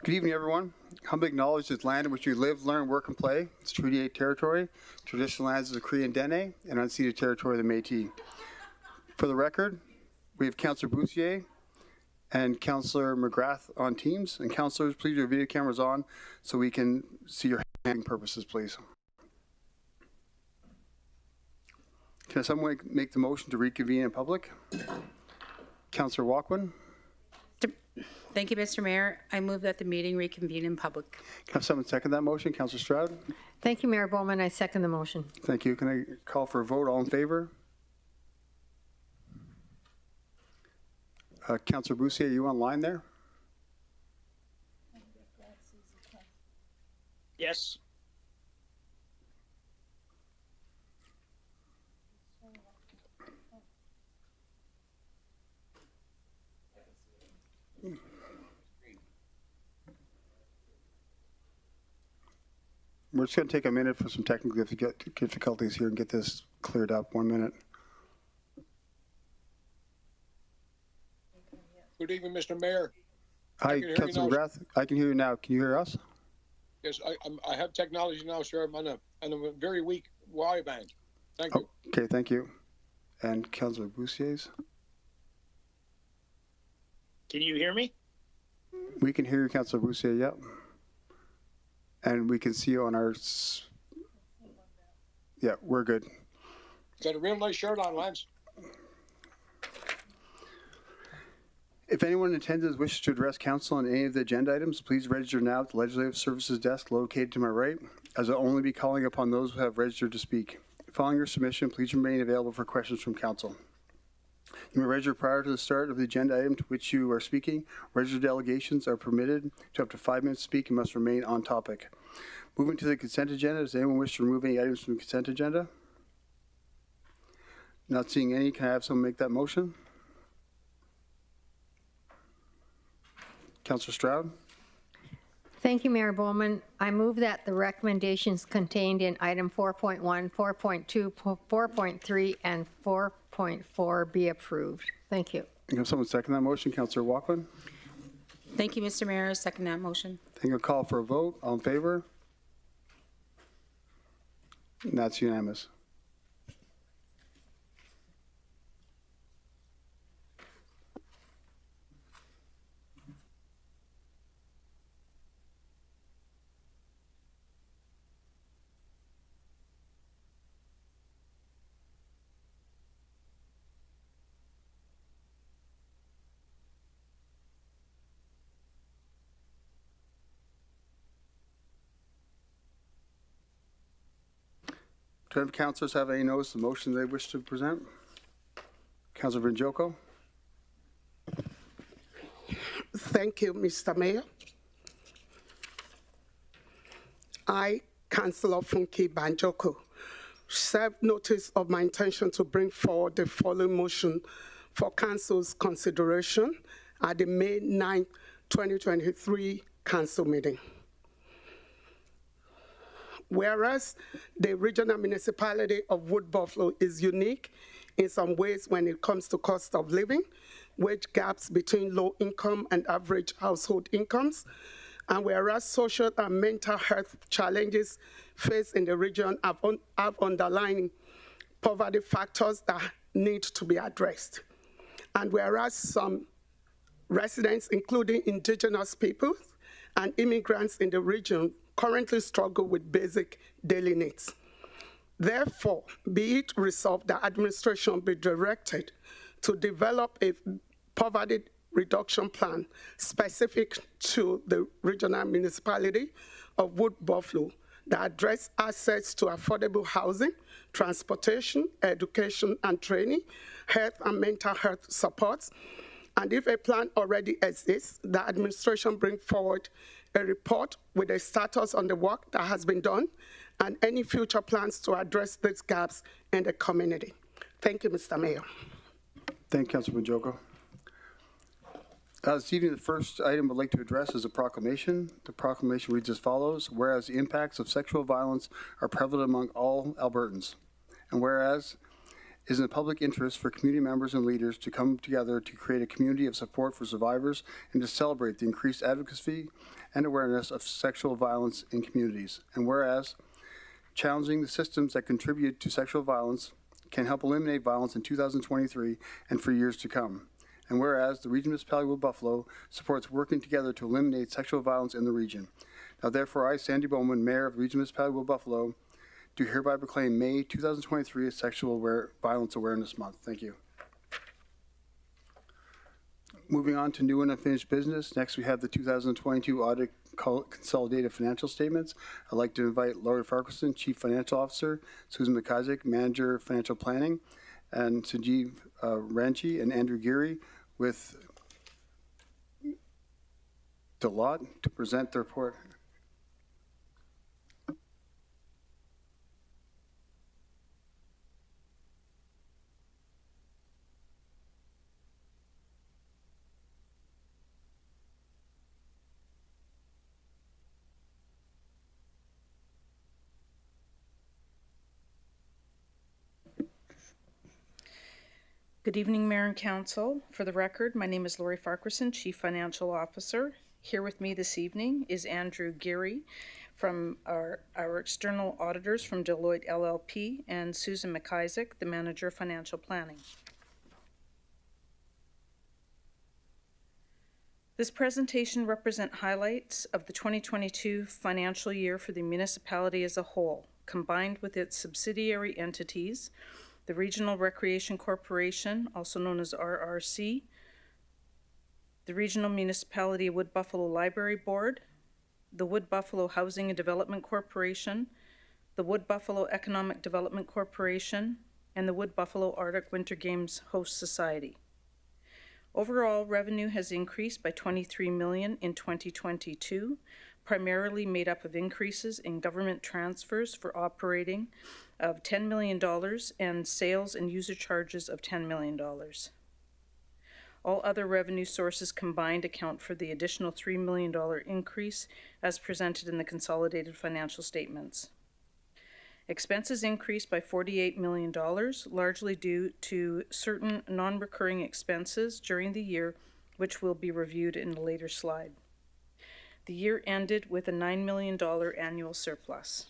Good evening, everyone. Humbly acknowledge this land in which we live, learn, work, and play. It's Treaty 8 territory, traditional lands of the Cree and Dene, and unceded territory of the Métis. For the record, we have Councillor Boussier and Councillor McGrath on teams. And councillors, please your video cameras on so we can see your handling purposes, please. Can someone make the motion to reconvene in public? Councillor Walkwin. Thank you, Mr. Mayor. I move that the meeting reconvene in public. Can someone second that motion? Councillor Stroud. Thank you, Mayor Bowman. I second the motion. Thank you. Can I call for a vote? All in favor? Councillor Boussier, are you online there? Yes. We're just going to take a minute for some technical difficulties here and get this cleared up. 1 minute. Good evening, Mr. Mayor. Hi, Councillor McGrath. I can hear you now. Can you hear us? Yes, I have technology now, sir. I'm on a very weak wideband. Thank you. Okay, thank you. And Councillor Boussier's? Can you hear me? We can hear you, Councillor Boussier, yep. And we can see you on our... Yeah, we're good. Got a real nice shirt on, Lance. If anyone in attendance wishes to address council on any of the agenda items, please register now at the Legislative Services desk located to my right, as I'll only be calling upon those who have registered to speak. Following your submission, please remain available for questions from council. You may register prior to the start of the agenda item to which you are speaking. Registered delegations are permitted to up to 5 minutes to speak and must remain on topic. Moving to the consent agenda, does anyone wish to remove any items from the consent agenda? Not seeing any, can I have someone make that motion? Councillor Stroud. Thank you, Mayor Bowman. I move that the recommendations contained in item 4.1, 4.2, 4.3, and 4.4 be approved. Thank you. Can someone second that motion? Councillor Walkwin. Thank you, Mr. Mayor. I second that motion. Then I'll call for a vote. All in favor? And that's unanimous. Do any councillors have any notice of the motion they wish to present? Councillor Vinjoko. Thank you, Mr. Mayor. I, Councillor Funke Banjoko, serve notice of my intention to bring forward the following motion for council's consideration at the May 9, 2023 council meeting. Whereas the regional municipality of Wood Buffalo is unique in some ways when it comes to cost of living, wage gaps between low income and average household incomes, and whereas social and mental health challenges faced in the region have underlying poverty factors that need to be addressed. And whereas some residents, including indigenous peoples and immigrants in the region, currently struggle with basic daily needs. Therefore, be it resolved that administration be directed to develop a poverty reduction plan specific to the regional municipality of Wood Buffalo that address access to affordable housing, transportation, education and training, health and mental health supports. And if a plan already exists, the administration bring forward a report with a status on the work that has been done and any future plans to address these gaps in the community. Thank you, Mr. Mayor. Thank you, Councillor Banjoko. This evening, the first item I'd like to address is a proclamation. The proclamation reads as follows: whereas the impacts of sexual violence are prevalent among all Albertans, and whereas is in the public interest for community members and leaders to come together to create a community of support for survivors and to celebrate the increased advocacy and awareness of sexual violence in communities. And whereas challenging the systems that contribute to sexual violence can help eliminate violence in 2023 and for years to come. And whereas the Regional Municipality of Wood Buffalo supports working together to eliminate sexual violence in the region. Now therefore, I, Sandy Bowman, Mayor of the Regional Municipality of Wood Buffalo, do hereby proclaim May 2023 as Sexual Violence Awareness Month. Thank you. Moving on to new and unfinished business. Next, we have the 2022 audit consolidated financial statements. I'd like to invite Lori Farquharson, Chief Financial Officer, Susan McIsaac, Manager Financial Planning, and Sanjeev Ranchi and Andrew Geary with Deloitte to present the report. Good evening, Mayor and Council. For the record, my name is Lori Farquharson, Chief Financial Officer. Here with me this evening is Andrew Geary from our external auditors from Deloitte LLP and Susan McIsaac, the Manager of Financial Planning. This presentation represents highlights of the 2022 financial year for the municipality as a whole, combined with its subsidiary entities, the Regional Recreation Corporation, also known as RRC, the Regional Municipality of Wood Buffalo Library Board, the Wood Buffalo Housing and Development Corporation, the Wood Buffalo Economic Development Corporation, and the Wood Buffalo Arctic Winter Games Host Society. Overall, revenue has increased by $23 million in 2022, primarily made up of increases in government transfers for operating of $10 million and sales and user charges of $10 million. All other revenue sources combined account for the additional $3 million increase as presented in the consolidated financial statements. Expenses increased by $48 million, largely due to certain non-recurring expenses during the year, which will be reviewed in a later slide. The year ended with a $9 million annual surplus.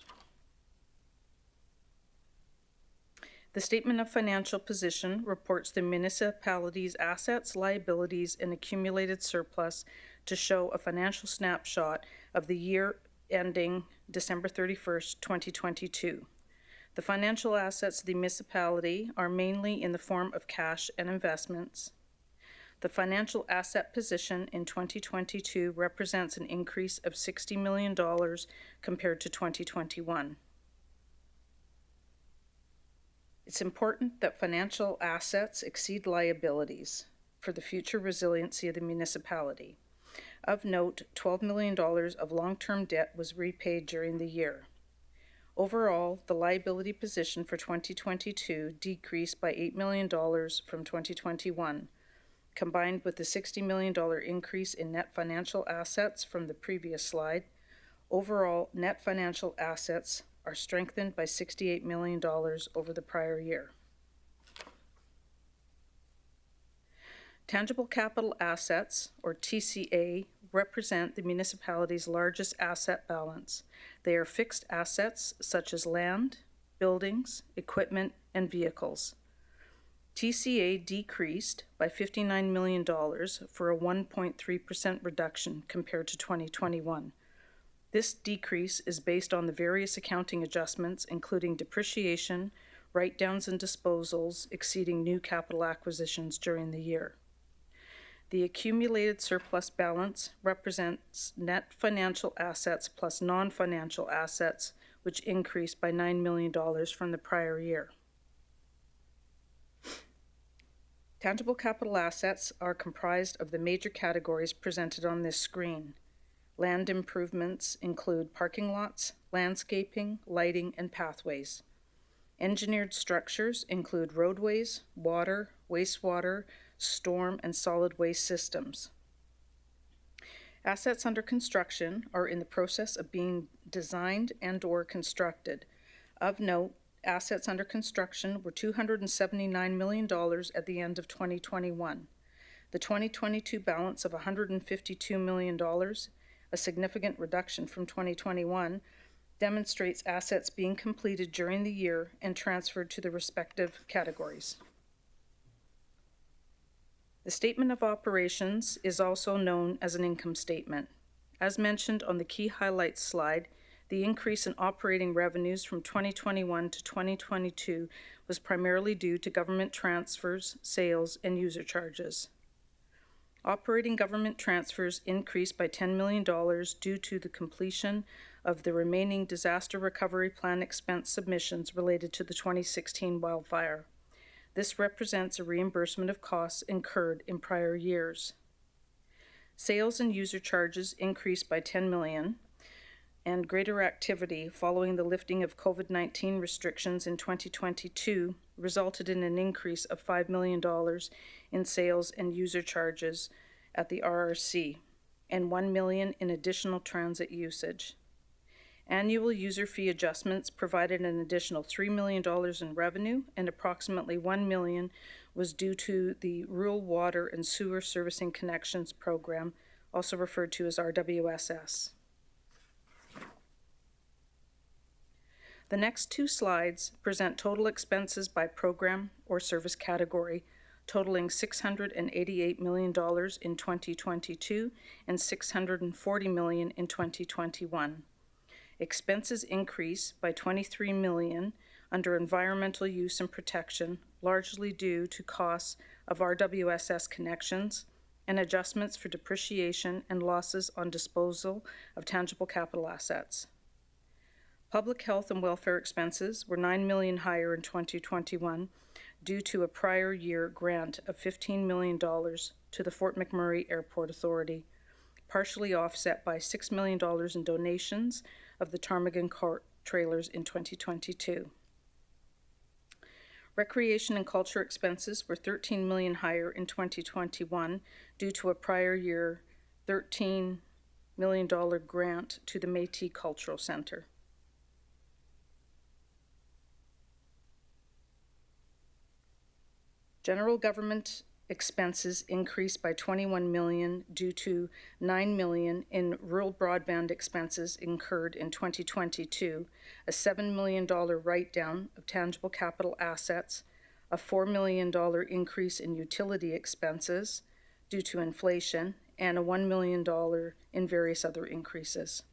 The Statement of Financial Position reports the municipality's assets, liabilities, and accumulated surplus to show a financial snapshot of the year ending December 31st, 2022. The financial assets of the municipality are mainly in the form of cash and investments. The financial asset position in 2022 represents an increase of $60 million compared to 2021. It's important that financial assets exceed liabilities for the future resiliency of the municipality. Of note, $12 million of long-term debt was repaid during the year. Overall, the liability position for 2022 decreased by $8 million from 2021. Combined with the $60 million increase in net financial assets from the previous slide, overall net financial assets are strengthened by $68 million over the prior year. Tangible capital assets, or TCA, represent the municipality's largest asset balance. They are fixed assets such as land, buildings, equipment, and vehicles. TCA decreased by $59 million for a 1.3% reduction compared to 2021. This decrease is based on the various accounting adjustments, including depreciation, write-downs and disposals exceeding new capital acquisitions during the year. The accumulated surplus balance represents net financial assets plus non-financial assets, which increased by $9 million from the prior year. Tangible capital assets are comprised of the major categories presented on this screen. Land improvements include parking lots, landscaping, lighting, and pathways. Engineered structures include roadways, water, wastewater, storm, and solid waste systems. Assets under construction are in the process of being designed and/or constructed. Of note, assets under construction were $279 million at the end of 2021. The 2022 balance of $152 million, a significant reduction from 2021, demonstrates assets being completed during the year and transferred to the respective categories. The statement of operations is also known as an income statement. As mentioned on the key highlights slide, the increase in operating revenues from 2021 to 2022 was primarily due to government transfers, sales, and user charges. Operating government transfers increased by $10 million due to the completion of the remaining disaster recovery plan expense submissions related to the 2016 wildfire. This represents a reimbursement of costs incurred in prior years. Sales and user charges increased by $10 million, and greater activity following the lifting of COVID-19 restrictions in 2022 resulted in an increase of $5 million in sales and user charges at the RRC and $1 million in additional transit usage. Annual user fee adjustments provided an additional $3 million in revenue, and approximately $1 million was due to the Rural Water and Sewer Servicing Connections Program, also referred to as RWSS. The next two slides present total expenses by program or service category, totaling $688 million in 2022 and $640 million in 2021. Expenses increased by $23 million under environmental use and protection, largely due to costs of RWSS connections and adjustments for depreciation and losses on disposal of tangible capital assets. Public health and welfare expenses were $9 million higher in 2021 due to a prior year grant of $15 million to the Fort McMurray Airport Authority, partially offset by $6 million in donations of the Ptarmigan Court trailers in 2022. Recreation and culture expenses were $13 million higher in 2021 due to a prior year $13 million grant to the Métis Cultural Center. General government expenses increased by $21 million due to $9 million in rural broadband expenses incurred in 2022, a $7 million write-down of tangible capital assets, a $4 million increase in utility expenses due to inflation, and a $1 million in various other increases.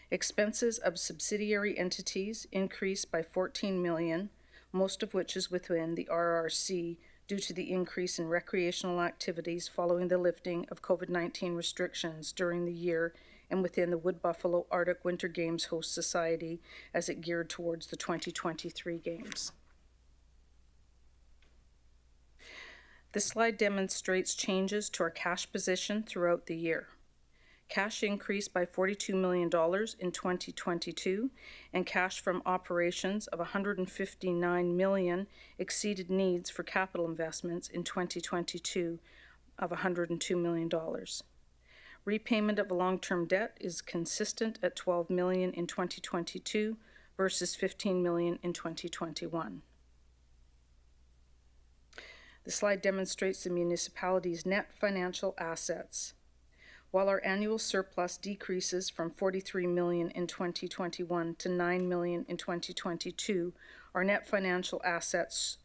Expenses of subsidiary entities increased by $14 million, most of which is within the RRC, due to the increase in recreational activities following the lifting of COVID-19 restrictions during the year and within the Wood Buffalo Arctic Winter Games Host Society as it geared towards the 2023 Games. This slide demonstrates changes to our cash position throughout the year. Cash increased by $42 million in 2022, and cash from operations of $159 million exceeded needs for capital investments in 2022 of $102 million. Repayment of long-term debt is consistent at $12 million in 2022 versus $15 million in 2021. The slide demonstrates the municipality's net financial assets. While our annual surplus decreases from $43 million in 2021 to $9 million in 2022, our net financial assets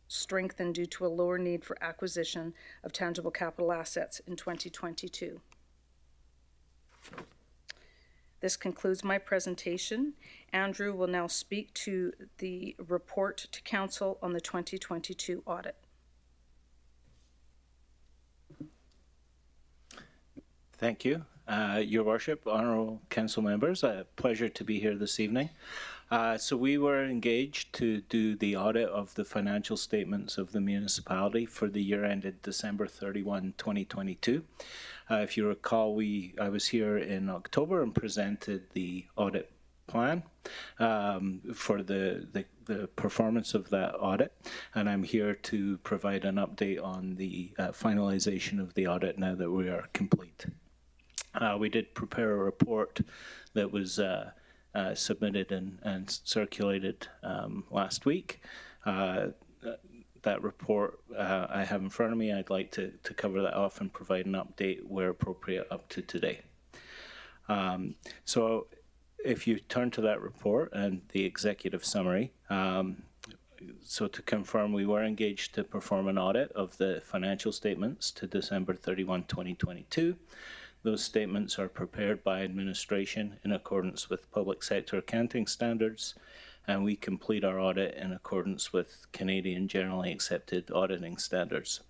strengthened due to a lower need for acquisition of tangible capital assets in 2022. This concludes my presentation. Andrew will now speak to the report to Council on the 2022 audit. Thank you. Your Worship, Honourable Council members, a pleasure to be here this evening. So we were engaged to do the audit of the financial statements of the municipality for the year ended December 31, 2022. If you recall, I was here in October and presented the audit plan for the performance of that audit, and I'm here to provide an update on the finalization of the audit now that we are complete. We did prepare a report that was submitted and circulated last week. That report I have in front of me, I'd like to cover that off and provide an update where appropriate up to today. So if you turn to that report and the executive summary, so to confirm, we were engaged to perform an audit of the financial statements to December 31, 2022. Those statements are prepared by administration in accordance with public sector accounting standards, and we complete our audit in accordance with Canadian generally accepted auditing standards.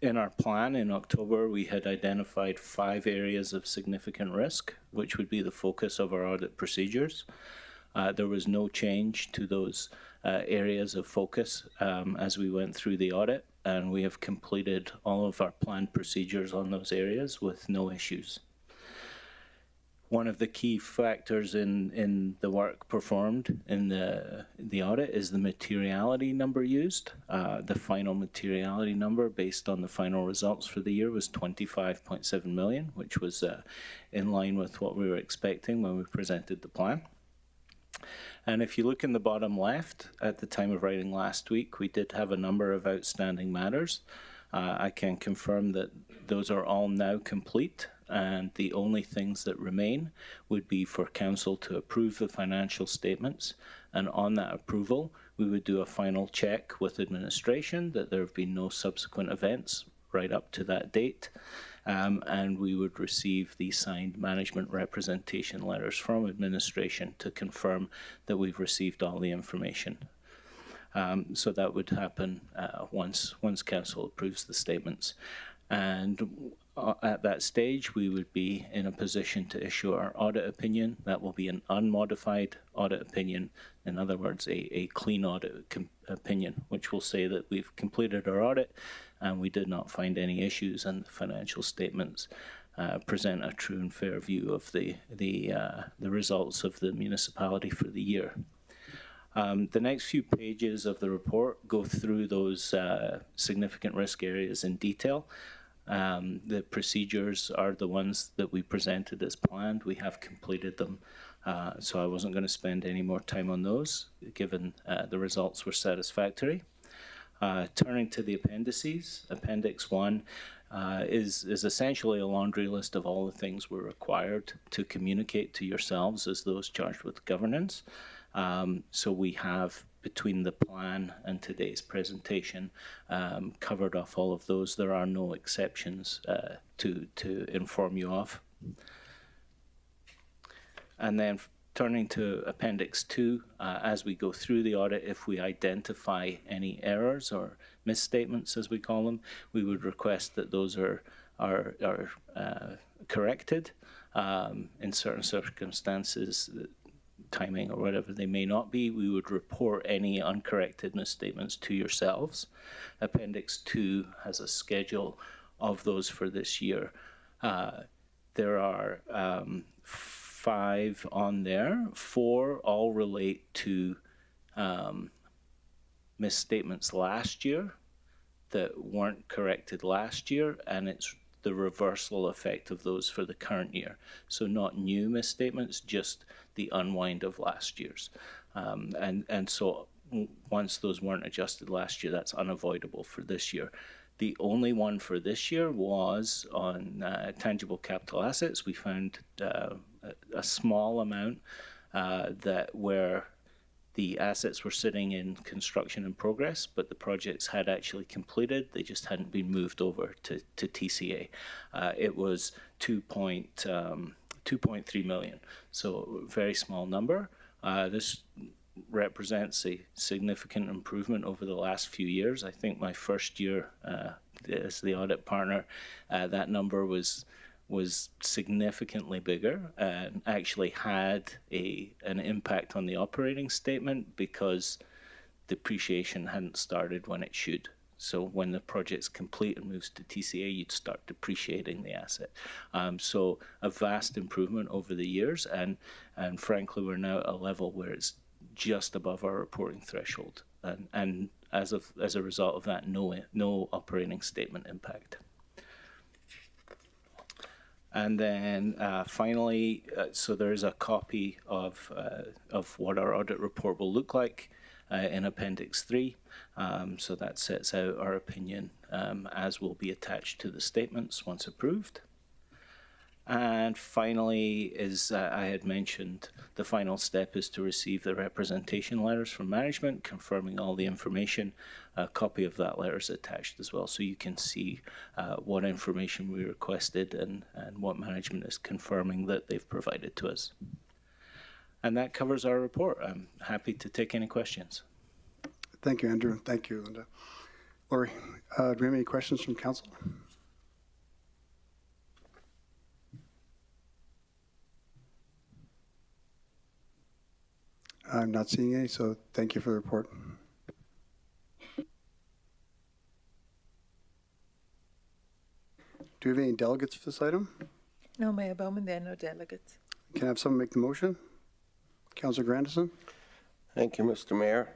In our plan in October, we had identified 5 areas of significant risk, which would be the focus of our audit procedures. There was no change to those areas of focus as we went through the audit, and we have completed all of our planned procedures on those areas with no issues. One of the key factors in the work performed in the audit is the materiality number used. The final materiality number based on the final results for the year was 25.7 million, which was in line with what we were expecting when we presented the plan. And if you look in the bottom left, at the time of writing last week, we did have a number of outstanding matters. I can confirm that those are all now complete, and the only things that remain would be for council to approve the financial statements, and on that approval, we would do a final check with administration that there have been no subsequent events right up to that date. And we would receive the signed management representation letters from administration to confirm that we've received all the information. So that would happen once council approves the statements. And at that stage, we would be in a position to issue our audit opinion. That will be an unmodified audit opinion. In other words, a clean audit opinion, which will say that we've completed our audit and we did not find any issues, and the financial statements present a true and fair view of the results of the municipality for the year. The next few pages of the report go through those significant risk areas in detail. The procedures are the ones that we presented as planned. We have completed them, so I wasn't going to spend any more time on those, given the results were satisfactory. Turning to the appendices, Appendix 1 is essentially a laundry list of all the things we're required to communicate to yourselves as those charged with governance. So we have, between the plan and today's presentation, covered off all of those. There are no exceptions to inform you of. And then turning to Appendix 2, as we go through the audit, if we identify any errors or misstatements, as we call them, we would request that those are corrected. In certain circumstances, timing or whatever they may not be, we would report any uncorrected misstatements to yourselves. Appendix 2 has a schedule of those for this year. There are 5 on there. 4 all relate to misstatements last year that weren't corrected last year, and it's the reversal effect of those for the current year. So not new misstatements, just the unwind of last year's. And so once those weren't adjusted last year, that's unavoidable for this year. The only one for this year was on tangible capital assets. We found a small amount that where the assets were sitting in construction in progress, but the projects had actually completed. They just hadn't been moved over to TCA. It was 2.3 million, so a very small number. This represents a significant improvement over the last few years. I think my first year as the audit partner, that number was significantly bigger and actually had an impact on the operating statement because depreciation hadn't started when it should. So when the project's complete and moves to TCA, you'd start depreciating the asset. So a vast improvement over the years, and frankly, we're now at a level where it's just above our reporting threshold. And as a result of that, no operating statement impact. And then finally, so there is a copy of what our audit report will look like in Appendix 3. So that sets out our opinion as will be attached to the statements once approved. And finally, as I had mentioned, the final step is to receive the representation letters from management confirming all the information. A copy of that letter is attached as well, so you can see what information we requested and what management is confirming that they've provided to us. And that covers our report. I'm happy to take any questions. Thank you, Andrew. Thank you, Linda. Lori, do we have any questions from council? I'm not seeing any, so thank you for the report. Do we have any delegates for this item? No, Mayor Bowman, there are no delegates. Can I have someone make the motion? Councilor Grandison? Thank you, Mr. Mayor.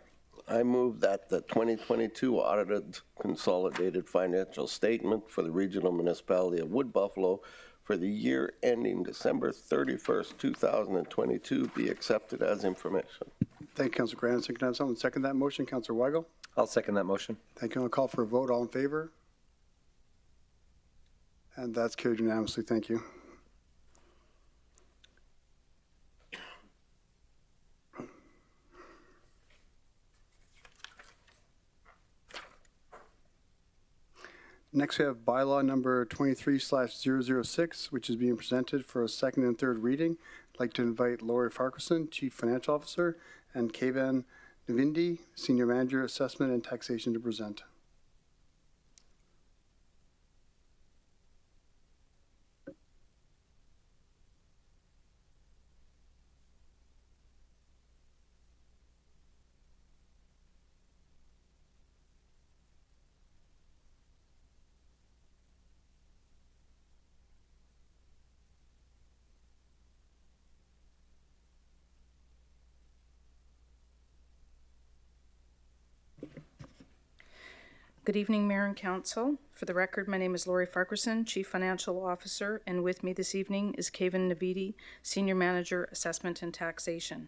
I move that the 2022 audited consolidated financial statement for the regional municipality of Wood Buffalo for the year ending December 31st, 2022 be accepted as information. Thank you, Councilor Grandison. Can I have someone second that motion? Councilor Weigel? I'll second that motion. Thank you. I'll call for a vote. All in favor? And that's carried unanimously. Thank you. Next, we have bylaw number 23/006, which is being presented for a second and third reading. I'd like to invite Lori Farquharson, Chief Financial Officer, and Kevan Navindi, Senior Manager, Assessment and Taxation, to present. Good evening, Mayor and Council. For the record, my name is Lori Farquharson, Chief Financial Officer, and with me this evening is Kevan Navidi, Senior Manager, Assessment and Taxation.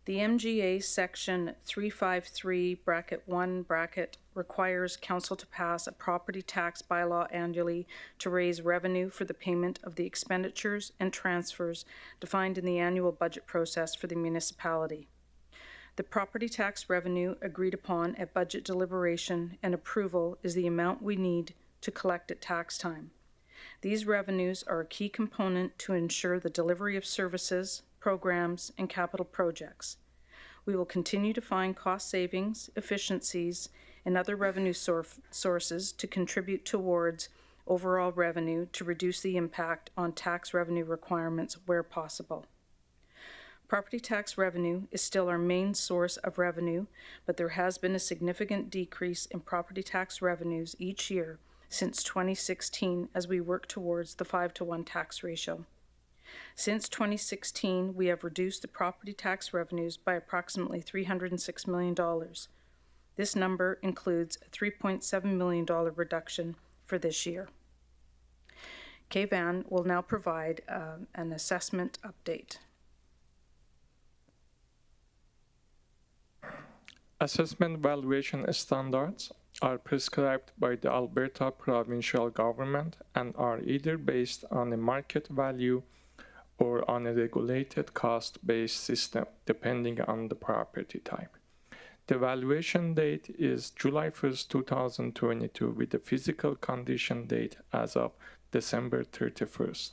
The MGA Section 353(1) requires Council to pass a property tax bylaw annually to raise revenue for the payment of the expenditures and transfers defined in the annual budget process for the municipality. The property tax revenue agreed upon at budget deliberation and approval is the amount we need to collect at tax time. These revenues are a key component to ensure the delivery of services, programs, and capital projects. We will continue to find cost savings, efficiencies, and other revenue sources to contribute towards overall revenue to reduce the impact on tax revenue requirements where possible. Property tax revenue is still our main source of revenue, but there has been a significant decrease in property tax revenues each year since 2016 as we work towards the 5-to-1 tax ratio. Since 2016, we have reduced the property tax revenues by approximately $306 million. This number includes a $3.7 million reduction for this year. Kevan will now provide an assessment update. Assessment valuation standards are prescribed by the Alberta provincial government and are either based on a market value or on a regulated cost-based system, depending on the property type. The valuation date is July 1st, 2022, with the physical condition date as of December 31st.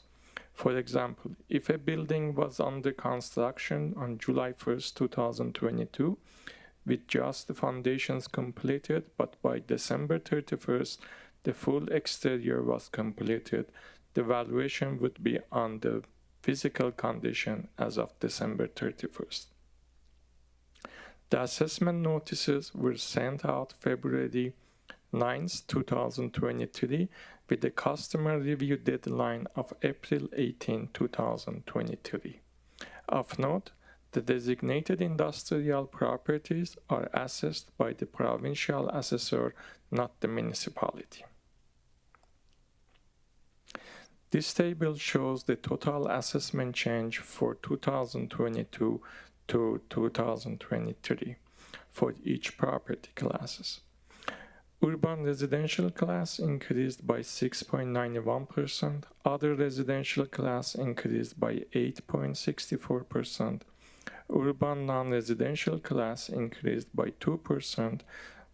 For example, if a building was under construction on July 1st, 2022, with just the foundations completed, but by December 31st, the full exterior was completed, the valuation would be on the physical condition as of December 31st. The assessment notices were sent out February 9th, 2023, with the customer review deadline of April 18, 2023. Of note, the designated industrial properties are assessed by the provincial assessor, not the municipality. This table shows the total assessment change for 2022 to 2023 for each property classes. Urban residential class increased by 6.91%, other residential class increased by 8.64%, urban non-residential class increased by 2%,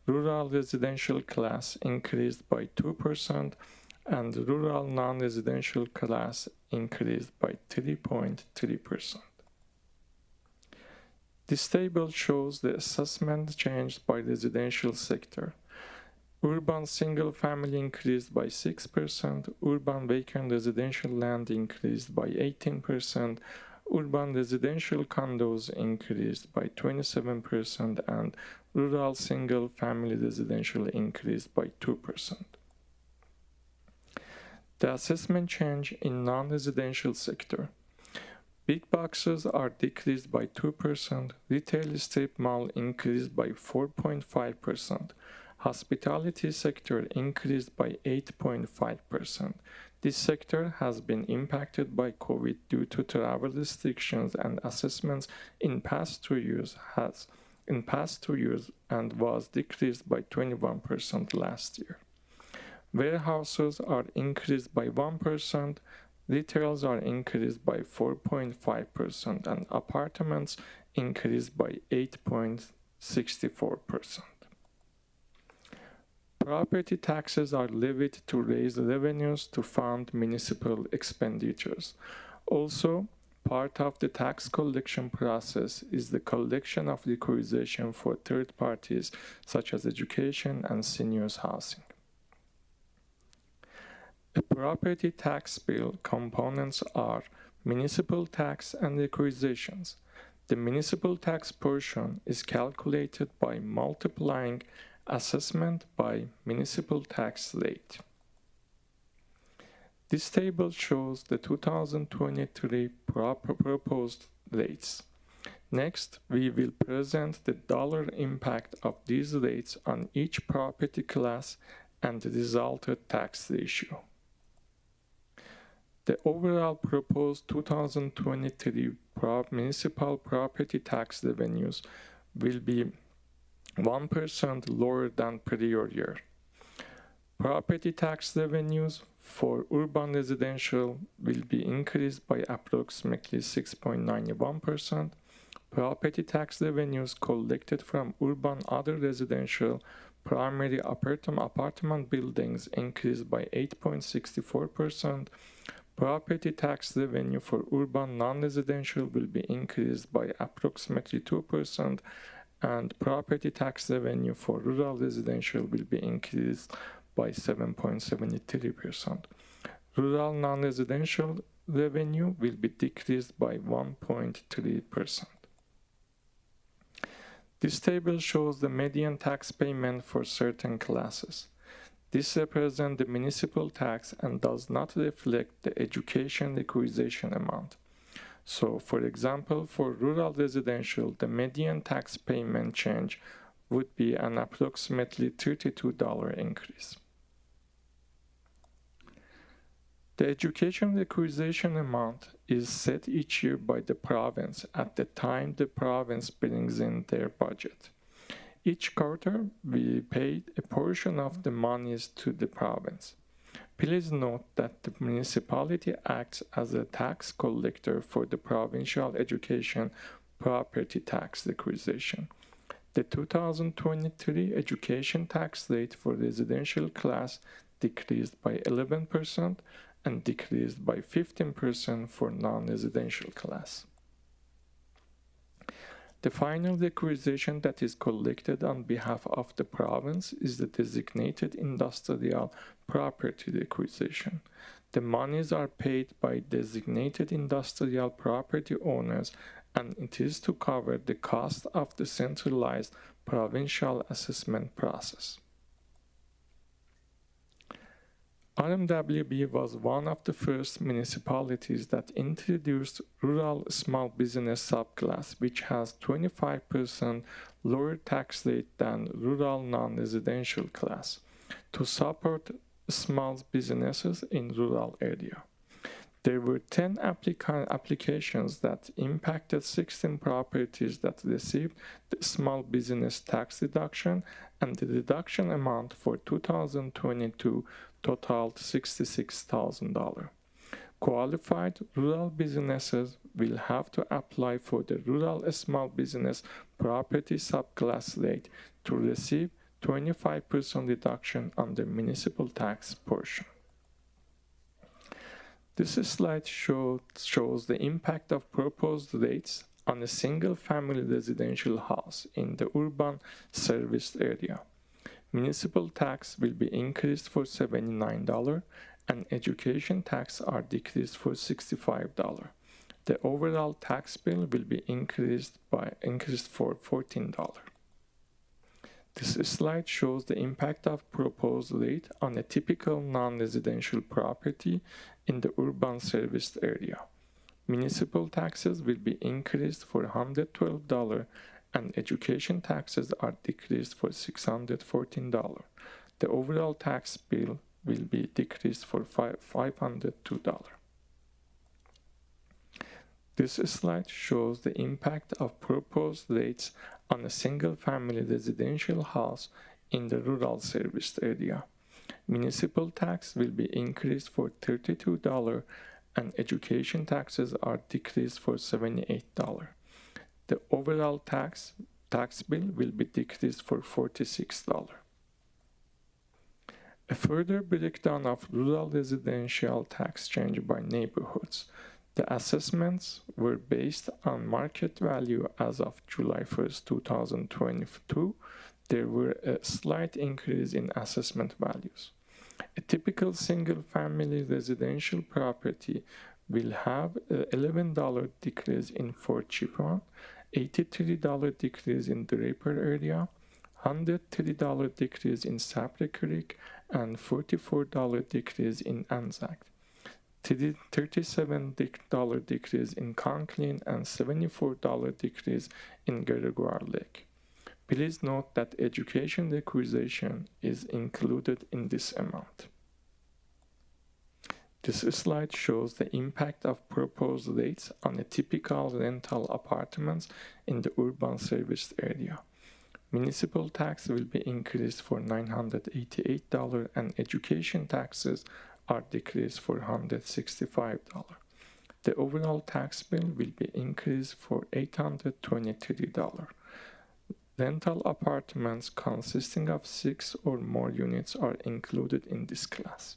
rural residential class increased by 2%, and rural non-residential class increased by 3.3%. This table shows the assessment changed by residential sector. Urban single-family increased by 6%, urban vacant residential land increased by 18%, urban residential condos increased by 27%, and rural single-family residential increased by 2%. The assessment change in non-residential sector. Big boxes are decreased by 2%, retail strip mall increased by 4.5%, hospitality sector increased by 8.5%. This sector has been impacted by COVID due to travel restrictions and assessments in past 2 years and was decreased by 21% last year. Warehouses are increased by 1%, retails are increased by 4.5%, and apartments increased by 8.64%. Property taxes are levied to raise revenues to fund municipal expenditures. Also, part of the tax collection process is the collection of requisition for third parties such as education and seniors housing. A property tax bill components are municipal tax and requisitions. The municipal tax portion is calculated by multiplying assessment by municipal tax rate. This table shows the 2023 proposed rates. Next, we will present the dollar impact of these rates on each property class and the resulted tax ratio. The overall proposed 2023 municipal property tax revenues will be 1% lower than prior year. Property tax revenues for urban residential will be increased by approximately 6.91%. Property tax revenues collected from urban other residential primary apartment buildings increased by 8.64%. Property tax revenue for urban non-residential will be increased by approximately 2%, and property tax revenue for rural residential will be increased by 7.73%. Rural non-residential revenue will be decreased by 1.3%. This table shows the median tax payment for certain classes. This represents the municipal tax and does not reflect the education requisition amount. So, for example, for rural residential, the median tax payment change would be an approximately $32 increase. The education requisition amount is set each year by the province at the time the province brings in their budget. Each quarter, we pay a portion of the monies to the province. Please note that the municipality acts as a tax collector for the provincial education property tax requisition. The 2023 education tax rate for residential class decreased by 11% and decreased by 15% for non-residential class. The final requisition that is collected on behalf of the province is the designated industrial property requisition. The monies are paid by designated industrial property owners, and it is to cover the cost of the centralized provincial assessment process. RMWB was one of the first municipalities that introduced rural small business subclass, which has 25% lower tax rate than rural non-residential class, to support small businesses in rural area. There were 10 applications that impacted 16 properties that received the small business tax deduction, and the deduction amount for 2022 totaled $66,000. Qualified rural businesses will have to apply for the Rural Small Business Property Subclass rate to receive 25% deduction on the municipal tax portion. This slide shows the impact of proposed rates on a single-family residential house in the urban serviced area. Municipal tax will be increased for $79, and education tax are decreased for $65. The overall tax bill will be increased for $14. This slide shows the impact of proposed rate on a typical non-residential property in the urban serviced area. Municipal taxes will be increased for $112, and education taxes are decreased for $614. The overall tax bill will be decreased for $502. This slide shows the impact of proposed rates on a single-family residential house in the rural serviced area. Municipal tax will be increased for $32, and education taxes are decreased for $78. The overall tax bill will be decreased for $46. A further breakdown of rural residential tax change by neighborhoods. The assessments were based on market value as of July 1st, 2022. There were a slight increase in assessment values. A typical single-family residential property will have an $11 decrease in Fort Chippewa, $83 decrease in Draper area, $130 decrease in Sapler Creek, and $44 decrease in Anzac. $37 decrease in Conklin, and $74 decrease in Gregoire Lake. Please note that education requisition is included in this amount. This slide shows the impact of proposed rates on a typical rental apartments in the urban serviced area. Municipal tax will be increased for $988, and education taxes are decreased for $165. The overall tax bill will be increased for $823. Rental apartments consisting of 6 or more units are included in this class.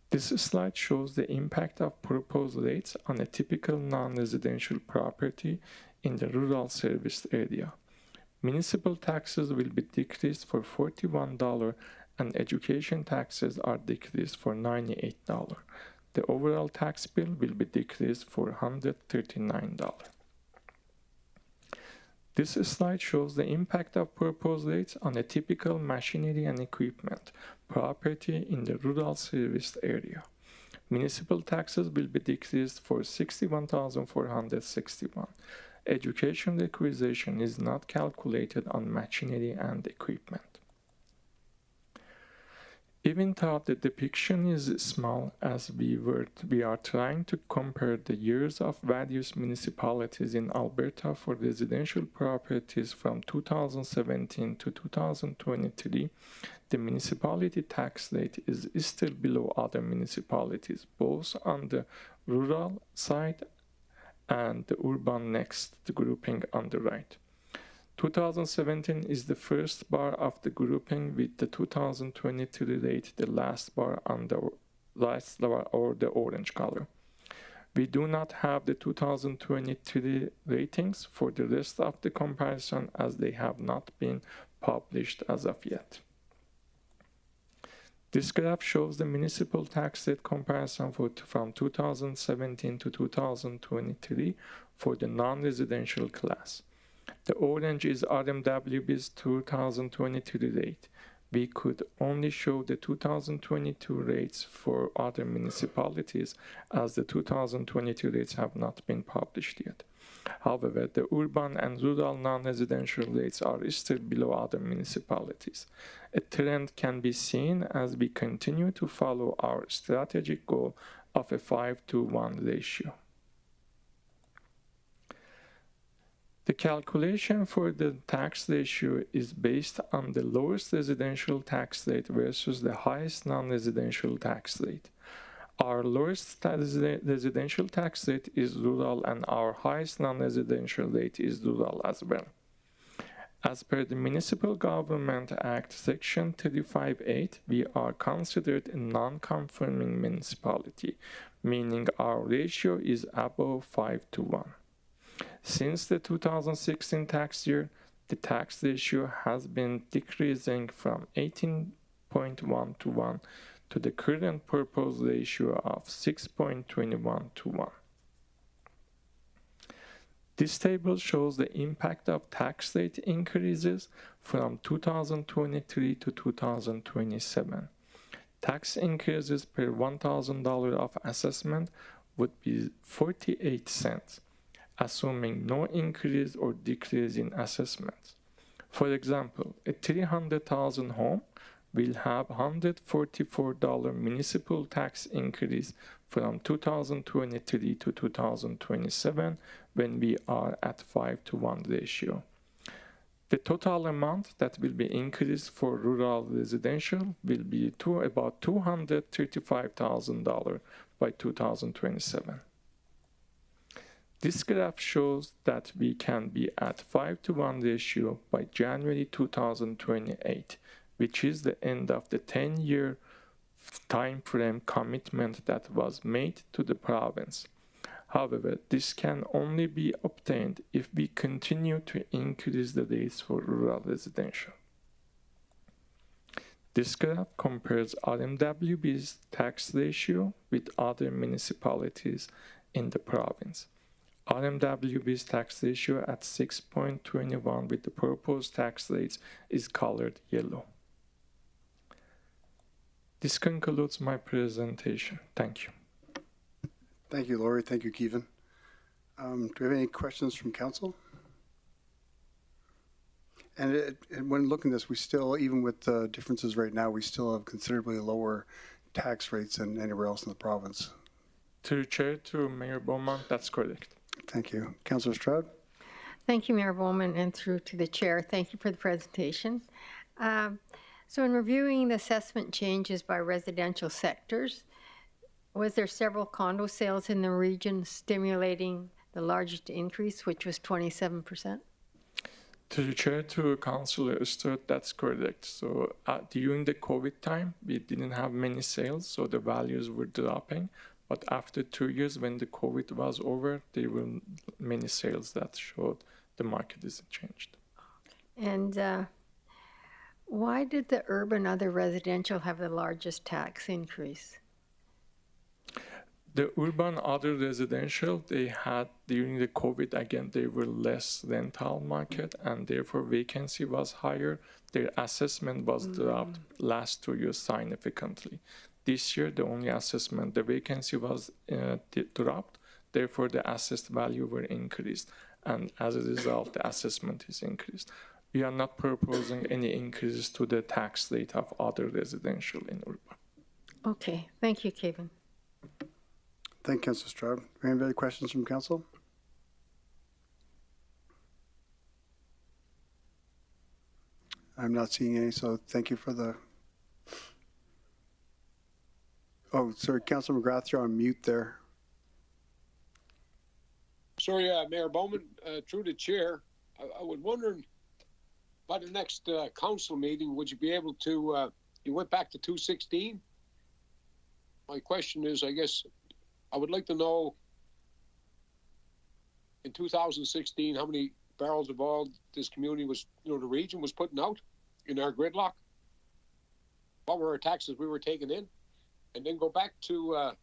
This slide shows the impact of proposed rates on a typical non-residential property in the rural serviced area. Municipal taxes will be decreased for $41, and education taxes are decreased for $98. The overall tax bill will be decreased for $139. This slide shows the impact of proposed rates on a typical machinery and equipment property in the rural serviced area. Municipal taxes will be decreased for $61,461. Education requisition is not calculated on machinery and equipment. Even though the depiction is small, as we are trying to compare the years of various municipalities in Alberta for residential properties from 2017 to 2023, the municipality tax rate is still below other municipalities, both on the rural side and the urban next grouping on the right. 2017 is the first bar of the grouping, with the 2023 rate the last bar on the last bar, or the orange color. We do not have the 2023 ratings for the rest of the comparison, as they have not been published as of yet. This graph shows the municipal tax rate comparison from 2017 to 2023 for the non-residential class. The orange is RMWB's 2023 rate. We could only show the 2022 rates for other municipalities, as the 2022 rates have not been published yet. However, the urban and rural non-residential rates are still below other municipalities. A trend can be seen as we continue to follow our strategic goal of a 5-to-1 ratio. The calculation for the tax ratio is based on the lowest residential tax rate versus the highest non-residential tax rate. Our lowest residential tax rate is rural, and our highest non-residential rate is rural as well. As per the Municipal Government Act, Section 358, we are considered a non-conforming municipality, meaning our ratio is above 5-to-1. Since the 2016 tax year, the tax ratio has been decreasing from 18.1-to-1 to the current proposed ratio of 6.21-to-1. This table shows the impact of tax rate increases from 2023 to 2027. Tax increases per $1,000 of assessment would be 48 cents. Assuming no increase or decrease in assessments. For example, a $300,000 home will have $144 municipal tax increase from 2023 to 2027 when we are at 5-to-1 ratio. The total amount that will be increased for rural residential will be about $235,000 by 2027. This graph shows that we can be at 5-to-1 ratio by January 2028, which is the end of the 10-year time frame commitment that was made to the province. However, this can only be obtained if we continue to increase the rates for rural residential. This graph compares RMWB's tax ratio with other municipalities in the province. RMWB's tax ratio at 6.21 with the proposed tax rates is colored yellow. This concludes my presentation. Thank you. Thank you, Lori. Thank you, Kevin. Do we have any questions from council? And when looking at this, we still, even with the differences right now, we still have considerably lower tax rates than anywhere else in the province. To Chair, to Mayor Bowman, that's correct. Thank you. Councillor Stroud? Thank you, Mayor Bowman, and through to the chair. Thank you for the presentation. So in reviewing the assessment changes by residential sectors, was there several condo sales in the region stimulating the largest increase, which was 27%? To the Chair, to Councillor Sturt, that's correct. So during the COVID time, we didn't have many sales, so the values were dropping. But after 2 years, when the COVID was over, there were many sales that showed the market isn't changed. And why did the urban other residential have the largest tax increase? The urban other residential, they had during the COVID, again, there were less rental market and therefore vacancy was higher. Their assessment was dropped last 2 years significantly. This year, the only assessment, the vacancy was dropped, therefore the assessed value were increased. And as a result, the assessment is increased. We are not proposing any increases to the tax rate of other residential in urban. Okay, thank you, Kevin. Thank you, Councillor Stroud. Any other questions from council? I'm not seeing any, so thank you for the... Oh, sorry, Councillor McGrath, you're on mute there. Sorry, Mayor Bowman, through the chair, I was wondering, by the next council meeting, would you be able to, you went back to 216? My question is, I guess, I would like to know, in 2016, how many barrels of oil this community was, the region was putting out in our gridlock? What were our taxes we were taking in? And then go back to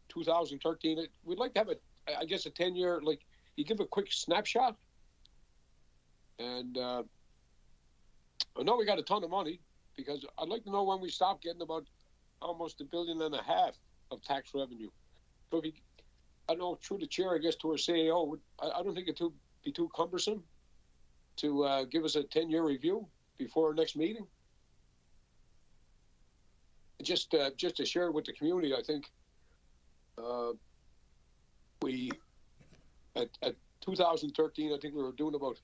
2013. We'd like to have I guess a 10-year, like, you give a quick snapshot. And I know we got a ton of money, because I'd like to know when we stop getting about almost $1.5 billion of tax revenue. So if you, I know through the chair, I guess, to our CEO, I don't think it'd be too cumbersome to give us a 10-year review before our next meeting. Just to share it with the community, I think we at 2013, I think we were doing about,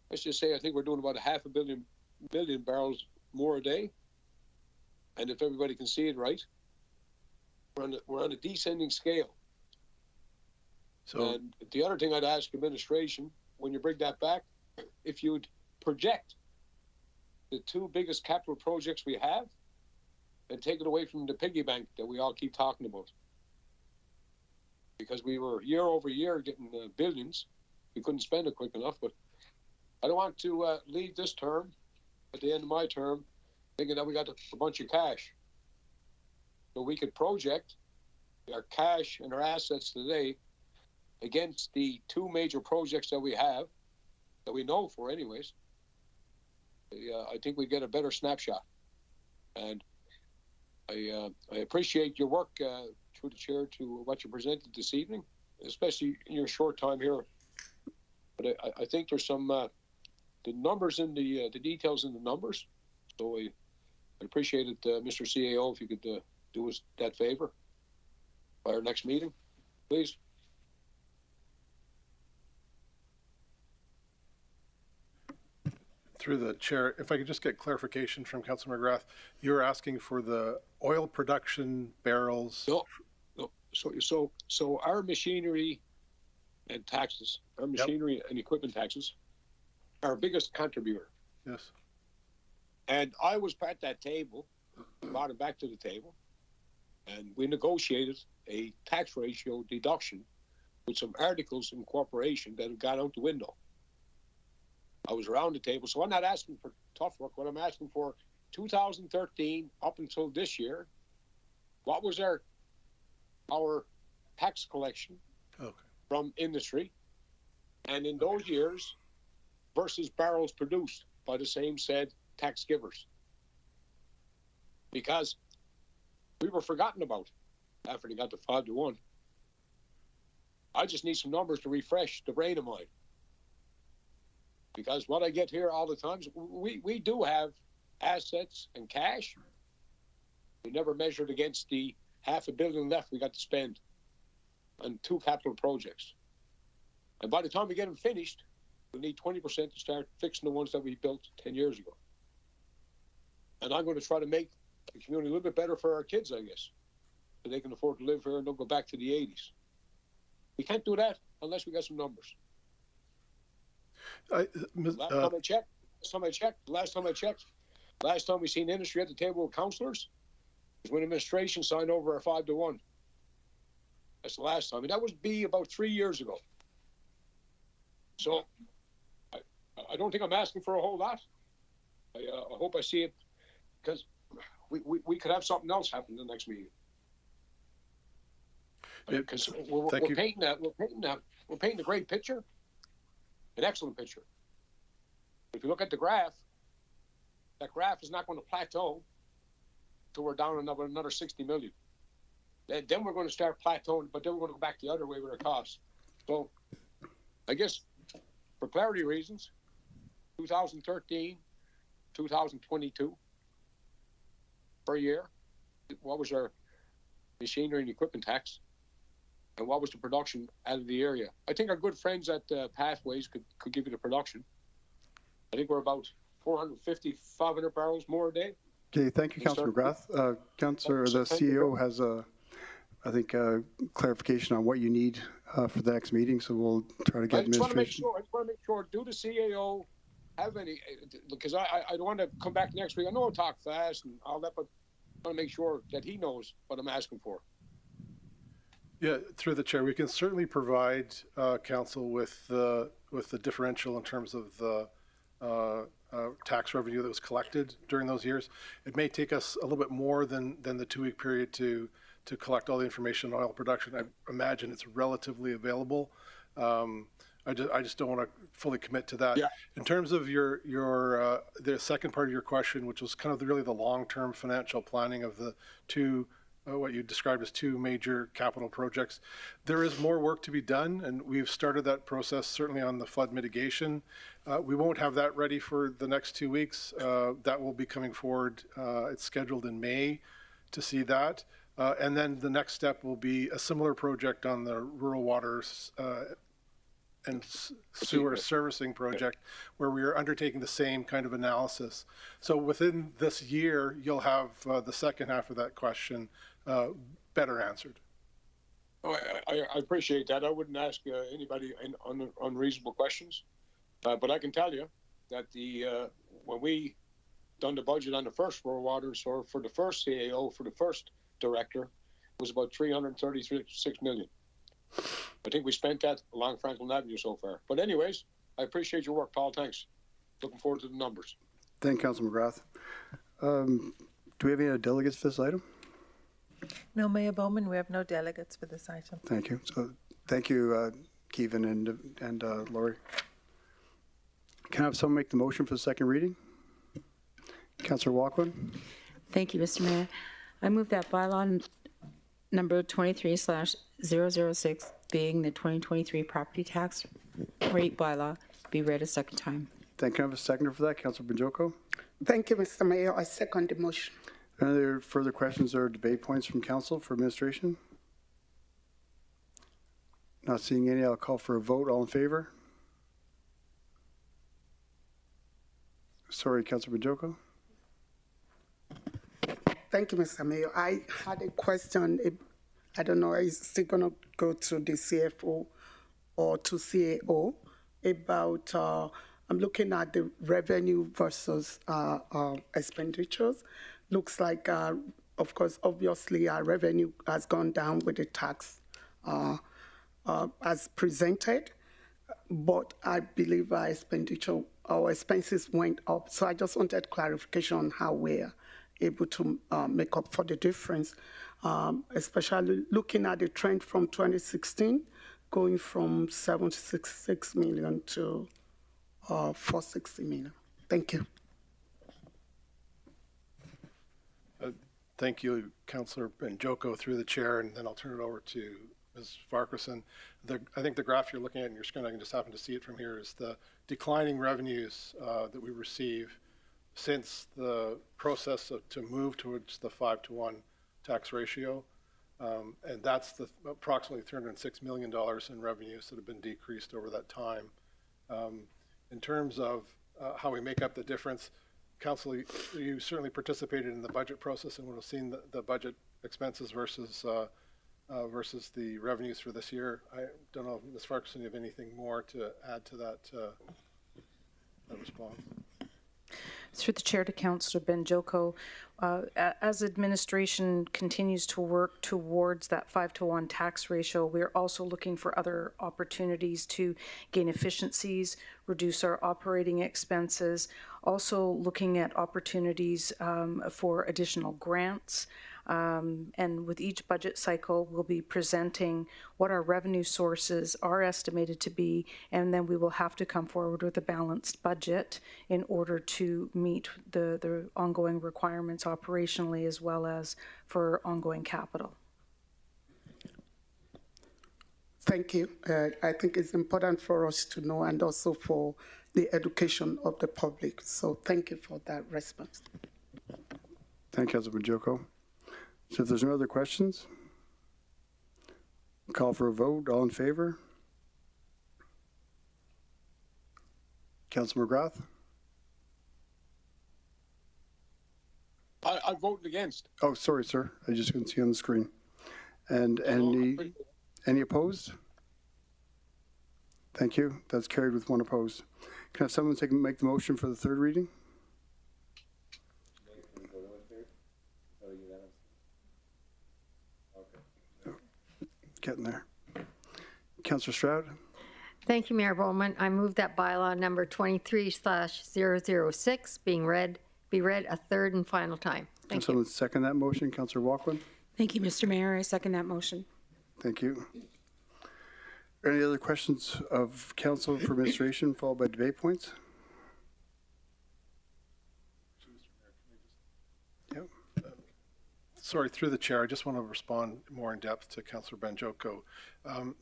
let's just say, I think we're doing about a billion barrels more a day. And if everybody can see it right, we're on a descending scale. So, And the other thing I'd ask administration, when you bring that back, if you'd project the two biggest capital projects we have and take it away from the piggy bank that we all keep talking about. Because we were year over year getting billions. We couldn't spend it quick enough, but I don't want to leave this term, at the end of my term, thinking that we got a bunch of cash. So we could project our cash and our assets today against the two major projects that we have, that we know for anyways. I think we get a better snapshot. And I appreciate your work through the chair to what you presented this evening, especially in your short time here. But I think there's some the numbers in the details in the numbers. So I appreciate it, Mr. CAO, if you could do us that favor by our next meeting, please. Through the chair, if I could just get clarification from Councilor McGrath, you're asking for the oil production barrels. No. So our machinery and taxes, our machinery and equipment taxes, are our biggest contributor. Yes. And I was at that table, brought it back to the table, and we negotiated a tax ratio deduction with some articles in corporation that have gone out the window. I was around the table, so I'm not asking for tough work. What I'm asking for, 2013 up until this year, what was our tax collection from industry, and in those years versus barrels produced by the same said tax givers, because we were forgotten about after they got to 5-1. I just need some numbers to refresh the brain of mine, because what I get here all the time is we do have assets and cash. We never measured against the $500 million left we got to spend on two capital projects. And by the time we get them finished, we need 20% to start fixing the ones that we built 10 years ago. And I'm going to try to make the community a little bit better for our kids, I guess, so they can afford to live here and don't go back to the 80s. We can't do that unless we got some numbers. Last time we seen industry at the table with councillors was when administration signed over a 5-1. That's the last time. And that would be about 3 years ago. So I don't think I'm asking for a whole lot. I hope I see it, because we could have something else happen in the next meeting. Because we're painting a great picture, an excellent picture. If you look at the graph, that graph is not going to plateau until we're down another 60 million. Then we're going to start plateauing, but then we're going to go back the other way with our costs. So I guess for clarity reasons, 2013, 2022 per year, what was our machinery and equipment tax, and what was the production out of the area? I think our good friends at Pathways could give you the production. I think we're about 450, 500 barrels more a day. Okay, thank you, Councillor McGrath. Councillor, the CEO has I think, clarification on what you need for the next meeting, so we'll try to get administration. I just want to make sure, do the CAO have any, because I don't want to come back next week. I know I'll talk fast and all that, but I want to make sure that he knows what I'm asking for. Yeah, through the chair, we can certainly provide council with the differential in terms of the tax revenue that was collected during those years. It may take us a little bit more than the 2-week period to collect all the information on oil production. I imagine it's relatively available. I just don't want to fully commit to that. Yeah. In terms of the second part of your question, which was kind of really the long-term financial planning of the two, what you described as two major capital projects, there is more work to be done, and we've started that process certainly on the flood mitigation. We won't have that ready for the next 2 weeks. That will be coming forward. It's scheduled in May to see that. And then the next step will be a similar project on the rural waters and sewer servicing project, where we are undertaking the same kind of analysis. So within this year, you'll have the second half of that question better answered. Oh, I appreciate that. I wouldn't ask anybody unreasonable questions, but I can tell you that when we done the budget on the first rural waters or for the first CAO for the first director, it was about $336 million. I think we spent that along Franklin Avenue so far. But anyways, I appreciate your work, Paul. Thanks. Looking forward to the numbers. Thank you, Councilor McGrath. Do we have any delegates for this item? No, Mayor Bowman, we have no delegates for this item. Thank you. So, thank you, Kevin and Lori. Can I have someone make the motion for the second reading? Councilor Walkman. Thank you, Mr. Mayor. I move that bylaw number 23/006, being the 2023 property tax rate bylaw, be read a second time. Thank you. Can I have a seconder for that? Councilor Banjoko. Thank you, Mr. Mayor. I second the motion. Any other further questions or debate points from council for administration? Not seeing any, I'll call for a vote. All in favor? Sorry, Councilor Banjoko. Thank you, Mr. Mayor. I had a question. I don't know, is it still going to go to the CFO or to CAO about, I'm looking at the revenue versus expenditures. Looks like, of course, obviously our revenue has gone down with the tax as presented, but I believe our expenses went up. So I just wanted clarification on how we're able to make up for the difference, especially looking at the trend from 2016, going from 766 million to 460 million. Thank you. Thank you, Councillor Banjoko, through the chair, and then I'll turn it over to Ms. Farquharson. I think the graph you're looking at, and you're going to just happen to see it from here, is the declining revenues that we receive since the process to move towards the 5-to-1 tax ratio. And that's the approximately $306 million in revenues that have been decreased over that time. In terms of how we make up the difference, Council, you certainly participated in the budget process and would have seen the budget expenses versus the revenues for this year. I don't know, Ms. Farquharson, you have anything more to add to that response? Through the chair to Councillor Banjoko, as administration continues to work towards that 5-to-1 tax ratio, we're also looking for other opportunities to gain efficiencies, reduce our operating expenses, also looking at opportunities for additional grants. And with each budget cycle, we'll be presenting what our revenue sources are estimated to be, and then we will have to come forward with a balanced budget in order to meet the ongoing requirements operationally as well as for ongoing capital. Thank you. I think it's important for us to know and also for the education of the public. So thank you for that response. Thank you, Councilor Banjoko. So if there's no other questions, call for a vote. All in favor? Councilor McGrath? I voted against. Oh, sorry, sir. I just couldn't see on the screen. And any opposed? Thank you. That's carried with one opposed. Can I have someone make the motion for the third reading? Getting there. Councillor Stroud. Thank you, Mayor Bowman. I move that bylaw number 23/006 be read a third and final time. Can Thank you. someone second that motion? Councillor Walkman. Thank you, Mr. Mayor. I second that motion. Thank you. Any other questions of council for administration, followed by debate points? Yep. Sorry, through the chair, I just want to respond more in depth to Councillor Banjoko.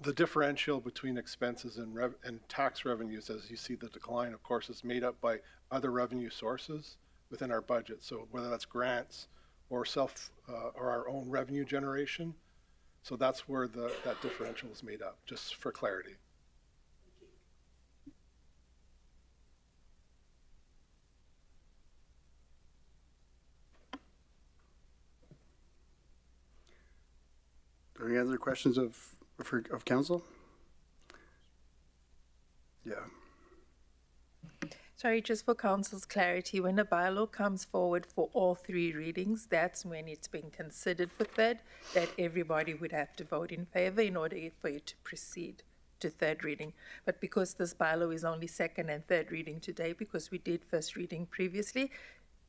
The differential between expenses and tax revenues, as you see the decline, of course, is made up by other revenue sources within our budget. So whether that's grants or or our own revenue generation. So that's where that differential is made up, just for clarity. Are there any other questions of council? Yeah. Sorry, just for council's clarity, when a bylaw comes forward for all three readings, that's when it's being considered for third, that everybody would have to vote in favor in order for it to proceed to third reading. But because this bylaw is only second and third reading today, because we did first reading previously,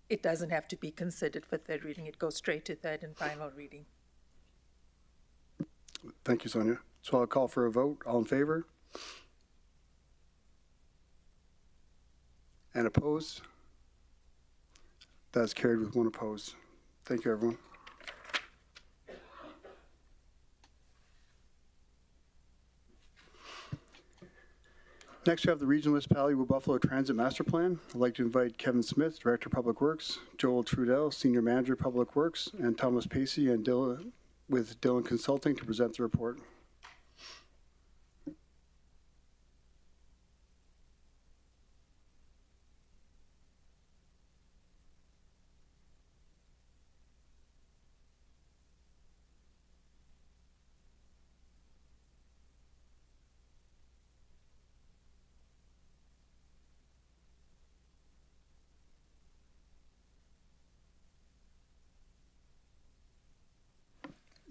it doesn't have to be considered for third reading. It goes straight to third and final reading. Thank you, Sonia. So I'll call for a vote. All in favor? And opposed? That's carried with one opposed. Thank you, everyone. Next, we have the Regional Municipality Wood Buffalo Transit Master Plan. I'd like to invite Kevin Smith, Director of Public Works, Joel Trudell, Senior Manager of Public Works, and Thomas Pacey and Dylan with Dylan Consulting to present the report.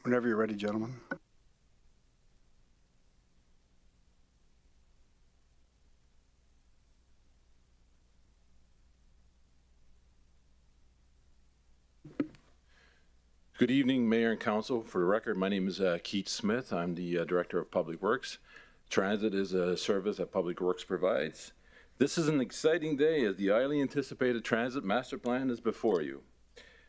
Whenever you're ready, gentlemen. Good evening, Mayor and Council. For the record, my name is Keith Smith. I'm the Director of Public Works. Transit is a service that Public Works provides. This is an exciting day as the highly anticipated Transit Master Plan is before you.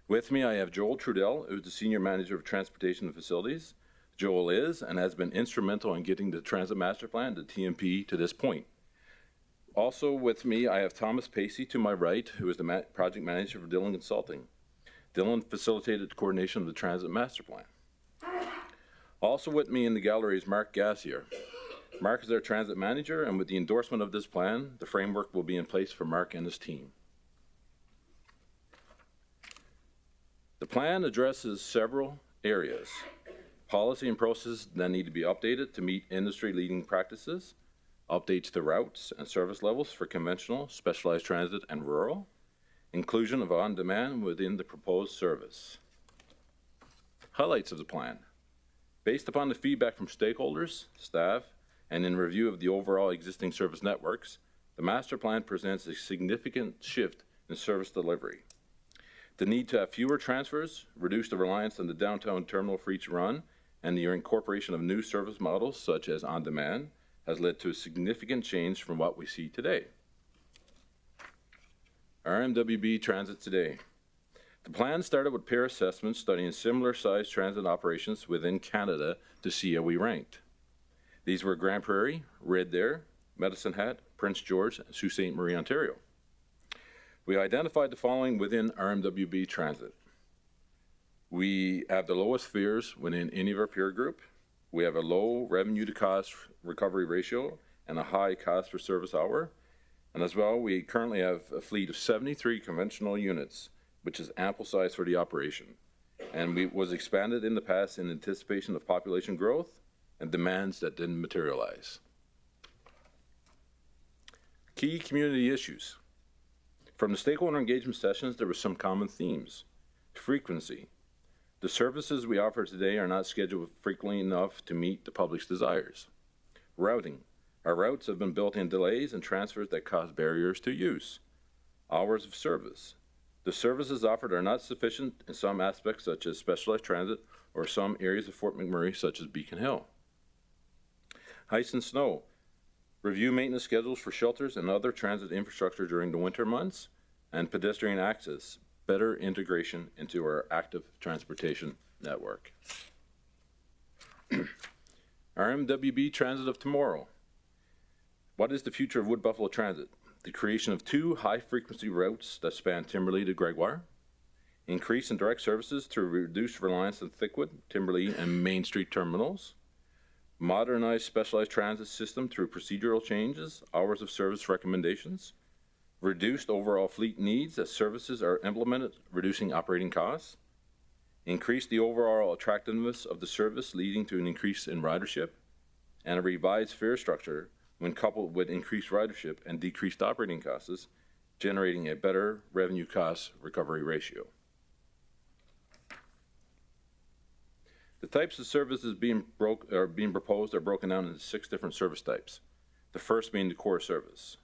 With me, I have Joel Trudell, who's the Senior Manager of Transportation and Facilities. Joel is and has been instrumental in getting the Transit Master Plan, the TMP, to this point. Also with me, I have Thomas Pacey to my right, who is the Project Manager for Dylan Consulting. Dylan facilitated the coordination of the Transit Master Plan. Also with me in the gallery is Mark Gassier. Mark is our Transit Manager, and with the endorsement of this plan, the framework will be in place for Mark and his team. The plan addresses several areas. Policy and processes that need to be updated to meet industry-leading practices, updates to routes and service levels for conventional, specialized transit, and rural, inclusion of on-demand within the proposed service. Highlights of the plan. Based upon the feedback from stakeholders, staff, and in review of the overall existing service networks, the master plan presents a significant shift in service delivery. The need to have fewer transfers, reduce the reliance on the downtown terminal for each run, and the incorporation of new service models such as on-demand has led to a significant change from what we see today. RMWB Transit today. The plan started with peer assessments studying similar sized transit operations within Canada to see how we ranked. These were Grand Prairie, Red Deer, Medicine Hat, Prince George, and Sault Ste. Marie, Ontario. We identified the following within RMWB Transit. We have the lowest fares within any of our peer group. We have a low revenue to cost recovery ratio and a high cost per service hour. And as well, we currently have a fleet of 73 conventional units, which is ample size for the operation. And was expanded in the past in anticipation of population growth and demands that didn't materialize. Key community issues. From the stakeholder engagement sessions, there were some common themes. Frequency. The services we offer today are not scheduled frequently enough to meet the public's desires. Routing. Our routes have been built in delays and transfers that cause barriers to use. Hours of service. The services offered are not sufficient in some aspects, such as specialized transit, or some areas of Fort McMurray, such as Beacon Hill. Ice and snow. Review maintenance schedules for shelters and other transit infrastructure during the winter months, and pedestrian access, better integration into our active transportation network. RMWB Transit of Tomorrow. What is the future of Wood Buffalo Transit? The creation of 2 high-frequency routes that span Timberlea to Gregoire, Increase in direct services through reduced reliance on Thickwood, Timberlea, and Main Street terminals. Modernize specialized transit system through procedural changes, hours of service recommendations. Reduced overall fleet needs as services are implemented, reducing operating costs. Increase the overall attractiveness of the service, leading to an increase in ridership. And a revised fare structure when coupled with increased ridership and decreased operating costs, generating a better revenue cost recovery ratio. The types of services being proposed are broken down into 6 different service types. The first being the core service.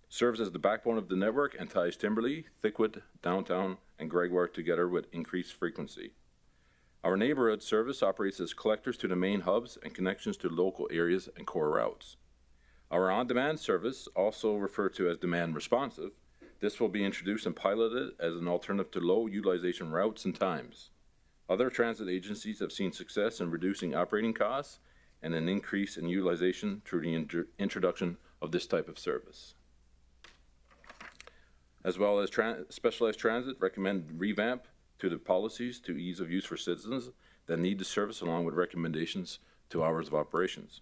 Serves as the backbone of the network and ties Timberlea, Thickwood, Downtown, and Gregoire together with increased frequency. Our neighborhood service operates as collectors to the main hubs and connections to local areas and core routes. Our on-demand service, also referred to as demand responsive, this will be introduced and piloted as an alternative to low utilization routes and times. Other transit agencies have seen success in reducing operating costs and an increase in utilization through the introduction of this type of service. As well as specialized transit, recommend revamp to the policies to ease of use for citizens that need the service, along with recommendations to hours of operations.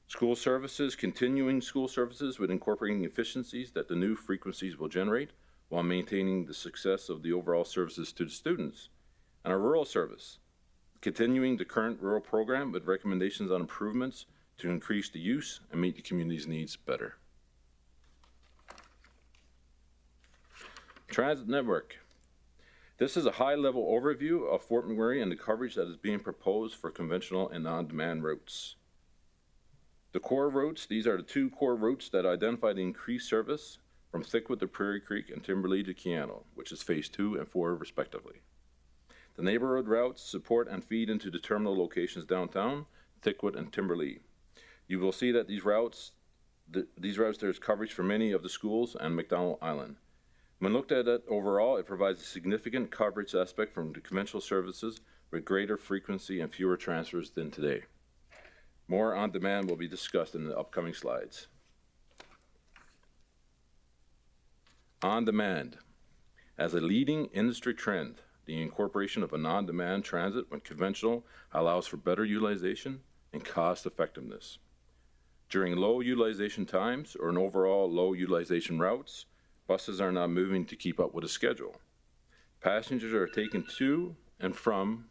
School services, continuing school services with incorporating efficiencies that the new frequencies will generate while maintaining the success of the overall services to the students. And our rural service, continuing the current rural program with recommendations on improvements to increase the use and meet the community's needs better. Transit network. This is a high-level overview of Fort McMurray and the coverage that is being proposed for conventional and on-demand routes. The core routes, these are the 2 core routes that identify the increased service from Thickwood to Prairie Creek and Timberlea to Keano, which is phase 2 and 4 respectively. The neighborhood routes support and feed into the terminal locations downtown, Thickwood, and Timberlea. You will see that these routes, there's coverage for many of the schools and McDonald Island. When looked at it overall, it provides a significant coverage aspect from the conventional services with greater frequency and fewer transfers than today. More on demand will be discussed in the upcoming slides. On demand. As a leading industry trend, the incorporation of an on-demand transit when conventional allows for better utilization and cost effectiveness. During low utilization times or in overall low utilization routes, buses are not moving to keep up with the schedule. Passengers are taken to and from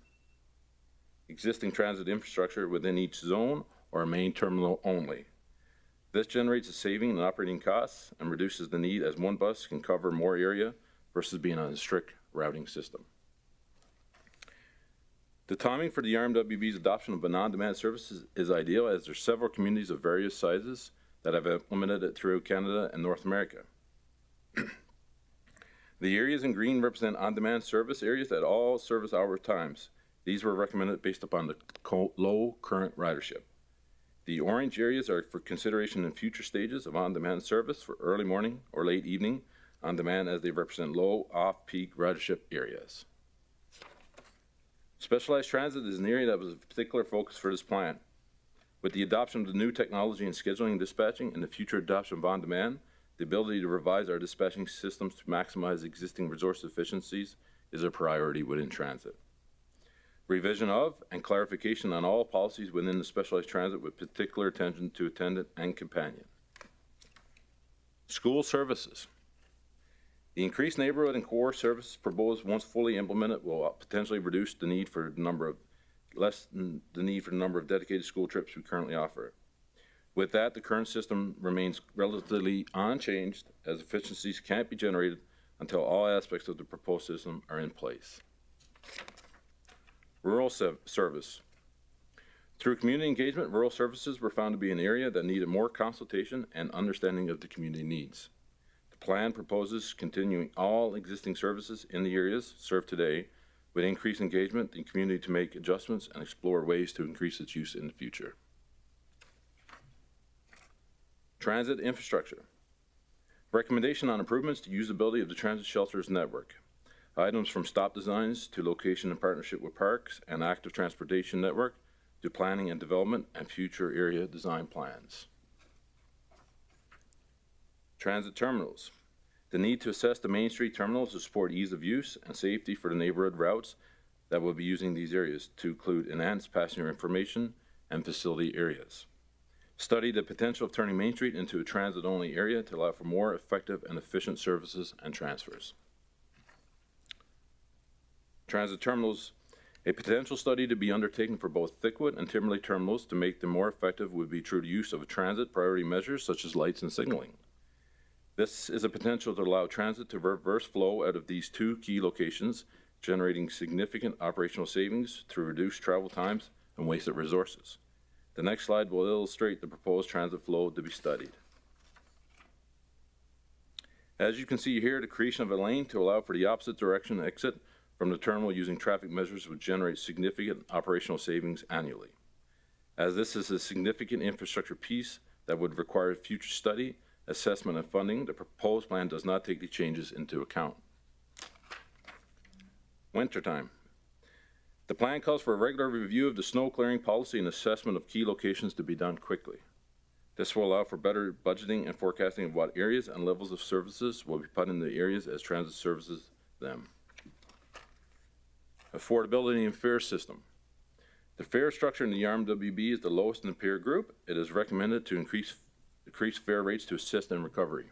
existing transit infrastructure within each zone or main terminal only. This generates a saving in operating costs and reduces the need as one bus can cover more area versus being on a strict routing system. The timing for the RMWB's adoption of on-demand services is ideal as there are several communities of various sizes that have implemented it throughout Canada and North America. The areas in green represent on-demand service areas at all service hour times. These were recommended based upon the low current ridership. The orange areas are for consideration in future stages of on-demand service for early morning or late evening on demand, as they represent low off-peak ridership areas. Specialized transit is an area that was a particular focus for this plan. With the adoption of the new technology in scheduling and dispatching and the future adoption of on-demand, the ability to revise our dispatching systems to maximize existing resource efficiencies is a priority within transit. Revision of and clarification on all policies within the specialized transit with particular attention to attendant and companion. School services. The increased neighborhood and core services proposed once fully implemented will potentially reduce the need for the number of dedicated school trips we currently offer. With that, the current system remains relatively unchanged as efficiencies can't be generated until all aspects of the proposed system are in place. Rural service. Through community engagement, rural services were found to be an area that needed more consultation and understanding of the community needs. The plan proposes continuing all existing services in the areas served today with increased engagement in the community to make adjustments and explore ways to increase its use in the future. Transit infrastructure. Recommendation on improvements to usability of the transit shelters network. Items from stop designs to location in partnership with parks and active transportation network to planning and development and future area design plans. Transit terminals. The need to assess the Main Street terminals to support ease of use and safety for the neighborhood routes that will be using these areas to include enhanced passenger information and facility areas. Study the potential of turning Main Street into a transit-only area to allow for more effective and efficient services and transfers. Transit terminals. A potential study to be undertaken for both Thickwood and Timberlake terminals to make them more effective would be through the use of transit priority measures such as lights and signaling. This is a potential to allow transit to reverse flow out of these two key locations, generating significant operational savings through reduced travel times and wasted resources. The next slide will illustrate the proposed transit flow to be studied. As you can see here, the creation of a lane to allow for the opposite direction exit from the terminal using traffic measures would generate significant operational savings annually. As this is a significant infrastructure piece that would require future study, assessment, and funding, the proposed plan does not take the changes into account. Wintertime. The plan calls for a regular review of the snow clearing policy and assessment of key locations to be done quickly. This will allow for better budgeting and forecasting of what areas and levels of services will be put in the areas as transit services them. Affordability and fare system. The fare structure in the RMWB is the lowest in the peer group. It is recommended to increase fare rates to assist in recovery.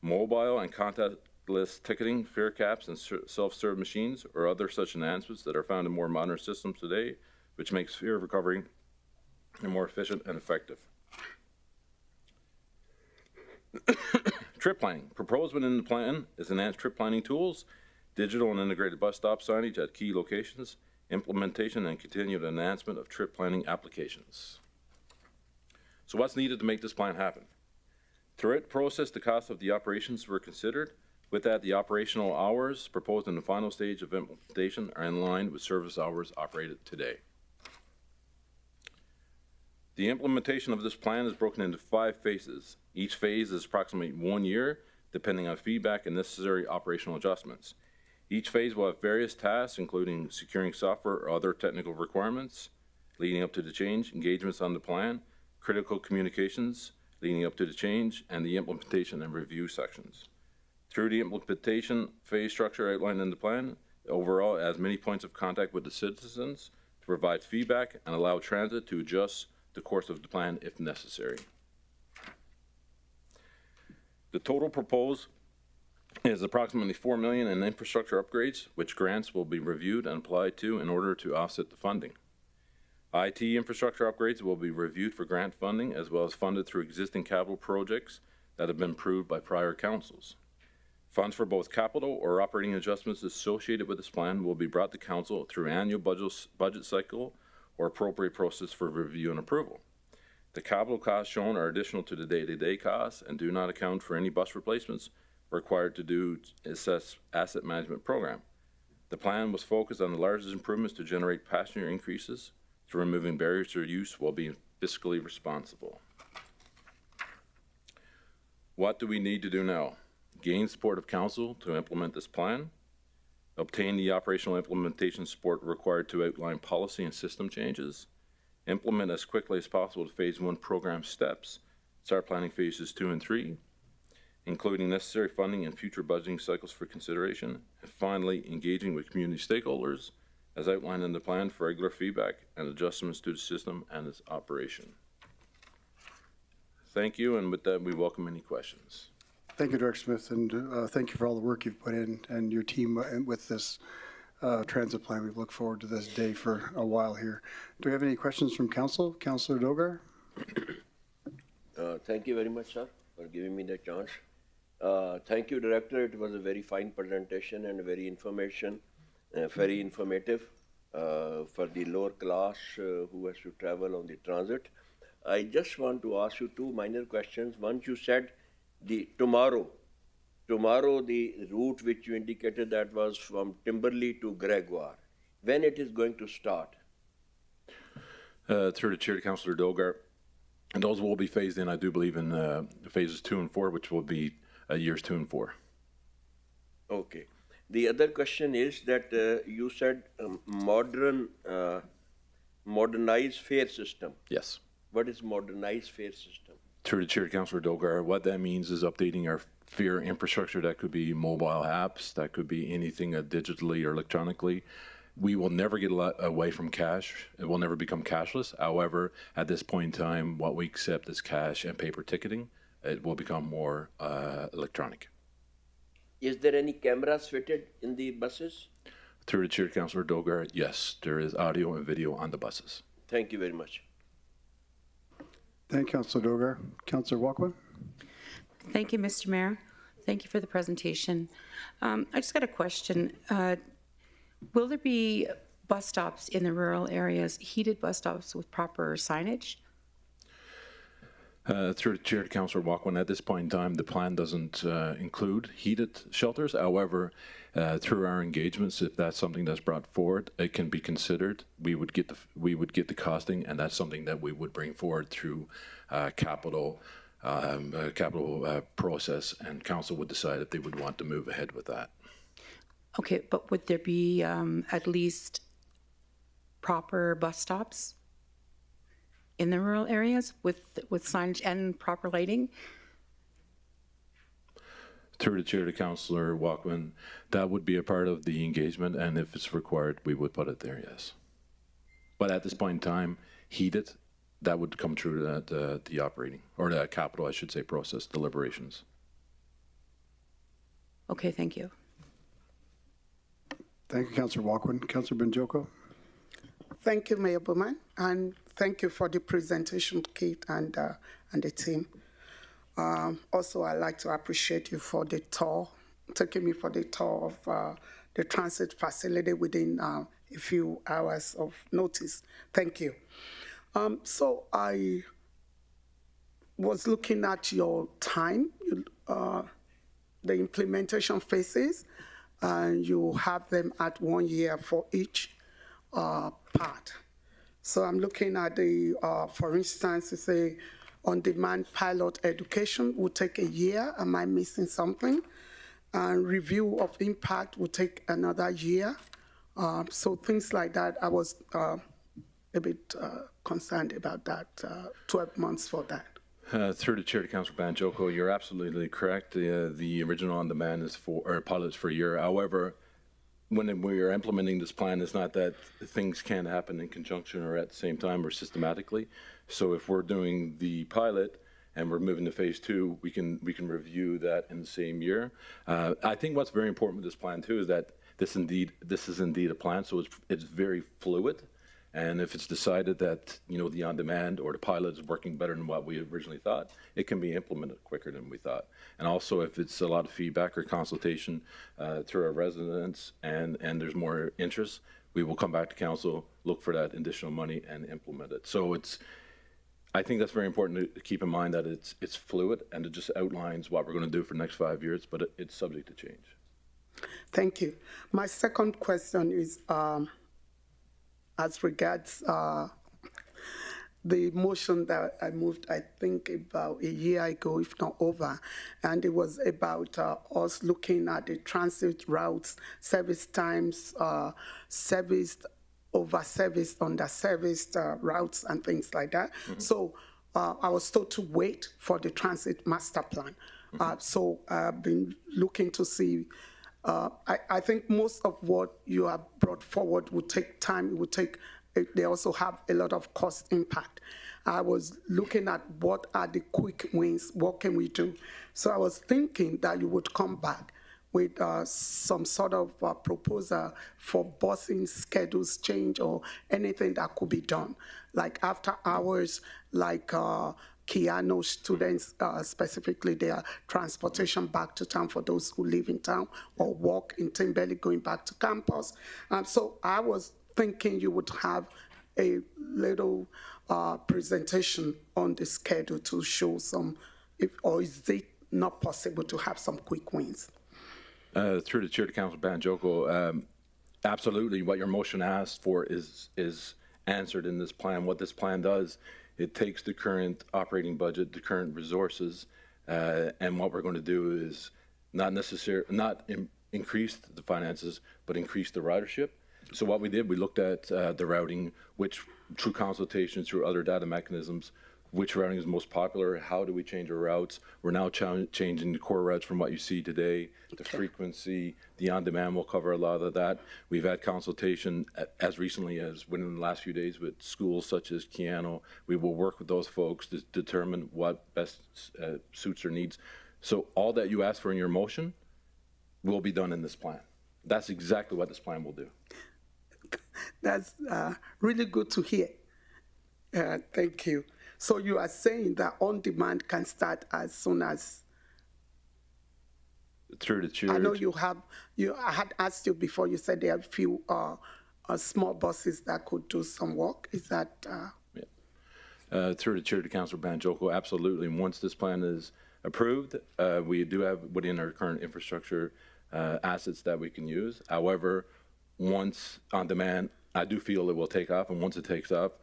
Mobile and contactless ticketing, fare caps, and self-serve machines or other such enhancements that are found in more modern systems today, which makes fare recovery more efficient and effective. Trip planning. Proposed within the plan is enhanced trip planning tools, digital and integrated bus stop signage at key locations, implementation and continued enhancement of trip planning applications. So what's needed to make this plan happen? Throughout the process, the cost of the operations were considered. With that, the operational hours proposed in the final stage of implementation are in line with service hours operated today. The implementation of this plan is broken into 5 phases. Each phase is approximately 1 year, depending on feedback and necessary operational adjustments. Each phase will have various tasks, including securing software or other technical requirements, leading up to the change, engagements on the plan, critical communications, leading up to the change, and the implementation and review sections. Through the implementation phase structure outlined in the plan, overall it has many points of contact with the citizens to provide feedback and allow transit to adjust the course of the plan if necessary. The total proposed is approximately $4 million in infrastructure upgrades, which grants will be reviewed and applied to in order to offset the funding. IT infrastructure upgrades will be reviewed for grant funding as well as funded through existing capital projects that have been approved by prior councils. Funds for both capital or operating adjustments associated with this plan will be brought to council through annual budget cycle or appropriate process for review and approval. The capital costs shown are additional to the day-to-day costs and do not account for any bus replacements required to do assess asset management program. The plan was focused on the largest improvements to generate passenger increases through removing barriers to use while being fiscally responsible. What do we need to do now? Gain support of council to implement this plan, obtain the operational implementation support required to outline policy and system changes, implement as quickly as possible the phase 1 program steps, start planning phases 2 and 3, including necessary funding and future budgeting cycles for consideration, and finally, engaging with community stakeholders as outlined in the plan for regular feedback and adjustments to the system and its operation. Thank you, and with that, we welcome any questions. Thank you, Director Smith, and thank you for all the work you've put in and your team with this transit plan. We've looked forward to this day for a while here. Do we have any questions from council? Councillor Dogar? Thank you very much, sir, for giving me the chance. Thank you, Director. It was a very fine presentation and very informative for the lower class who has to travel on the transit. I just want to ask you 2 minor questions. One, you said tomorrow the route which you indicated that was from Timberley to Gregoire. When it is going to start? Through the chair to Councillor Dogar, and those will be phased in, I do believe, in phases 2 and 4, which will be years 2 and 4. Okay. The other question is that you said modernized fare system. Yes. What is modernized fare system? Through the chair to Councillor Dogar, what that means is updating our fare infrastructure. That could be mobile apps, that could be anything digitally or electronically. We will never get away from cash. It will never become cashless. However, at this point in time, what we accept is cash and paper ticketing. It will become more electronic. Is there any cameras fitted in the buses? Through the chair to Councillor Dogar, yes, there is audio and video on the buses. Thank you very much. Thank you, Councilor Dogar. Councilor Walkman? Thank you, Mr. Mayor. Thank you for the presentation. I just got a question. Will there be bus stops in the rural areas, heated bus stops with proper signage? Through the chair to Councillor Walkman, at this point in time, the plan doesn't include heated shelters. However, through our engagements, if that's something that's brought forward, it can be considered. We would get the costing, and that's something that we would bring forward through capital process, and council would decide if they would want to move ahead with that. Okay, but would there be at least proper bus stops in the rural areas with signage and proper lighting? Through the chair to Councillor Walkman, that would be a part of the engagement, and if it's required, we would put it there, yes. But at this point in time, heated, that would come through the operating, or the capital, I should say, process deliberations. Okay, thank you. Thank you, Councilor Walkman. Councilor Benjoko? Thank you, Mayor Bowman, and thank you for the presentation, Kate and the team. Also, I'd like to appreciate you for the tour, taking me for the tour of the transit facility within a few hours of notice. Thank you. So I was looking at your time, the implementation phases, and you have them at 1 year for each part. So I'm looking at the, for instance, to say on-demand pilot education will take a year. Am I missing something? And review of impact will take another year. So things like that, I was a bit concerned about that, 12 months for that. Through the chair to Councillor Banjoko, you're absolutely correct. The original on-demand is pilots for a year. However, when we are implementing this plan, it's not that things can't happen in conjunction or at the same time or systematically. So if we're doing the pilot and we're moving to phase 2, we can review that in the same year. I think what's very important with this plan too is that this is indeed a plan, so it's very fluid. And if it's decided that, you know, the on-demand or the pilot is working better than what we originally thought, it can be implemented quicker than we thought. And also, if it's a lot of feedback or consultation through our residents and there's more interest, we will come back to council, look for that additional money and implement it. So I think that's very important to keep in mind that it's fluid and it just outlines what we're going to do for the next 5 years, but it's subject to change. Thank you. My second question is, as regards the motion that I moved, I think about a year ago, if not over, and it was about us looking at the transit routes, service times, serviced, over-serviced, under-serviced routes, and things like that. Mm-hmm. So I was told to wait for the transit master plan. Mm-hmm. So I've been looking to see. I think most of what you have brought forward would take time. It would take. They also have a lot of cost impact. I was looking at what are the quick wins. What can we do? So I was thinking that you would come back with some sort of proposal for busing schedules change or anything that could be done, like after hours, like. Kiano students, specifically their transportation back to town for those who live in town or walk in Timberley going back to campus. So I was thinking you would have a little presentation on the schedule to show some, or is it not possible to have some quick wins? Through the chair to Councillor Banjoko, absolutely what your motion asked for is answered in this plan. What this plan does, it takes the current operating budget, the current resources, and what we're going to do is not increase the finances, but increase the ridership. So what we did, we looked at the routing, which through consultation, through other data mechanisms, which routing is most popular, how do we change our routes. We're now changing the core routes from what you see today, the frequency, the on-demand will cover a lot of that. We've had consultation as recently as within the last few days with schools such as Keano. We will work with those folks to determine what best suits their needs. So all that you asked for in your motion will be done in this plan. That's exactly what this plan will do. That's really good to hear. Thank you. So you are saying that on-demand can start as soon as... Through the chair. I know I had asked you before, you said there are a few small buses that could do some work. Is that... Through the chair to Councillor Banjoko, absolutely. Once this plan is approved, we do have within our current infrastructure assets that we can use. However, once on demand, I do feel it will take off, and once it takes off,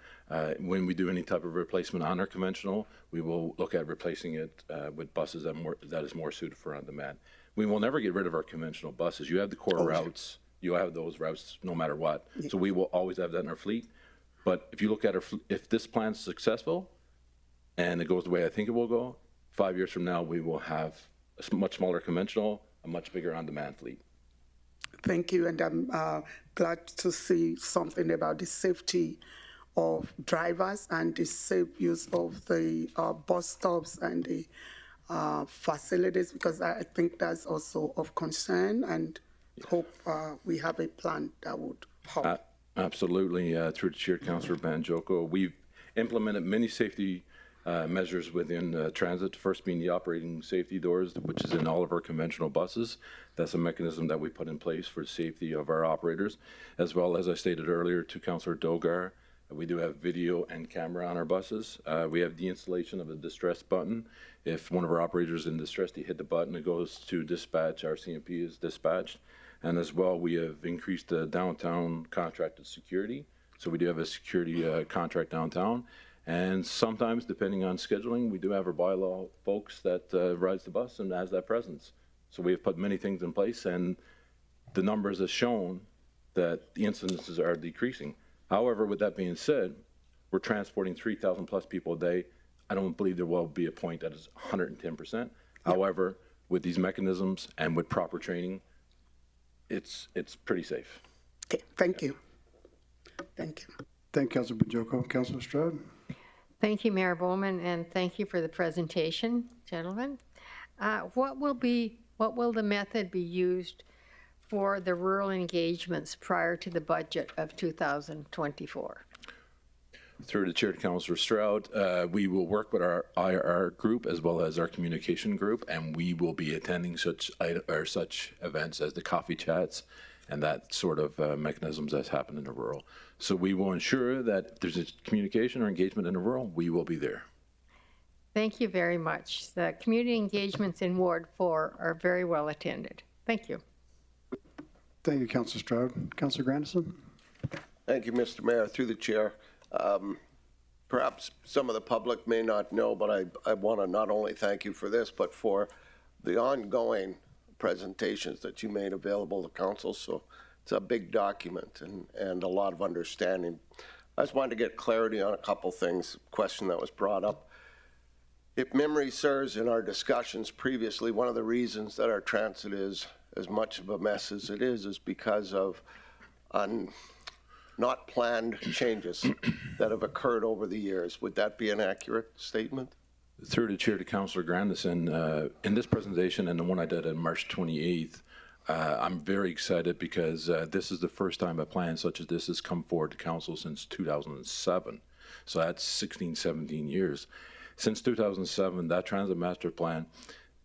when we do any type of replacement on our conventional, we will look at replacing it with buses that is more suited for on demand. We will never get rid of our conventional buses. You have the core routes. You have those routes no matter what. Yeah. So we will always have that in our fleet. But if you look at if this plan is successful and it goes the way I think it will go, 5 years from now, we will have a much smaller conventional, a much bigger on-demand fleet. Thank you, and I'm glad to see something about the safety of drivers and the safe use of the bus stops and the facilities, because I think that's also of concern, and hope we have a plan that would help. Absolutely. Through the chair, Councillor Banjoko, we've implemented many safety measures within transit, first being the operating safety doors, which is in all of our conventional buses. That's a mechanism that we put in place for the safety of our operators, as well as I stated earlier to Councillor Dogar, we do have video and camera on our buses. We have the installation of a distress button. If one of our operators is in distress, they hit the button, it goes to dispatch, our CMP is dispatched. And as well, we have increased the downtown contracted security. So we do have a security contract downtown. And sometimes, depending on scheduling, we do have our bylaw folks that rides the bus and has that presence. So we have put many things in place, and the numbers have shown that the incidences are decreasing. However, with that being said, we're transporting 3,000 plus people a day. I don't believe there will be a point that is 110%. However, with these mechanisms and with proper training, it's pretty safe. Okay, thank you. Thank you. Thank you, Councilor Banjoko. Councilor Stroud. Thank you, Mayor Bowman, and thank you for the presentation, gentlemen. What will the method be used for the rural engagements prior to the budget of 2024? Through the chair to Councillor Stroud, we will work with our IR group as well as our communication group, and we will be attending such events as the coffee chats and that sort of mechanisms that's happened in the rural. So we will ensure that if there's a communication or engagement in the rural, we will be there. Thank you very much. The community engagements in Ward 4 are very well attended. Thank you. Thank you, Councilor Stroud. Councilor Grandison. Thank you, Mr. Mayor. Through the chair, perhaps some of the public may not know, but I want to not only thank you for this, but for the ongoing presentations that you made available to council. So it's a big document and a lot of understanding. I just wanted to get clarity on a couple things, a question that was brought up. If memory serves, in our discussions previously, one of the reasons that our transit is as much of a mess as it is because of not planned changes that have occurred over the years. Would that be an accurate statement? Through the chair to Councillor Grandison, in this presentation and the one I did on March 28th, I'm very excited because this is the first time a plan such as this has come forward to council since 2007. So that's 16, 17 years. Since 2007, that transit master plan,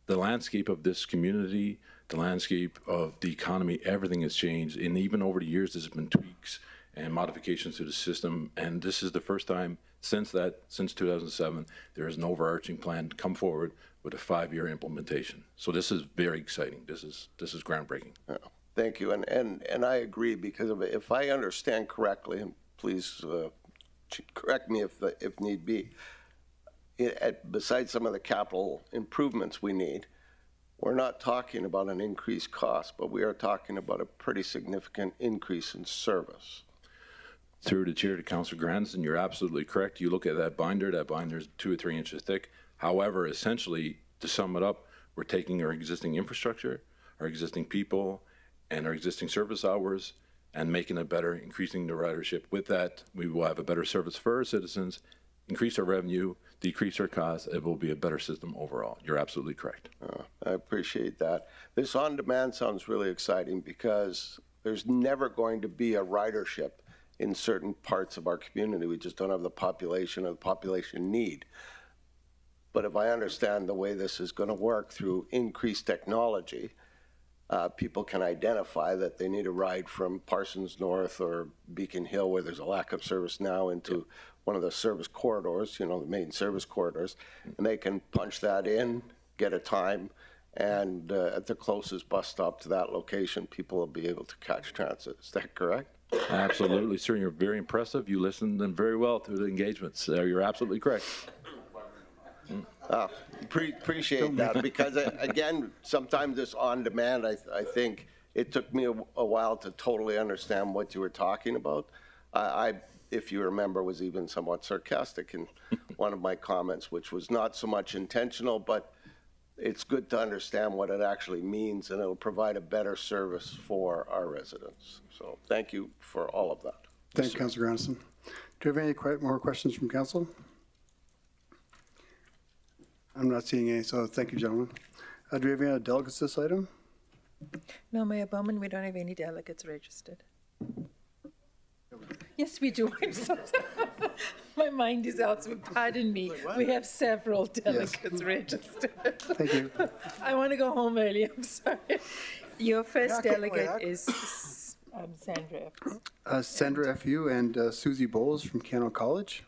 the landscape of this community, the landscape of the economy, everything has changed. And even over the years, there's been tweaks and modifications to the system. And this is the first time since 2007, there is an overarching plan to come forward with a 5-year implementation. So this is very exciting. This is groundbreaking. Oh, thank you. And I agree, because if I understand correctly, and please correct me if need be, besides some of the capital improvements we need, we're not talking about an increased cost, but we are talking about a pretty significant increase in service. Through the chair to Councillor Granson, you're absolutely correct. You look at that binder is 2 or 3 inches thick. However, essentially, to sum it up, we're taking our existing infrastructure, our existing people, and our existing service hours and making it better, increasing the ridership. With that, we will have a better service for our citizens, increase our revenue, decrease our costs. It will be a better system overall. You're absolutely correct. I appreciate that. This on-demand sounds really exciting because there's never going to be a ridership in certain parts of our community. We just don't have the population or the population need. But if I understand the way this is going to work through increased technology, people can identify that they need a ride from Parsons North or Beacon Hill, where there's a lack of service now, into one of the service corridors, the main service corridors, and they can punch that in, get a time, and at the closest bus stop to that location, people will be able to catch transit. Is that correct? Absolutely, sir. You're very impressive. You listened and very well through the engagements. You're absolutely correct. Appreciate that, because again, sometimes this on-demand, I think it took me a while to totally understand what you were talking about. I, if you remember, was even somewhat sarcastic in one of my comments, which was not so much intentional, but it's good to understand what it actually means, and it'll provide a better service for our residents. So thank you for all of that. Thank you, Councillor Granson. Do you have any more questions from council? I'm not seeing any, so thank you, gentlemen. Do we have any other delegates this item? No, Mayor Bowman, we don't have any delegates registered. Yes, we do. I'm so sorry. My mind is elsewhere. Pardon me. We have several delegates registered. Thank you. I want to go home early. I'm sorry. Your first delegate is Sandra. Sandra F.U. and Susie Bowles from Keyano College.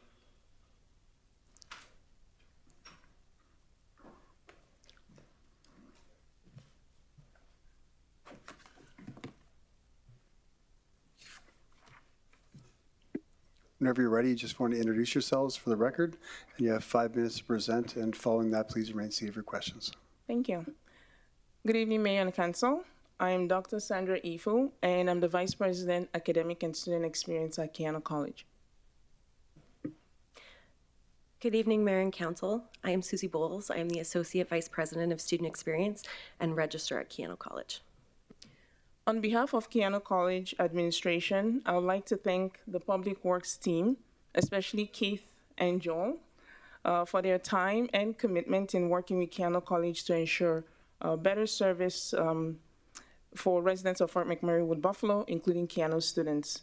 Whenever you're ready, you just want to introduce yourselves for the record, and you have 5 minutes to present, and following that, please remain seated for questions. Thank you. Good evening, Mayor and Council. I am Dr. Sandra Ifu, and I'm the Vice President, Academic and Student Experience at Keyano College. Good evening, Mayor and Council. I am Susie Bowles. I am the Associate Vice President of Student Experience and Registrar at Keyano College. On behalf of Keyano College administration, I would like to thank the Public Works team, especially Keith and Joel, for their time and commitment in working with Keyano College to ensure better service for residents of Fort McMurray Wood Buffalo, including Keyano students.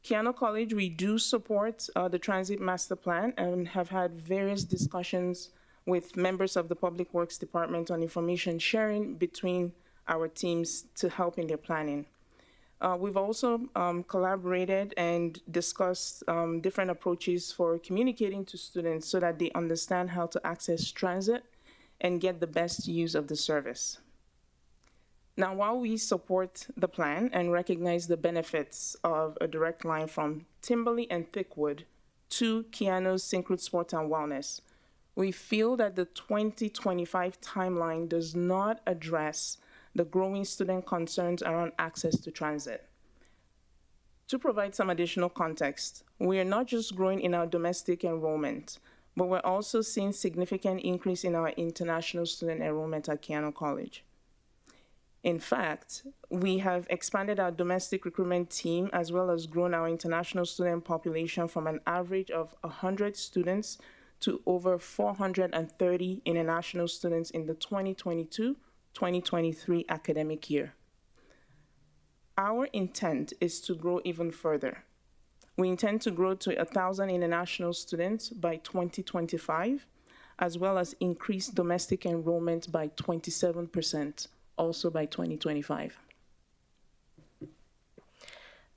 Keyano College, we do support the Transit Master Plan and have had various discussions with members of the Public Works Department on information sharing between our teams to help in their planning. We've also collaborated and discussed different approaches for communicating to students so that they understand how to access transit and get the best use of the service. Now, while we support the plan and recognize the benefits of a direct line from Timberley and Thickwood to Keyano's Syncrude Sport and Wellness, we feel that the 2025 timeline does not address the growing student concerns around access to transit. To provide some additional context, we are not just growing in our domestic enrollment, but we're also seeing significant increase in our international student enrollment at Keyano College. In fact, we have expanded our domestic recruitment team as well as grown our international student population from an average of 100 students to over 430 international students in the 2022-2023 academic year. Our intent is to grow even further. We intend to grow to 1,000 international students by 2025, as well as increase domestic enrollment by 27%, also by 2025.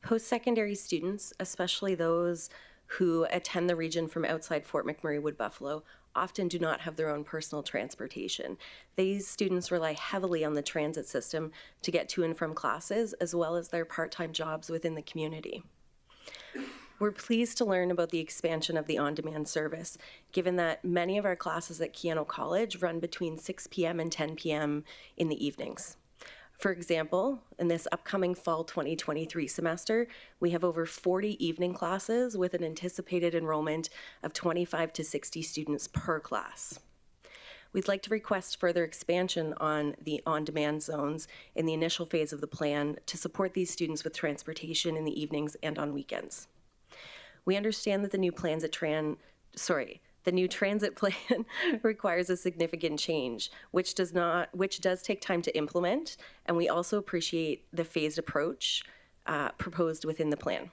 Post-secondary students, especially those who attend the region from outside Fort McMurray Wood Buffalo, often do not have their own personal transportation. These students rely heavily on the transit system to get to and from classes, as well as their part-time jobs within the community. We're pleased to learn about the expansion of the on-demand service, given that many of our classes at Keyano College run between 6 p.m. and 10 p.m. in the evenings. For example, in this upcoming fall 2023 semester, we have over 40 evening classes with an anticipated enrollment of 25 to 60 students per class. We'd like to request further expansion on the on-demand zones in the initial phase of the plan to support these students with transportation in the evenings and on weekends. We understand that the new the new transit plan requires a significant change, which does take time to implement, and we also appreciate the phased approach proposed within the plan.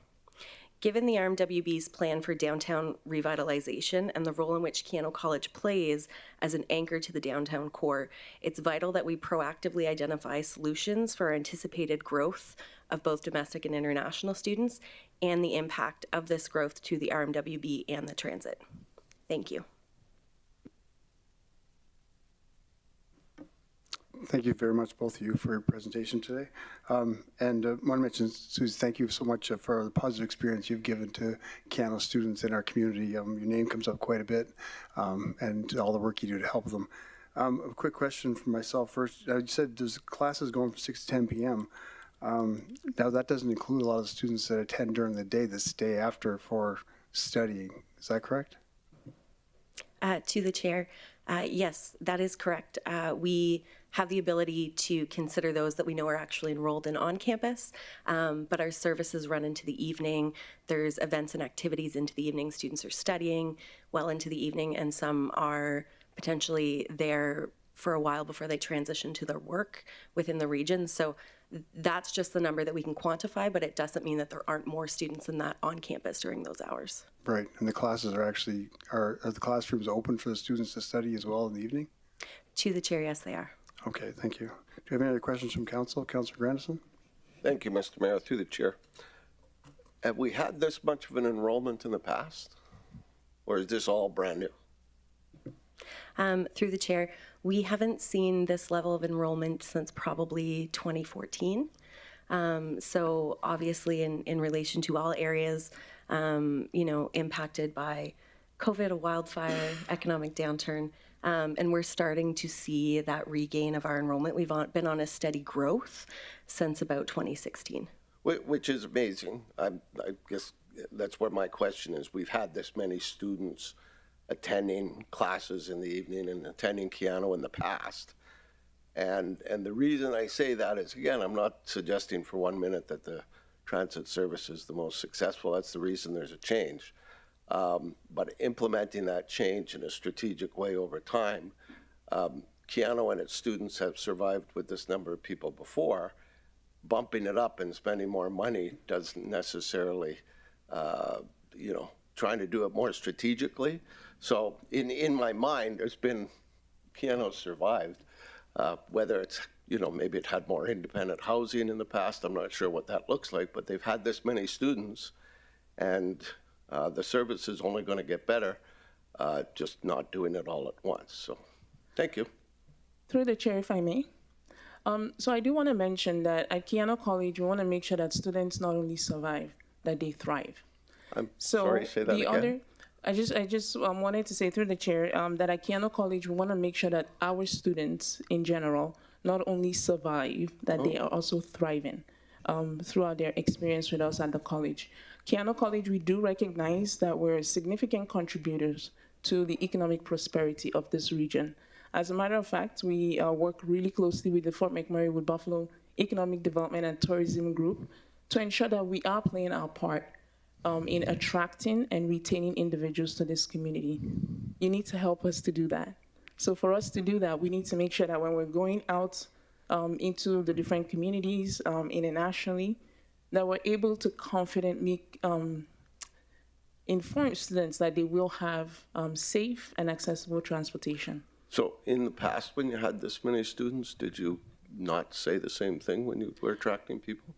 Given the RMWB's plan for downtown revitalization and the role in which Keyano College plays as an anchor to the downtown core, it's vital that we proactively identify solutions for our anticipated growth of both domestic and international students and the impact of this growth to the RMWB and the transit. Thank you. Thank you very much, both of you, for your presentation today. And I want to mention, Susie, thank you so much for the positive experience you've given to Keyano students in our community. Your name comes up quite a bit, and all the work you do to help them. A quick question for myself first. You said there's classes going from 6 to 10 p.m. Now, that doesn't include a lot of students that attend during the day that stay after for studying. Is that correct? To the chair, yes, that is correct. We have the ability to consider those that we know are actually enrolled in on campus, but our services run into the evening. There's events and activities into the evening. Students are studying well into the evening, and some are potentially there for a while before they transition to their work within the region. So that's just the number that we can quantify, but it doesn't mean that there aren't more students than that on campus during those hours. Right, and the classes are the classrooms open for the students to study as well in the evening? To the chair, yes, they are. Okay, thank you. Do you have any other questions from council? Councilor Grandison? Thank you, Mr. Mayor. Through the chair. Have we had this much of an enrollment in the past? Or is this all brand new? Through the chair, we haven't seen this level of enrollment since probably 2014. So obviously in relation to all areas, impacted by COVID, a wildfire, economic downturn, and we're starting to see that regain of our enrollment. We've been on a steady growth since about 2016. Which is amazing. I guess that's where my question is. We've had this many students attending classes in the evening and attending Keyano in the past. And the reason I say that is, again, I'm not suggesting for 1 minute that the transit service is the most successful. That's the reason there's a change. But implementing that change in a strategic way over time, Keyano and its students have survived with this number of people before. Bumping it up and spending more money doesn't necessarily, trying to do it more strategically. So in my mind, there's been, Keyano survived, whether it's, maybe it had more independent housing in the past. I'm not sure what that looks like, but they've had this many students, and the service is only going to get better, just not doing it all at once. So thank you. Through the chair, if I may. So I do want to mention that at Keyano College, we want to make sure that students not only survive, that they thrive. I'm sorry, say that again. I just wanted to say through the chair that at Keyano College, we want to make sure that our students in general not only survive, that they are also thriving throughout their experience with us at the college. Keyano College, we do recognize that we're significant contributors to the economic prosperity of this region. As a matter of fact, we work really closely with the Fort McMurray Wood Buffalo Economic Development and Tourism Group to ensure that we are playing our part in attracting and retaining individuals to this community. You need to help us to do that. So for us to do that, we need to make sure that when we're going out into the different communities internationally, that we're able to confidently inform students that they will have safe and accessible transportation. So in the past, when you had this many students, did you not say the same thing when you were attracting people?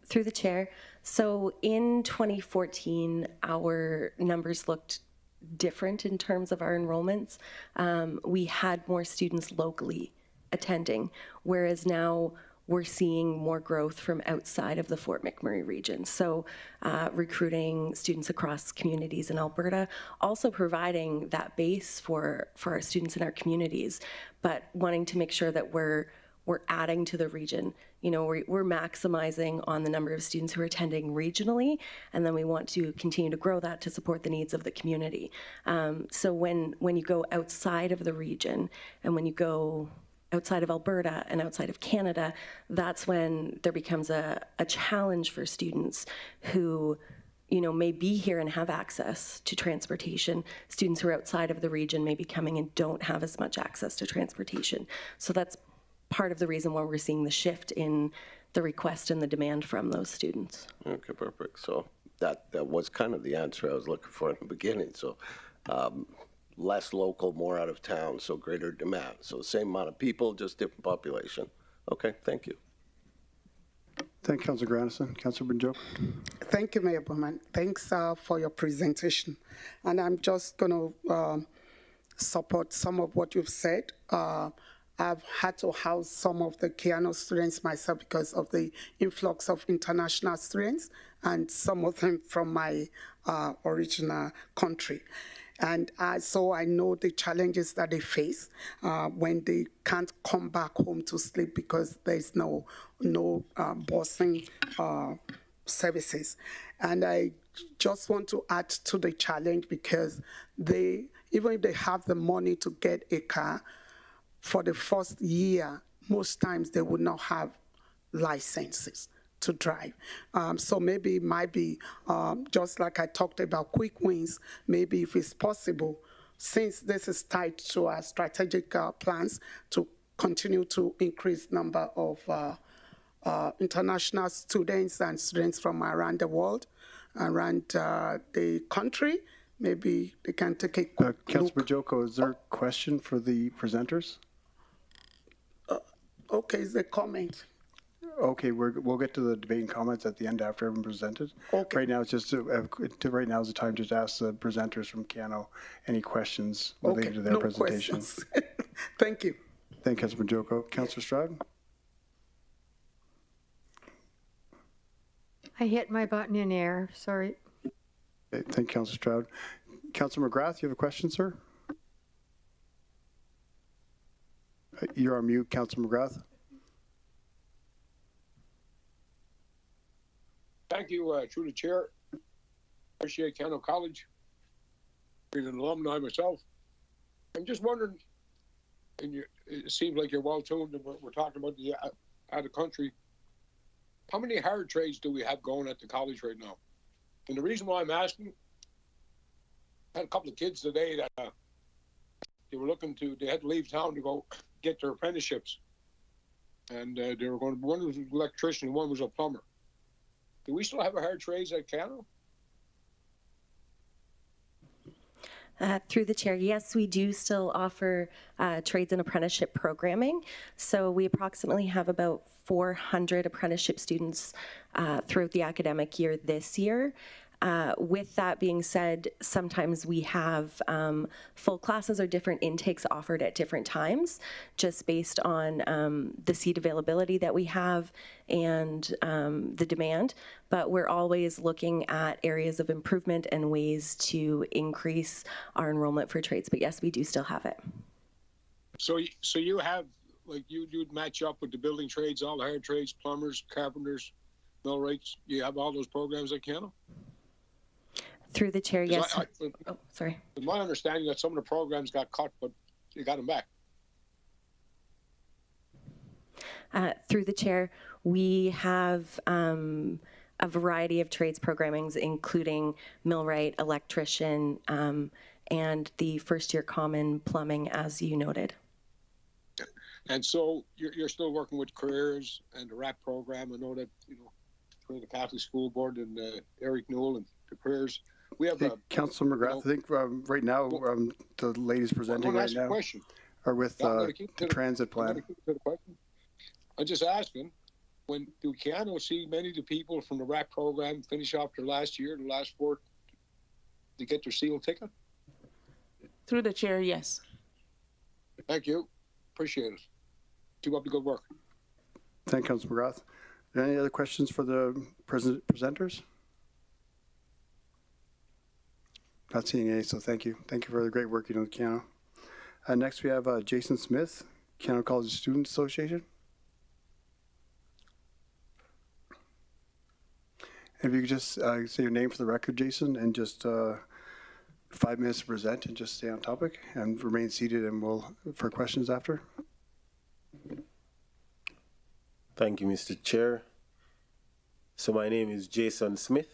Through the chair. So in 2014, our numbers looked different in terms of our enrollments. We had more students locally attending, whereas now we're seeing more growth from outside of the Fort McMurray region. So recruiting students across communities in Alberta, also providing that base for our students in our communities, but wanting to make sure that we're adding to the region. You know, we're maximizing on the number of students who are attending regionally, and then we want to continue to grow that to support the needs of the community. So when you go outside of the region, and when you go outside of Alberta and outside of Canada, that's when there becomes a challenge for students who, you know, may be here and have access to transportation. Students who are outside of the region may be coming and don't have as much access to transportation. So that's part of the reason why we're seeing the shift in the request and the demand from those students. Okay, perfect. So that was kind of the answer I was looking for in the beginning. So less local, more out of town, so greater demand. So same amount of people, just different population. Okay, thank you. Thank you, Councilor Grandison. Councilor Brunjoko. Thank you, Mayor Bowman. Thanks for your presentation. And I'm just going to support some of what you've said. I've had to house some of the Keano students myself because of the influx of international students, and some of them from my original country. And so I know the challenges that they face when they can't come back home to sleep because there's no busing services. And I just want to add to the challenge because even if they have the money to get a car, for the first year, most times they would not have licenses to drive. So maybe it might be, just like I talked about quick wins, maybe if it's possible, since this is tied to our strategic plans to continue to increase number of international students and students from around the world, around the country, maybe they can take a quick Councilor Brunjoko, is there a question for the presenters? Okay, is there a comment? Okay, we'll get to the debate and comments at the end after everyone presented. Okay. Right now, it's just right now is the time just to ask the presenters from Keano any questions related to their presentation. Questions. Thank you. Thank you, Councilor Brunjoko. Councilor Stroud. I hit my button in air, sorry. Okay, thank you, Councilor Stroud. Councilor McGrath, you have a question, sir? You're on mute, Councilor McGrath. Thank you, through the chair. Appreciate Keano College. Being an alumni myself. I'm just wondering, and it seems like you're well tuned, and we're talking about the out of country. How many hard trades do we have going at the college right now? And the reason why I'm asking, I had a couple of kids today that they had to leave town to go get their apprenticeships. And they were going, one was an electrician, one was a plumber. Do we still have a hard trades at Keano? Through the chair, yes, we do still offer trades and apprenticeship programming. So we approximately have about 400 apprenticeship students throughout the academic year this year. With that being said, sometimes we have full classes or different intakes offered at different times, just based on the seat availability that we have and the demand. But we're always looking at areas of improvement and ways to increase our enrollment for trades. But yes, we do still have it. So you have, like you'd match up with the building trades, all the hard trades, plumbers, carpenters, millwrights. You have all those programs at Keano? Through the chair, yes. Sorry. It's my understanding that some of the programs got cut, but you got them back. Through the chair, we have a variety of trades programmings, including millwright, electrician, and the first-year common plumbing, as you noted. And so you're still working with careers and the RAP program. I know that, between the Catholic School Board and Eric Newell and the careers. We have Councilor McGrath, I think right now the ladies presenting right now are with the transit plan. I'm just asking, do Keano see many of the people from the RAP program finish off their last year, the last 4, to get their seal ticket? Through the chair, yes. Thank you. Appreciate it. Keep up the good work. Thank you, Councilor McGrath. Are there any other questions for the presenters? Not seeing any, so thank you. Thank you for the great work you do with Keanu. Next, we have Jason Smith, Keanu College Student Association. If you could just say your name for the record, Jason, and just 5 minutes to present and just stay on topic and remain seated, and we'll for questions after. Thank you, Mr. Chair. So my name is Jason Smith.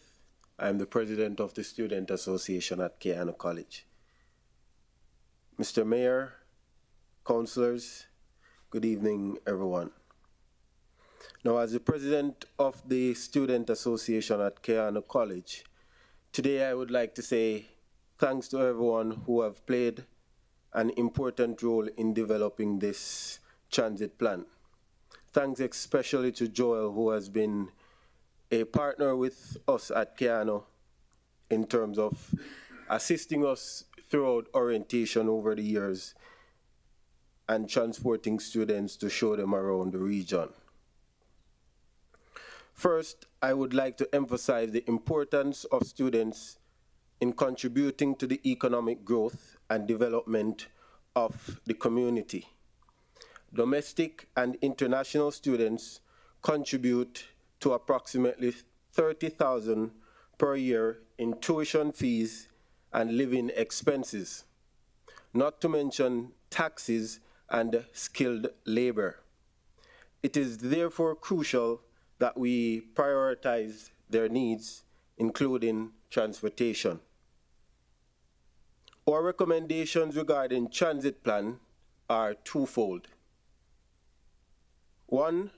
I'm the president of the Student Association at Keanu College. Mr. Mayor, councillors, good evening, everyone. Now, as the president of the Student Association at Keanu College, today I would like to say thanks to everyone who have played an important role in developing this transit plan. Thanks especially to Joel, who has been a partner with us at Keanu in terms of assisting us throughout orientation over the years and transporting students to show them around the region. First, I would like to emphasize the importance of students in contributing to the economic growth and development of the community. Domestic and international students contribute to approximately $30,000 per year in tuition fees and living expenses, not to mention taxes and skilled labor. It is therefore crucial that we prioritize their needs, including transportation. Our recommendations regarding transit plan are twofold. One,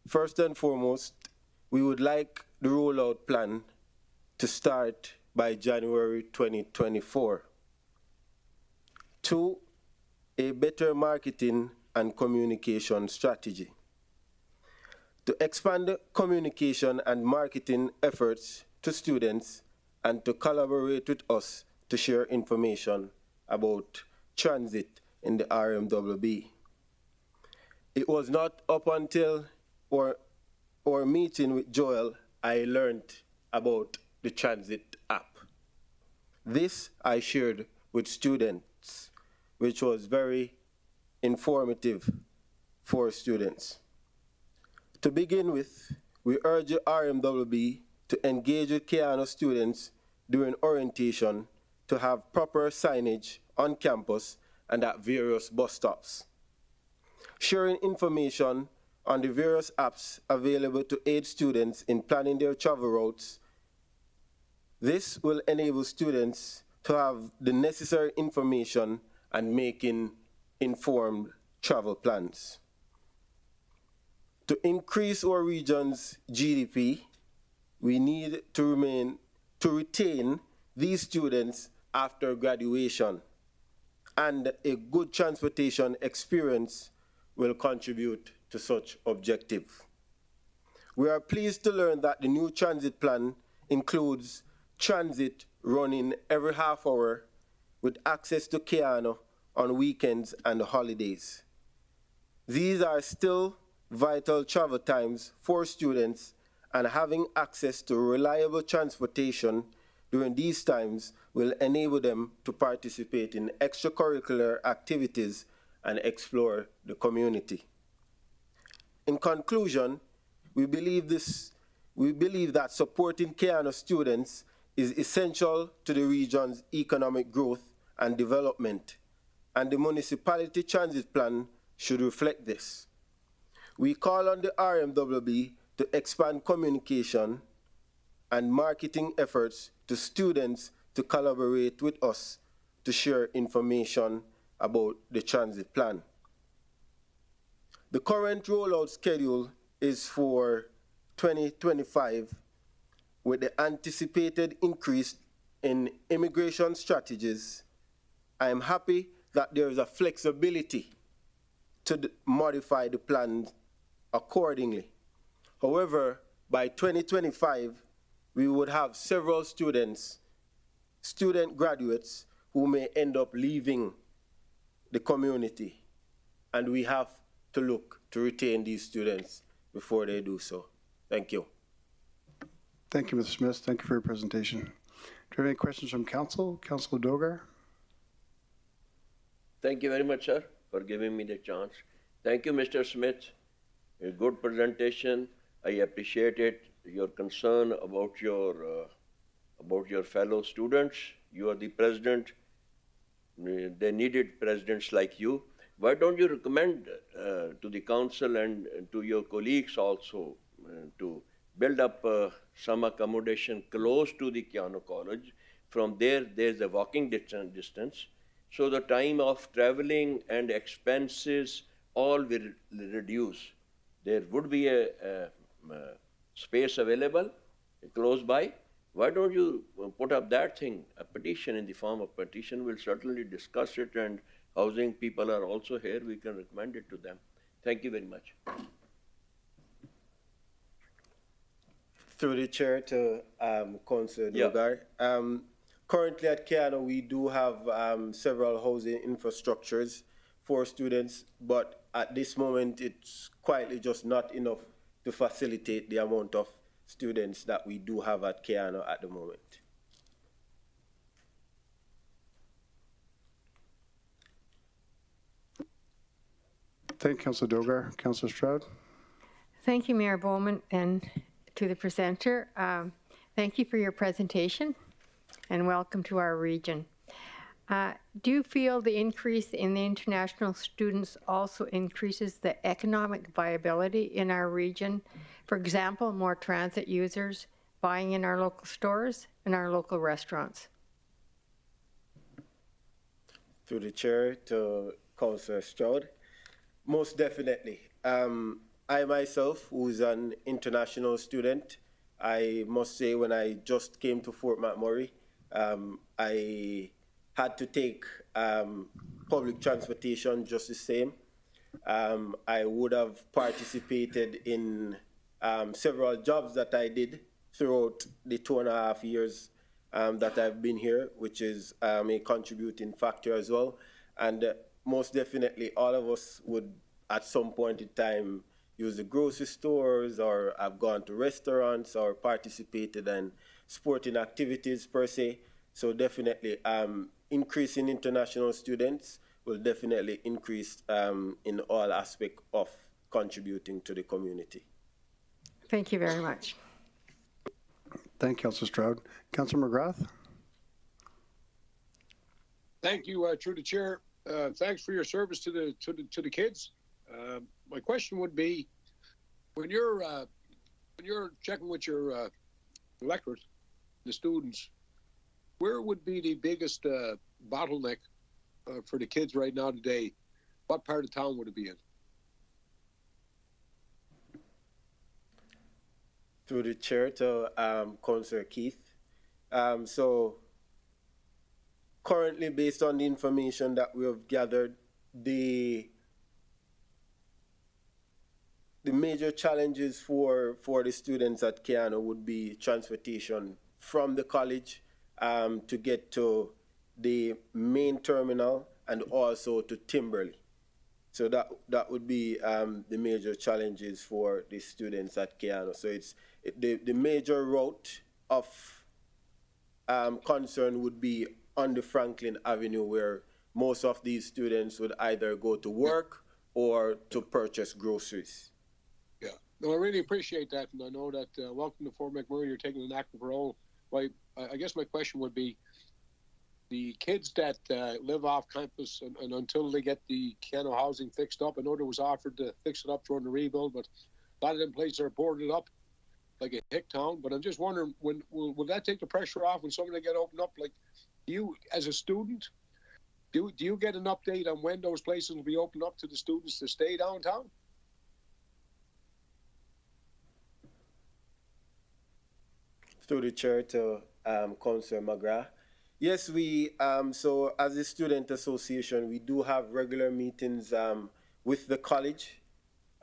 first and foremost, we would like the rollout plan to start by January 2024. Two, a better marketing and communication strategy. To expand communication and marketing efforts to students and to collaborate with us to share information about transit in the RMWB. It was not up until our meeting with Joel I learned about the transit app. This I shared with students, which was very informative for students. To begin with, we urge the RMWB to engage with Keanu students during orientation to have proper signage on campus and at various bus stops. Sharing information on the various apps available to aid students in planning their travel routes. This will enable students to have the necessary information and making informed travel plans. To increase our region's GDP, we need to retain these students after graduation, and a good transportation experience will contribute to such objective. We are pleased to learn that the new transit plan includes transit running every half hour with access to Keanu on weekends and holidays. These are still vital travel times for students, and having access to reliable transportation during these times will enable them to participate in extracurricular activities and explore the community. In conclusion, we believe that supporting Keanu students is essential to the region's economic growth and development, and the municipality transit plan should reflect this. We call on the RMWB to expand communication and marketing efforts to students to collaborate with us to share information about the transit plan. The current rollout schedule is for 2025, with the anticipated increase in immigration strategies. I am happy that there is a flexibility to modify the plan accordingly. However, by 2025, we would have several student graduates who may end up leaving the community, and we have to look to retain these students before they do so. Thank you. Thank you, Mr. Smith. Thank you for your presentation. Do you have any questions from council? Councilor Dogar? Thank you very much, sir, for giving me the chance. Thank you, Mr. Smith. A good presentation. I appreciate it. Your concern about your fellow students. You are the president. They needed presidents like you. Why don't you recommend to the council and to your colleagues also to build up some accommodation close to the Keano College? From there, there's a walking distance. So the time of traveling and expenses all will reduce. There would be a space available close by. Why don't you put up that thing, a petition in the form of petition? We'll certainly discuss it, and housing people are also here. We can recommend it to them. Thank you very much. Through the chair to Councillor Dogar. Currently at Keano, we do have several housing infrastructures for students, but at this moment, it's quietly just not enough to facilitate the amount of students that we do have at Keano at the moment. Thank you, Councilor Dogar. Councilor Stroud? Thank you, Mayor Bowman, and to the presenter. Thank you for your presentation, and welcome to our region. Do you feel the increase in the international students also increases the economic viability in our region? For example, more transit users buying in our local stores and our local restaurants? Through the chair to Councillor Stroud. Most definitely. I myself, who's an international student, I must say when I just came to Fort McMurray, I had to take public transportation just the same. I would have participated in several jobs that I did throughout the 2.5 years that I've been here, which is a contributing factor as well. And most definitely all of us would at some point in time use the grocery stores, or have gone to restaurants, or participated in sporting activities per se. So definitely increasing international students will definitely increase in all aspects of contributing to the community. Thank you very much. Thank you, Councilor Stroud. Councilor McGrath? Thank you, through the chair. Thanks for your service to the kids. My question would be, when you're checking with your electorate, the students, where would be the biggest bottleneck for the kids right now today? What part of town would it be in? Through the chair to Councillor Keith. So currently, based on the information that we have gathered, the major challenges for the students at Keano would be transportation from the college to get to the main terminal and also to Timberley. So that would be the major challenges for the students at Keano. So the major route of concern would be on the Franklin Avenue, where most of these students would either go to work or to purchase groceries. Yeah, no, I really appreciate that, and I know that welcome to Fort McMurray, you're taking an active role. I guess my question would be, the kids that live off campus and until they get the Keano housing fixed up, I know there was offered to fix it up during the rebuild, but a lot of them places are boarded up like a hick town. But I'm just wondering, when will that take the pressure off when some of them get opened up? Like you, as a student, do you get an update on when those places will be opened up to the students to stay downtown? Through the chair to Councillor McGrath. Yes, we, so as a student association, we do have regular meetings with the college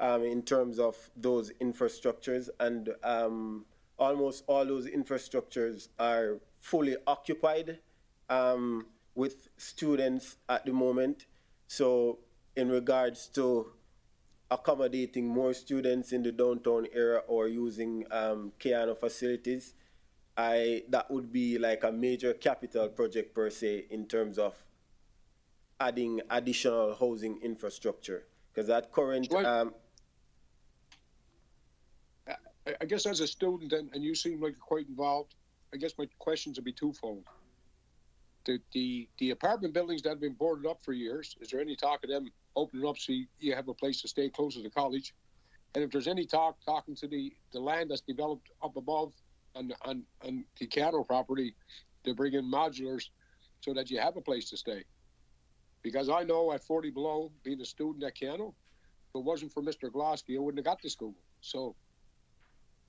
in terms of those infrastructures, and almost all those infrastructures are fully occupied with students at the moment. So in regards to accommodating more students in the downtown area or using Keanu facilities, that would be like a major capital project per se in terms of adding additional housing infrastructure. Because at current, I guess as a student, and you seem like you're quite involved, I guess my questions would be twofold. The apartment buildings that have been boarded up for years, is there any talk of them opening up so you have a place to stay closer to college? And if there's any talking to the land that's developed up above on the Keanu property to bring in modulars so that you have a place to stay? Because I know at 40 Below, being a student at Keanu, if it wasn't for Mr. Glosky, I wouldn't have got to school. So,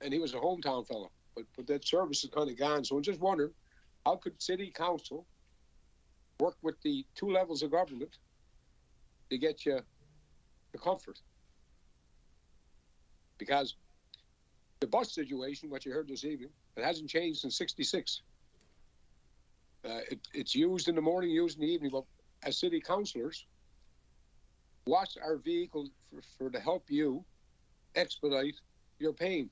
and he was a hometown fellow, but that service is kind of gone. So I'm just wondering, how could City Council work with the two levels of government to get you the comfort? Because the bus situation, what you heard this evening, it hasn't changed since '66. It's used in the morning, used in the evening. But as city councillors, what's our vehicle for to help you expedite your pain?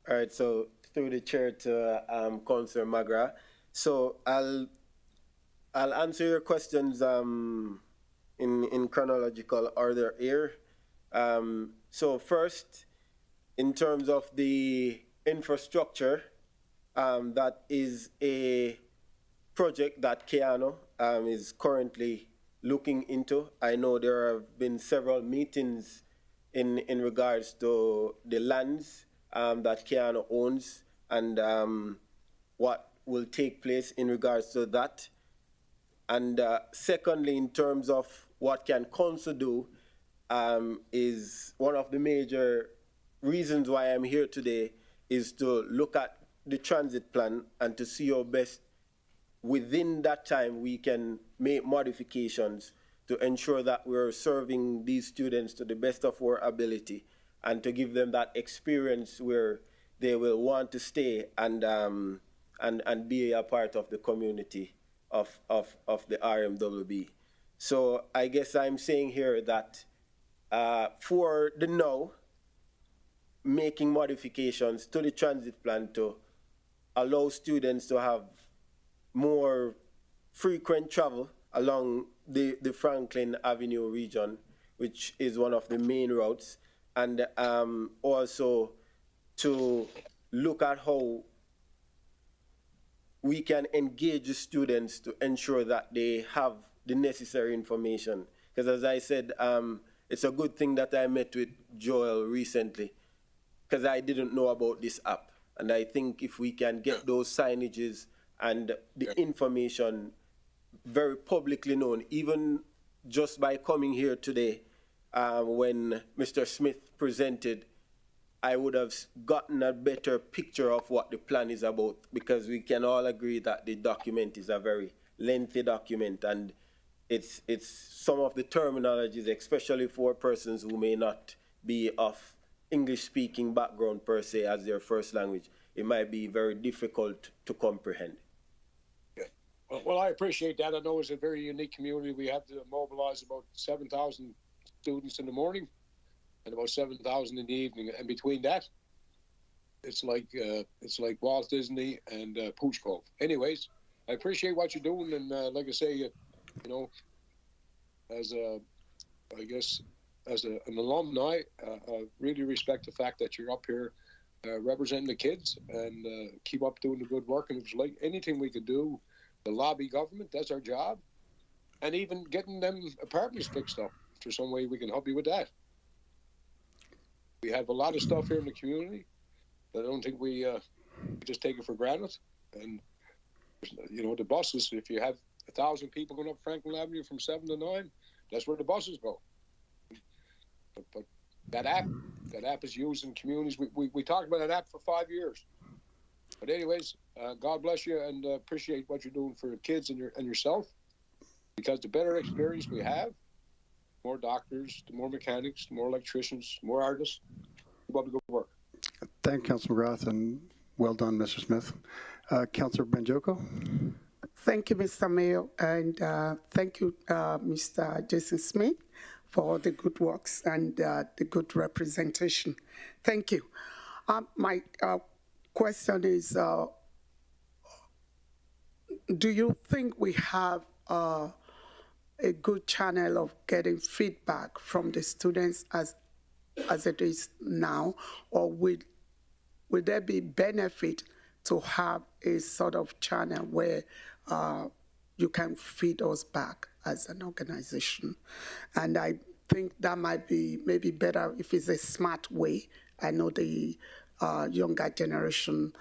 All right, so through the chair to Councillor Magra. So I'll answer your questions in chronological order here. So first, in terms of the infrastructure, that is a project that Keanu is currently looking into. I know there have been several meetings in regards to the lands that Keanu owns and what will take place in regards to that. And secondly, in terms of what can council do, is one of the major reasons why I'm here today is to look at the transit plan and to see how best within that time we can make modifications to ensure that we're serving these students to the best of our ability and to give them that experience where they will want to stay and be a part of the community of the RMWB. So I guess I'm saying here that for the now, making modifications to the transit plan to allow students to have more frequent travel along the Franklin Avenue region, which is one of the main routes, and also to look at how we can engage the students to ensure that they have the necessary information. Because as I said, it's a good thing that I met with Joel recently, because I didn't know about this app. And I think if we can get those signages and the information very publicly known, even just by coming here today, when Mr. Smith presented, I would have gotten a better picture of what the plan is about, because we can all agree that the document is a very lengthy document, and it's some of the terminologies, especially for persons who may not be of English-speaking background per se as their first language, it might be very difficult to comprehend. Yeah. Well, I appreciate that. I know it's a very unique community. We have to mobilize about 7,000 students in the morning and about 7,000 in the evening. And between that, it's like Walt Disney and Pooch Cove. Anyways, I appreciate what you're doing. And like I say, you know, as an alumni, I really respect the fact that you're up here representing the kids and keep up doing the good work. And if it's like anything we could do to lobby government, that's our job. And even getting them apartments fixed up. If there's some way we can help you with that. We have a lot of stuff here in the community that I don't think we just take it for granted. And, you know, the buses, if you have 1,000 people going up Franklin Avenue from 7 to 9, that's where the buses go. But that app is used in communities. We talked about that app for 5 years. But anyways, God bless you, and appreciate what you're doing for the kids and yourself. Because the better experience we have, more doctors, the more mechanics, the more electricians, more artists, keep up the good work. Thank you, Councilor McGrath, and well done, Mr. Smith. Councilor Banjoko. Thank you, Mr. Mayor, and thank you, Mr. Jason Smith, for the good works and the good representation. Thank you. My question is, do you think we have a good channel of getting feedback from the students as it is now, or would there be benefit to have a sort of channel where you can feed us back as an organization? And I think that might be maybe better if it's a smart way. I know the younger generation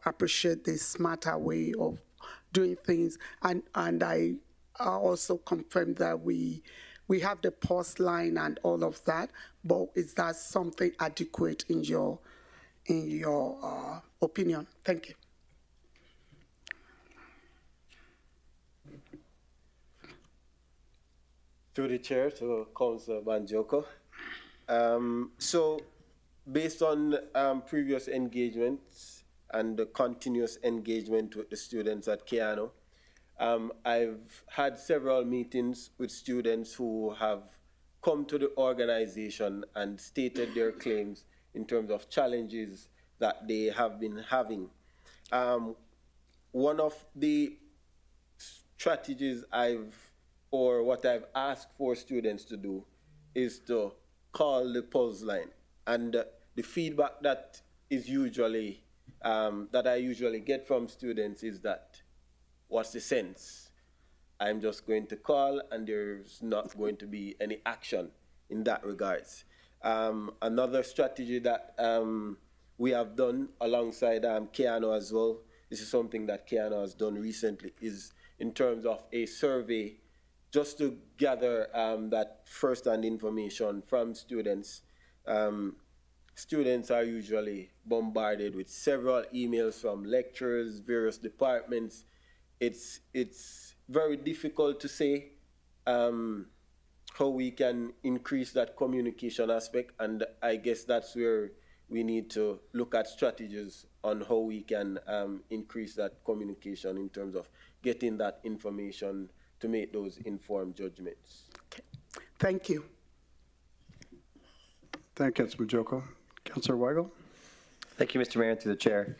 appreciate the smarter way of doing things, and I also confirm that we have the post line and all of that, but is that something adequate in your opinion? Thank you. Through the chair to Councillor Banjoko. So based on previous engagements and the continuous engagement with the students at Keano, I've had several meetings with students who have come to the organization and stated their claims in terms of challenges that they have been having. One of the strategies what I've asked for students to do is to call the pulse line. And the feedback that is usually, that I usually get from students is that, what's the sense? I'm just going to call and there's not going to be any action in that regards. Another strategy that we have done alongside Keano as well, this is something that Keano has done recently, is in terms of a survey just to gather that first-hand information from students. Students are usually bombarded with several emails from lecturers, various departments. It's very difficult to say how we can increase that communication aspect, and I guess that's where we need to look at strategies on how we can increase that communication in terms of getting that information to make those informed judgments. Okay. Thank you. Thank you, Councilor Majoko. Councilor Weigel. Thank you, Mr. Mayor, and through the chair.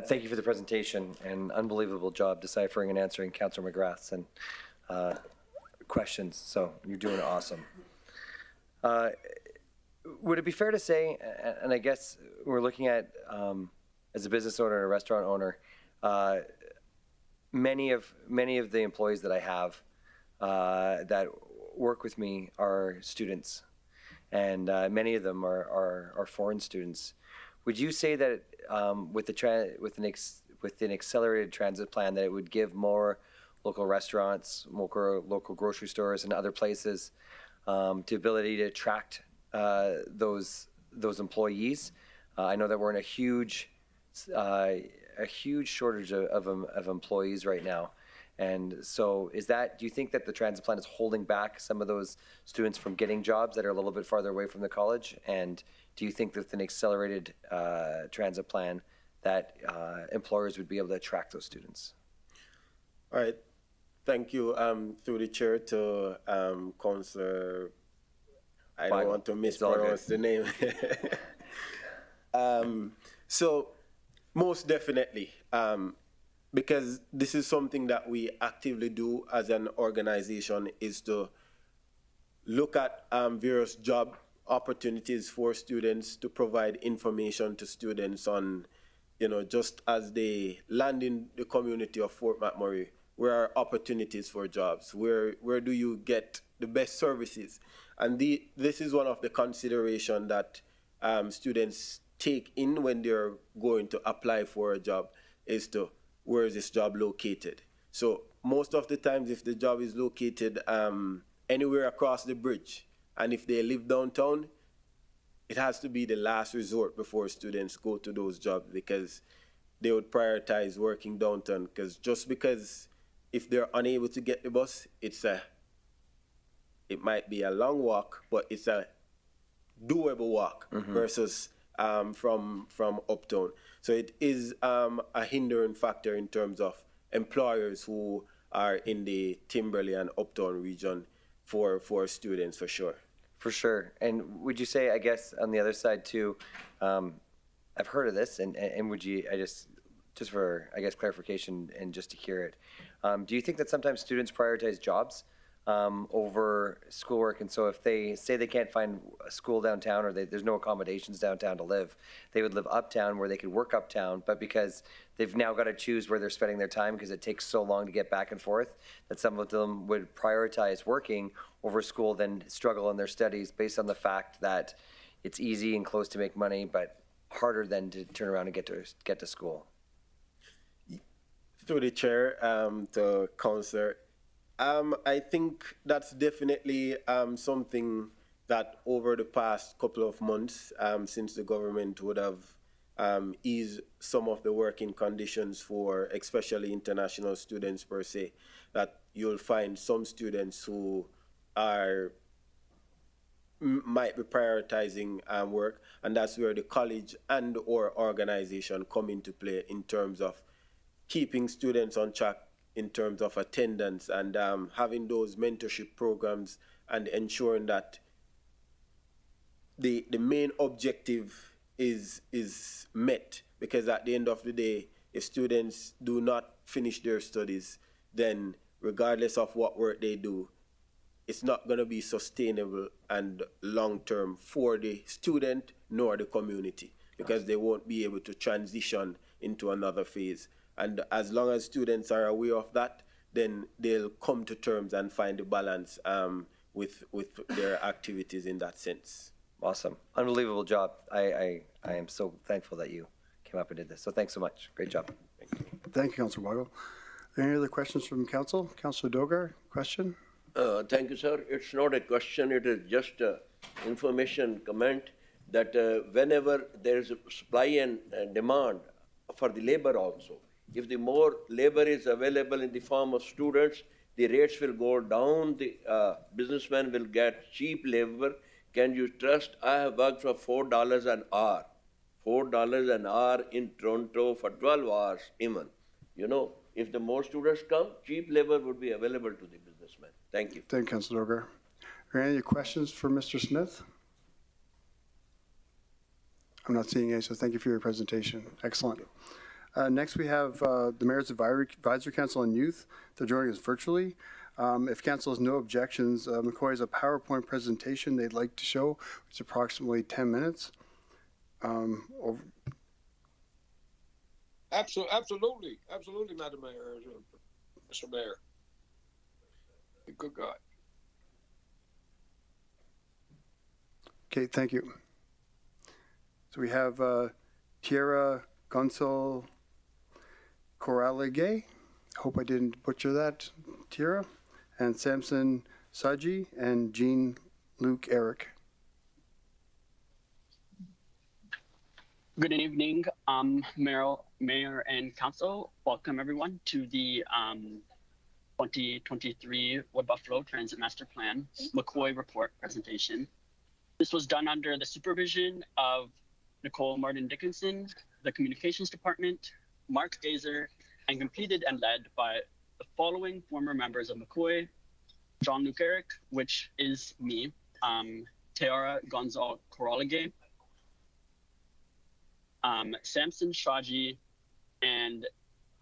Thank you for the presentation and unbelievable job deciphering and answering Councilor McGrath's and questions. So you're doing awesome. Would it be fair to say, and I guess we're looking at as a business owner and a restaurant owner, many of the employees that I have that work with me are students, and many of them are foreign students. Would you say that with an accelerated transit plan, that it would give more local restaurants, local grocery stores, and other places the ability to attract those employees? I know that we're in a huge shortage of employees right now, and so do you think that the transit plan is holding back some of those students from getting jobs that are a little bit farther away from the college? And do you think that with an accelerated transit plan that employers would be able to attract those students? All right. Thank you. Through the chair to Councillor, I don't want to mispronounce the name. So most definitely, because this is something that we actively do as an organization, is to look at various job opportunities for students, to provide information to students on, just as they land in the community of Fort McMurray, where are opportunities for jobs? Where do you get the best services? And this is one of the consideration that students take in when they're going to apply for a job, is to, where is this job located? So most of the times, if the job is located anywhere across the bridge, and if they live downtown, it has to be the last resort before students go to those jobs, because they would prioritize working downtown. Because if they're unable to get the bus, it might be a long walk, but it's a doable walk versus from uptown. So it is a hindering factor in terms of employers who are in the Timberley and Uptown region for students, for sure. For sure. And would you say, I guess, on the other side too, I've heard of this, and would you, just for, I guess, clarification and just to hear it, do you think that sometimes students prioritize jobs over schoolwork? And so if they say they can't find a school downtown or there's no accommodations downtown to live, they would live uptown where they could work uptown, but because they've now got to choose where they're spending their time because it takes so long to get back and forth, that some of them would prioritize working over school than struggle in their studies based on the fact that it's easy and close to make money, but harder than to turn around and get to school. Through the chair, to Councillor, I think that's definitely something that over the past couple of months, since the government would have eased some of the working conditions for especially international students per se, that you'll find some students who might be prioritizing work, and that's where the college and or organization come into play in terms of keeping students on track in terms of attendance and having those mentorship programs and ensuring that the main objective is met, because at the end of the day, if students do not finish their studies, then regardless of what work they do, it's not going to be sustainable and long-term for the student nor the community, because they won't be able to transition into another phase. And as long as students are aware of that, then they'll come to terms and find a balance with their activities in that sense. Awesome. Unbelievable job. I am so thankful that you came up and did this. So thanks so much. Great job. Thank you. Thank you, Councillor Wago. Are there any other questions from council? Councillor Dogar, question? Thank you, sir. It's not a question, it is just a information comment that whenever there is a supply and demand for the labor also, if the more labor is available in the form of students, the rates will go down, the businessmen will get cheap labor. Can you trust? I have worked for $4 an hour. $4 an hour in Toronto for 12 hours even. You know, if the more students come, cheap labor would be available to the businessmen. Thank you. Thank you, Councillor Dogar. Are there any questions for Mr. Smith? I'm not seeing any, so thank you for your presentation. Excellent. Next, we have the Mayor's Advisory Council on Youth. They're joining us virtually. If council has no objections, McCoy has a PowerPoint presentation they'd like to show. It's approximately 10 minutes. Absolutely, Madam Mayor, Mr. Mayor. Good God. Okay, thank you. So we have Tierra Gonzal Corralegue. Hope I didn't butcher that, Tierra. And Samson Saji and Jean-Luc Eric. Good evening, Mayor and Council. Welcome everyone to the 2023 Wood Buffalo Transit Master Plan McCoy Report presentation. This was done under the supervision of Nicole Martin Dickinson, the Communications Department, Mark Gazer, and completed and led by the following former members of McCoy: Jean-Luc Eric, which is me, Tierra Gonzal Corralegue, Samson Shaji, and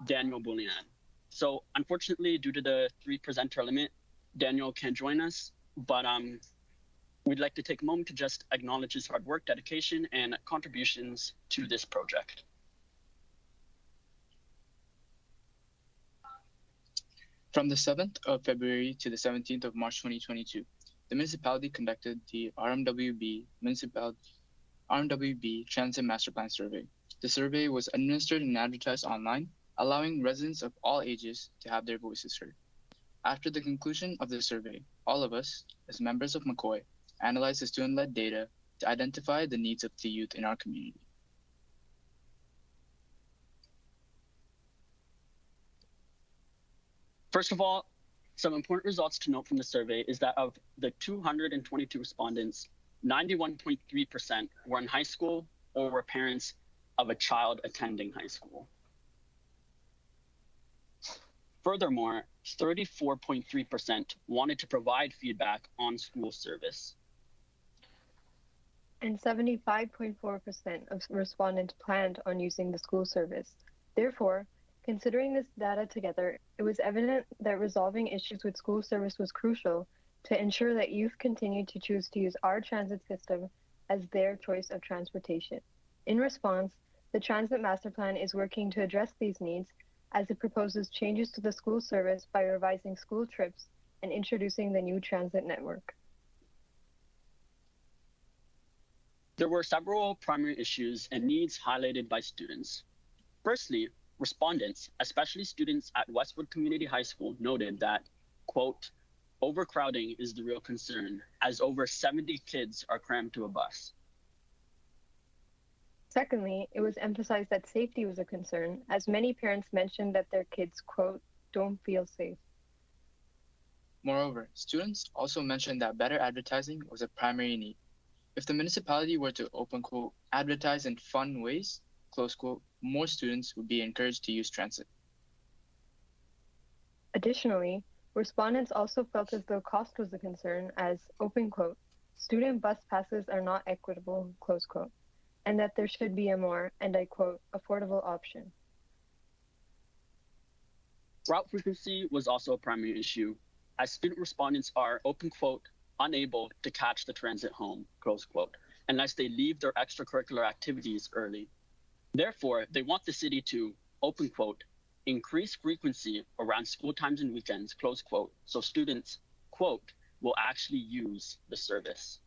Daniel Boulian. So unfortunately, due to the 3-presenter limit, Daniel can't join us, but we'd like to take a moment to just acknowledge his hard work, dedication, and contributions to this project. From the 7th of February to the 17th of March 2022, the municipality conducted the RMWB Transit Master Plan Survey. The survey was administered and advertised online, allowing residents of all ages to have their voices heard. After the conclusion of the survey, all of us, as members of McCoy, analyzed the student-led data to identify the needs of the youth in our community. First of all, some important results to note from the survey is that of the 222 respondents, 91.3% were in high school or were parents of a child attending high school. Furthermore, 34.3% wanted to provide feedback on school service. And 75.4% of respondents planned on using the school service. Therefore, considering this data together, it was evident that resolving issues with school service was crucial to ensure that youth continue to choose to use our transit system as their choice of transportation. In response, the Transit Master Plan is working to address these needs as it proposes changes to the school service by revising school trips and introducing the new transit network. There were several primary issues and needs highlighted by students. Firstly, respondents, especially students at Westwood Community High School, noted that, quote, overcrowding is the real concern, as over 70 kids are crammed to a bus. Secondly, it was emphasized that safety was a concern, as many parents mentioned that their kids, quote, don't feel safe. Moreover, students also mentioned that better advertising was a primary need. If the municipality were to, open quote, advertise in fun ways, close quote, more students would be encouraged to use transit. Additionally, respondents also felt as though cost was a concern as, open quote, student bus passes are not equitable, close quote, and that there should be a more, and I quote, affordable option. Route frequency was also a primary issue, as student respondents are, open quote, unable to catch the transit home, close quote, unless they leave their extracurricular activities early. Therefore, they want the city to, open quote, increase frequency around school times and weekends, close quote, so students, quote, will actually use the service.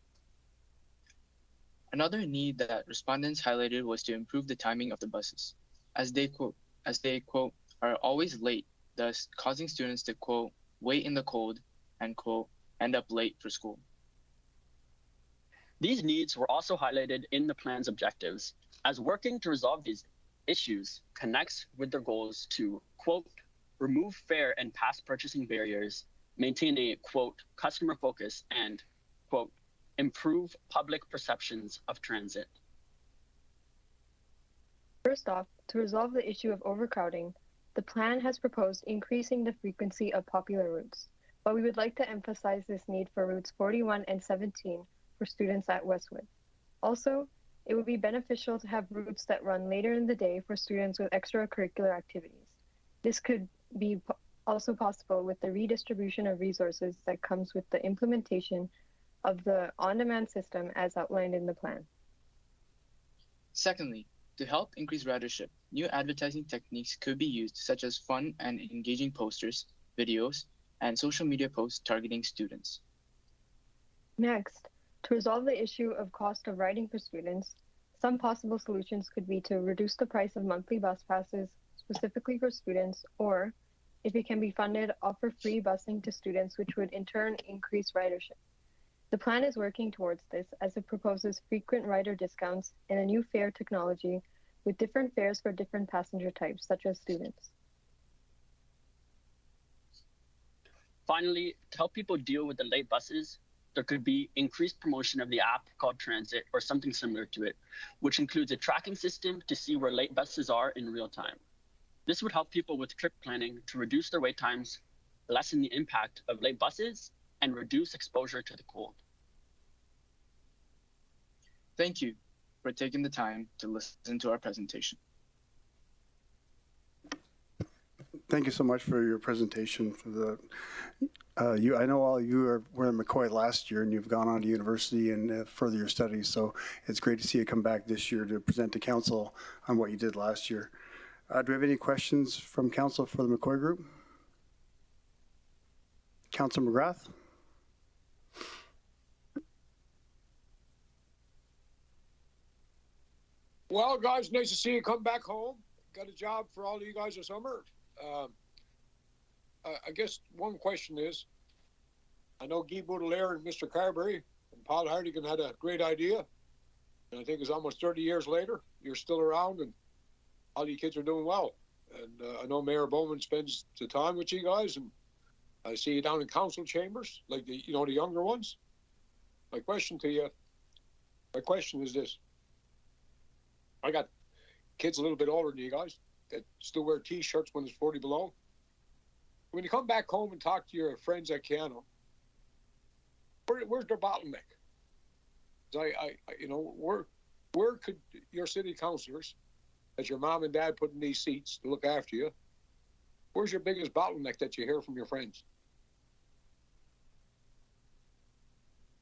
Another need that respondents highlighted was to improve the timing of the buses, as they quote, are always late, thus causing students to, quote, wait in the cold and, quote, end up late for school. These needs were also highlighted in the plan's objectives, as working to resolve these issues connects with their goals to, quote, remove fare and pass purchasing barriers, maintain a, quote, customer focus, and, quote, improve public perceptions of transit. First off, to resolve the issue of overcrowding, the plan has proposed increasing the frequency of popular routes, but we would like to emphasize this need for routes 41 and 17 for students at Westwood. Also, it would be beneficial to have routes that run later in the day for students with extracurricular activities. This could be also possible with the redistribution of resources that comes with the implementation of the on-demand system as outlined in the plan. Secondly, to help increase ridership, new advertising techniques could be used, such as fun and engaging posters, videos, and social media posts targeting students. Next, to resolve the issue of cost of riding for students, some possible solutions could be to reduce the price of monthly bus passes specifically for students, or, if it can be funded, offer free busing to students, which would in turn increase ridership. The plan is working towards this as it proposes frequent rider discounts and a new fare technology with different fares for different passenger types, such as students. Finally, to help people deal with the late buses, there could be increased promotion of the app called Transit or something similar to it, which includes a tracking system to see where late buses are in real time. This would help people with trip planning to reduce their wait times, lessen the impact of late buses, and reduce exposure to the cold. Thank you for taking the time to listen to our presentation. Thank you so much for your presentation. For the, I know all you were in McCoy last year, and you've gone on to university and further your studies. So it's great to see you come back this year to present to council on what you did last year. Do we have any questions from council for the McCoy group? Councilor McGrath. Well, guys, nice to see you come back home. Got a job for all of you guys this summer. I guess one question is, I know Guy Baudelaire and Mr. Carberry and Paul Hartigan had a great idea. And I think it's almost 30 years later, you're still around and all you kids are doing well. And I know Mayor Bowman spends the time with you guys, and I see you down in council chambers, like the younger ones. My question is this. kids a little bit older than you guys that still wear T-shirts when it's 40 below. When you come back home and talk to your friends at Keano, where's their bottleneck? Where could your city councilors, as your mom and dad put in these seats to look after you, where's your biggest bottleneck that you hear from your friends?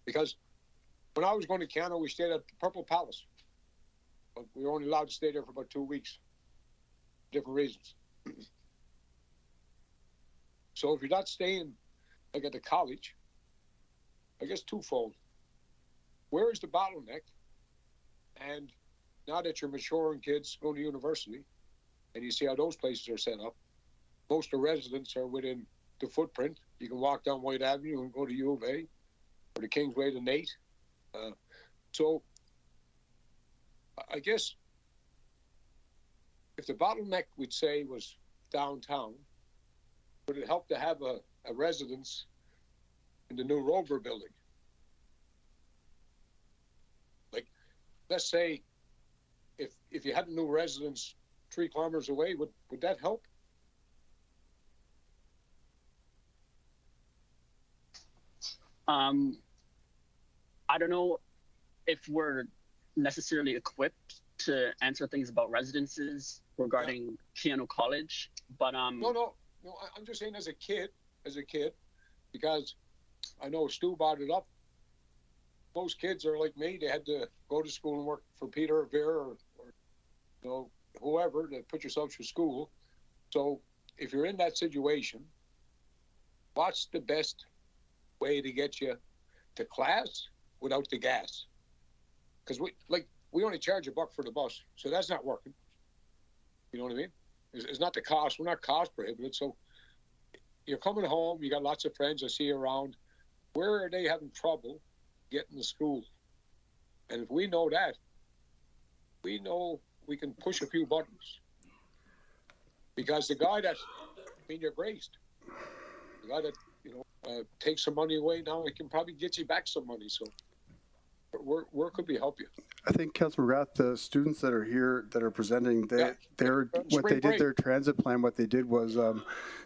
Because when I was going to Keano, we stayed at the Purple Palace. But we were only allowed to stay there for about 2 weeks. Different reasons. So if you're not staying like at the college, I guess twofold. Where is the bottleneck? And now that you're maturing kids going to university, and you see how those places are set up, most of the residents are within the footprint. You can walk down White Avenue and go to U of A, or the Kingsway to Nate. So I guess if the bottleneck, we'd say, was downtown, would it help to have a residence in the new Rover building? Like, let's say if you had a new residence 3 kilometers away, would that help? I don't know if we're necessarily equipped to answer things about residences regarding Keano College, but No, I'm just saying as a kid, because I know Stu brought it up. Most kids are like me; they had to go to school and work for Peter or Vera or whoever to put yourself through school. So if you're in that situation, what's the best way to get you to class without the gas? Because we only charge $1 for the bus, so that's not working. You know what I mean? It's not the cost. We're not cost prohibited. So you're coming home. You got lots of friends I see around. Where are they having trouble getting to school? And if we know that, we know we can push a few buttons. Because the guy that, you're graced. The guy that, takes some money away now, he can probably get you back some money. So where could we help you? I think, Councilor McGrath, the students that are here that are presenting, what they did, their transit plan, what they did was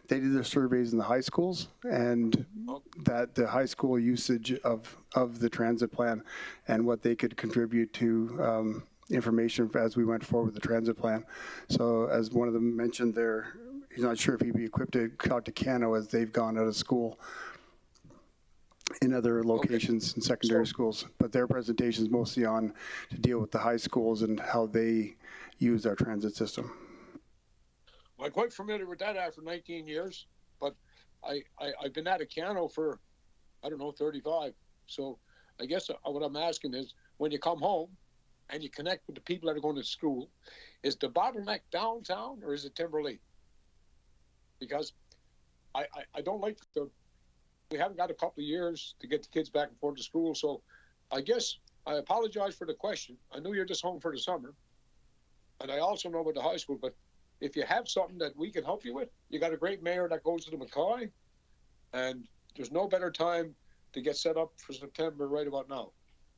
they did their surveys in the high schools, and that the high school usage of the transit plan and what they could contribute to information as we went forward with the transit plan. So as one of them mentioned there, he's not sure if he'd be equipped to talk to Keano as they've gone out of school in other locations in secondary schools, but their presentation is mostly on to deal with the high schools and how they use our transit system. Well, I'm quite familiar with that after 19 years, but I've been at a Keano for, 35. So I guess what I'm asking is, when you come home and you connect with the people that are going to school, is the bottleneck downtown or is it Timberlake? Because I don't like we haven't got a couple of years to get the kids back and forth to school. So I guess I apologize for the question. I know you're just home for the summer. And I also know about the high school, but if you have something that we can help you with, you got a great mayor that goes to the McCoy, and there's no better time to get set up for September right about now.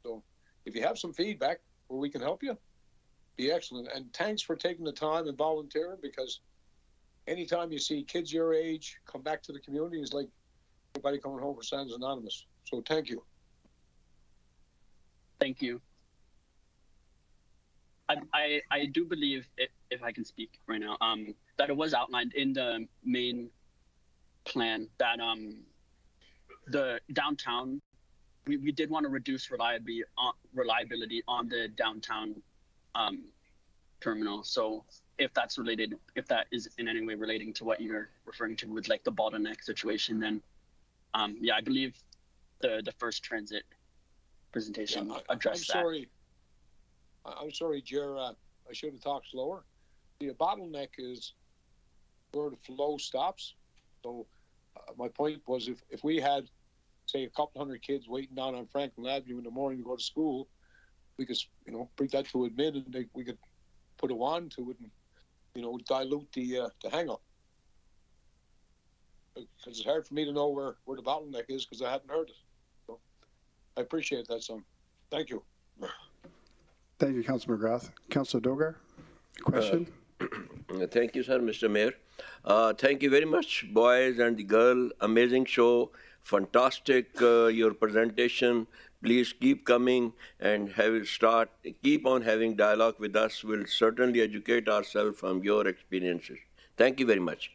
So if you have some feedback where we can help you, be excellent. And thanks for taking the time and volunteering, because anytime you see kids your age come back to the community is like everybody coming home for Sands Anonymous. So thank you. Thank you. I do believe, if I can speak right now, that it was outlined in the main plan that the downtown, we did want to reduce reliability on the downtown terminal. So if that is in any way relating to what you're referring to with like the bottleneck situation, then I believe the first transit presentation addressed that. I'm sorry, Jer. I should have talked slower. The bottleneck is where the flow stops. So my point was, if we had, say, a couple hundred kids waiting down on Franklin Avenue in the morning to go to school, we could, bring that to admin, and we could put a wand to it and, dilute the hang-up. Because it's hard for me to know where the bottleneck is because I hadn't heard it. So I appreciate that, son. Thank you. Thank you, Councilor McGrath. Councilor Dogar? Question? Thank you, sir, Mr. Mayor. Thank you very much, boys and the girl. Amazing show. Fantastic, your presentation. Please keep coming and keep on having dialogue with us. We'll certainly educate ourselves from your experiences. Thank you very much.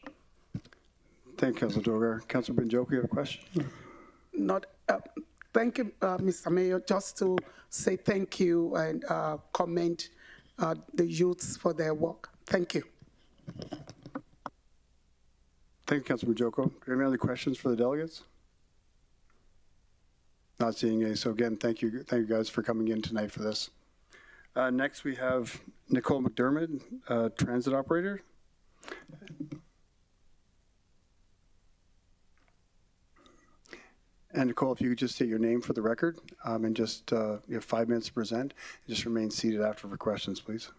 Thank you, Councilor Dogar. Councilor Benjoki, you have a question? Thank you, Mr. Mayor. Just to say thank you and commend the youths for their work. Thank you. Thank you, Councilor Benjoko. Do you have any other questions for the delegates? Not seeing any. So again, thank you guys for coming in tonight for this. Next, we have Nicole McDermott, transit operator. And Nicole, if you could just state your name for the record, and just you have 5 minutes to present. Just remain seated after for questions, please.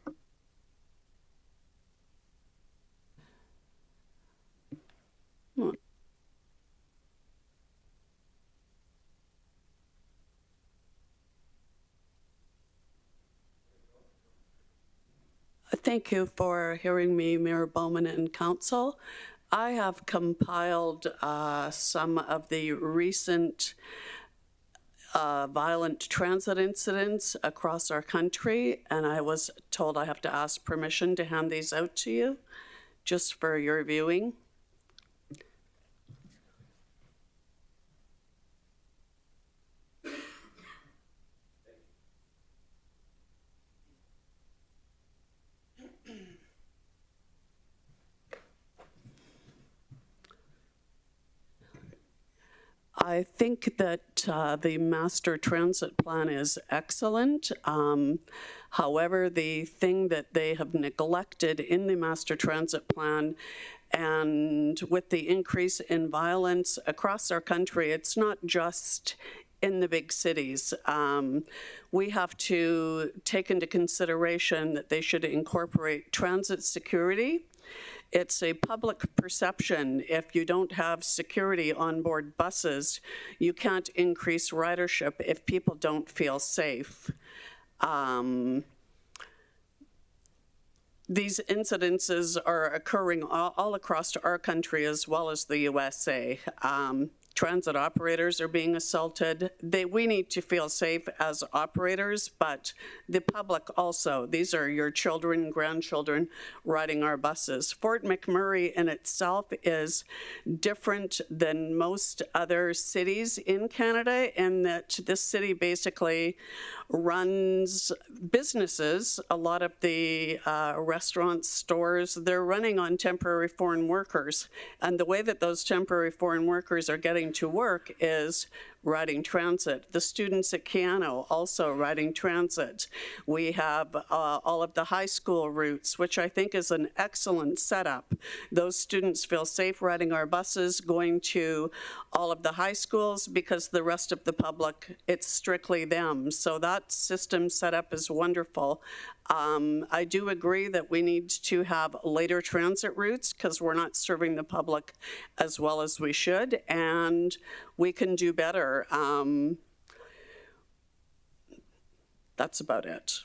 Thank you for hearing me, Mayor Bowman and Council. I have compiled some of the recent violent transit incidents across our country, and I was told I have to ask permission to hand these out to you, just for your viewing. I think that the master transit plan is excellent. However, the thing that they have neglected in the master transit plan, and with the increase in violence across our country, it's not just in the big cities. We have to take into consideration that they should incorporate transit security. It's a public perception. If you don't have security on board buses, you can't increase ridership if people don't feel safe. These incidences are occurring all across our country as well as the USA. Transit operators are being assaulted. We need to feel safe as operators, but the public also. These are your children, grandchildren riding our buses. Fort McMurray in itself is different than most other cities in Canada in that this city basically runs businesses. A lot of the restaurants, stores, they're running on temporary foreign workers. And the way that those temporary foreign workers are getting to work is riding transit. The students at Keano also riding transit. We have all of the high school routes, which I think is an excellent setup. Those students feel safe riding our buses, going to all of the high schools, because the rest of the public, it's strictly them. So that system setup is wonderful. I do agree that we need to have later transit routes because we're not serving the public as well as we should, and we can do better. That's about it.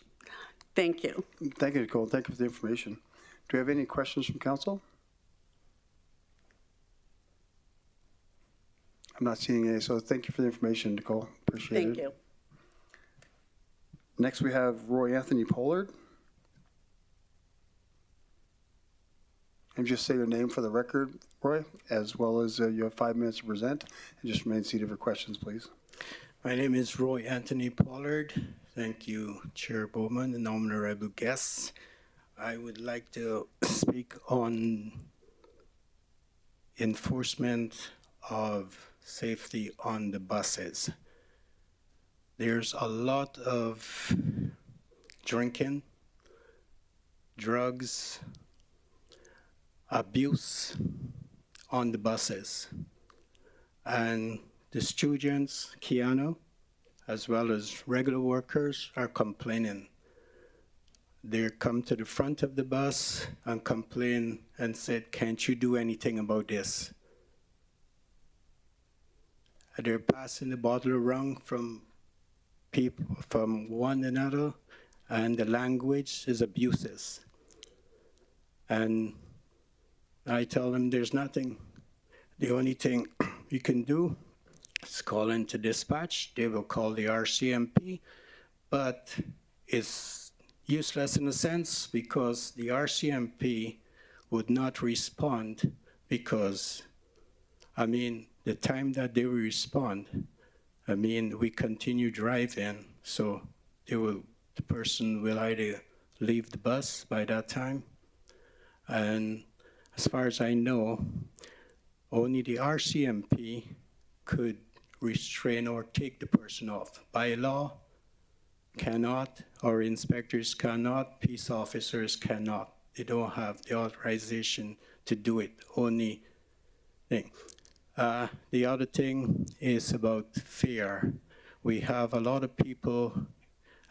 Thank you. Thank you, Nicole. Thank you for the information. Do we have any questions from council? I'm not seeing any, so thank you for the information, Nicole. Appreciate it. Thank you. Next, we have Roy Anthony Pollard. And just say your name for the record, Roy, as well as you have 5 minutes to present, and just remain seated for questions, please. My name is Roy Anthony Pollard. Thank you, Chair Bowman and honorable guests. I would like to speak on enforcement of safety on the buses. There's a lot of drinking, drugs, abuse on the buses. And the students, Keano, as well as regular workers, are complaining. They come to the front of the bus and complain and said, "Can't you do anything about this?" They're passing the bottle around from people, from one another, and the language is abuses. And I tell them there's nothing. The only thing you can do is call into dispatch. They will call the RCMP, but it's useless in a sense because the RCMP would not respond because, I mean, the time that they will respond, I mean, we continue driving, so the person will either leave the bus by that time. And as far as I know, only the RCMP could restrain or take the person off. By law, cannot, or inspectors cannot, peace officers cannot. They don't have the authorization to do it, only thing. The other thing is about fear. We have a lot of people,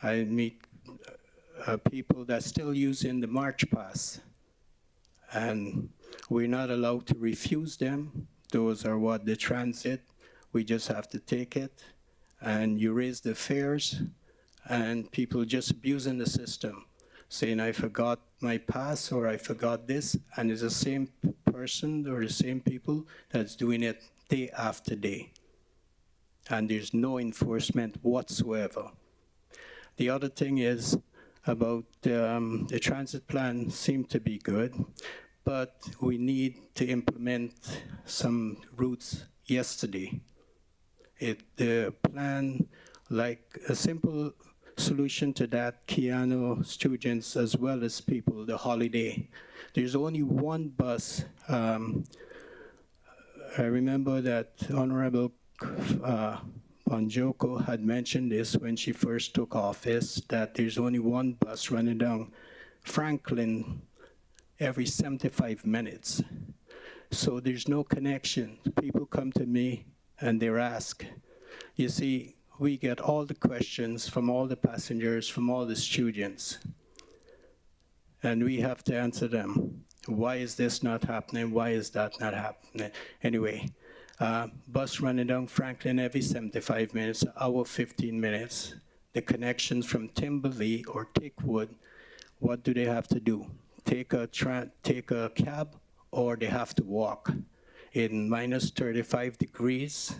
I meet people that still using the March Pass, and we're not allowed to refuse them. Those are what the transit, we just have to take it, and you raise the fares, and people just abusing the system, saying I forgot my pass or I forgot this, and it's the same person or the same people that's doing it day after day. And there's no enforcement whatsoever. The other thing is about the transit plan seemed to be good, but we need to implement some routes yesterday. The plan, like a simple solution to that, Keanu students as well as people, the holiday. There's only one bus. I remember that Honorable Bonjoko had mentioned this when she first took office, that there's only one bus running down Franklin every 75 minutes. So there's no connection. People come to me and they're asked. You see, we get all the questions from all the passengers, from all the students, and we have to answer them. Why is this not happening? Why is that not happening? Anyway, bus running down Franklin every 75 minutes, hour 15 minutes. The connections from Timberley or Tickwood, what do they have to do? Take a cab, or they have to walk in minus 35 degrees.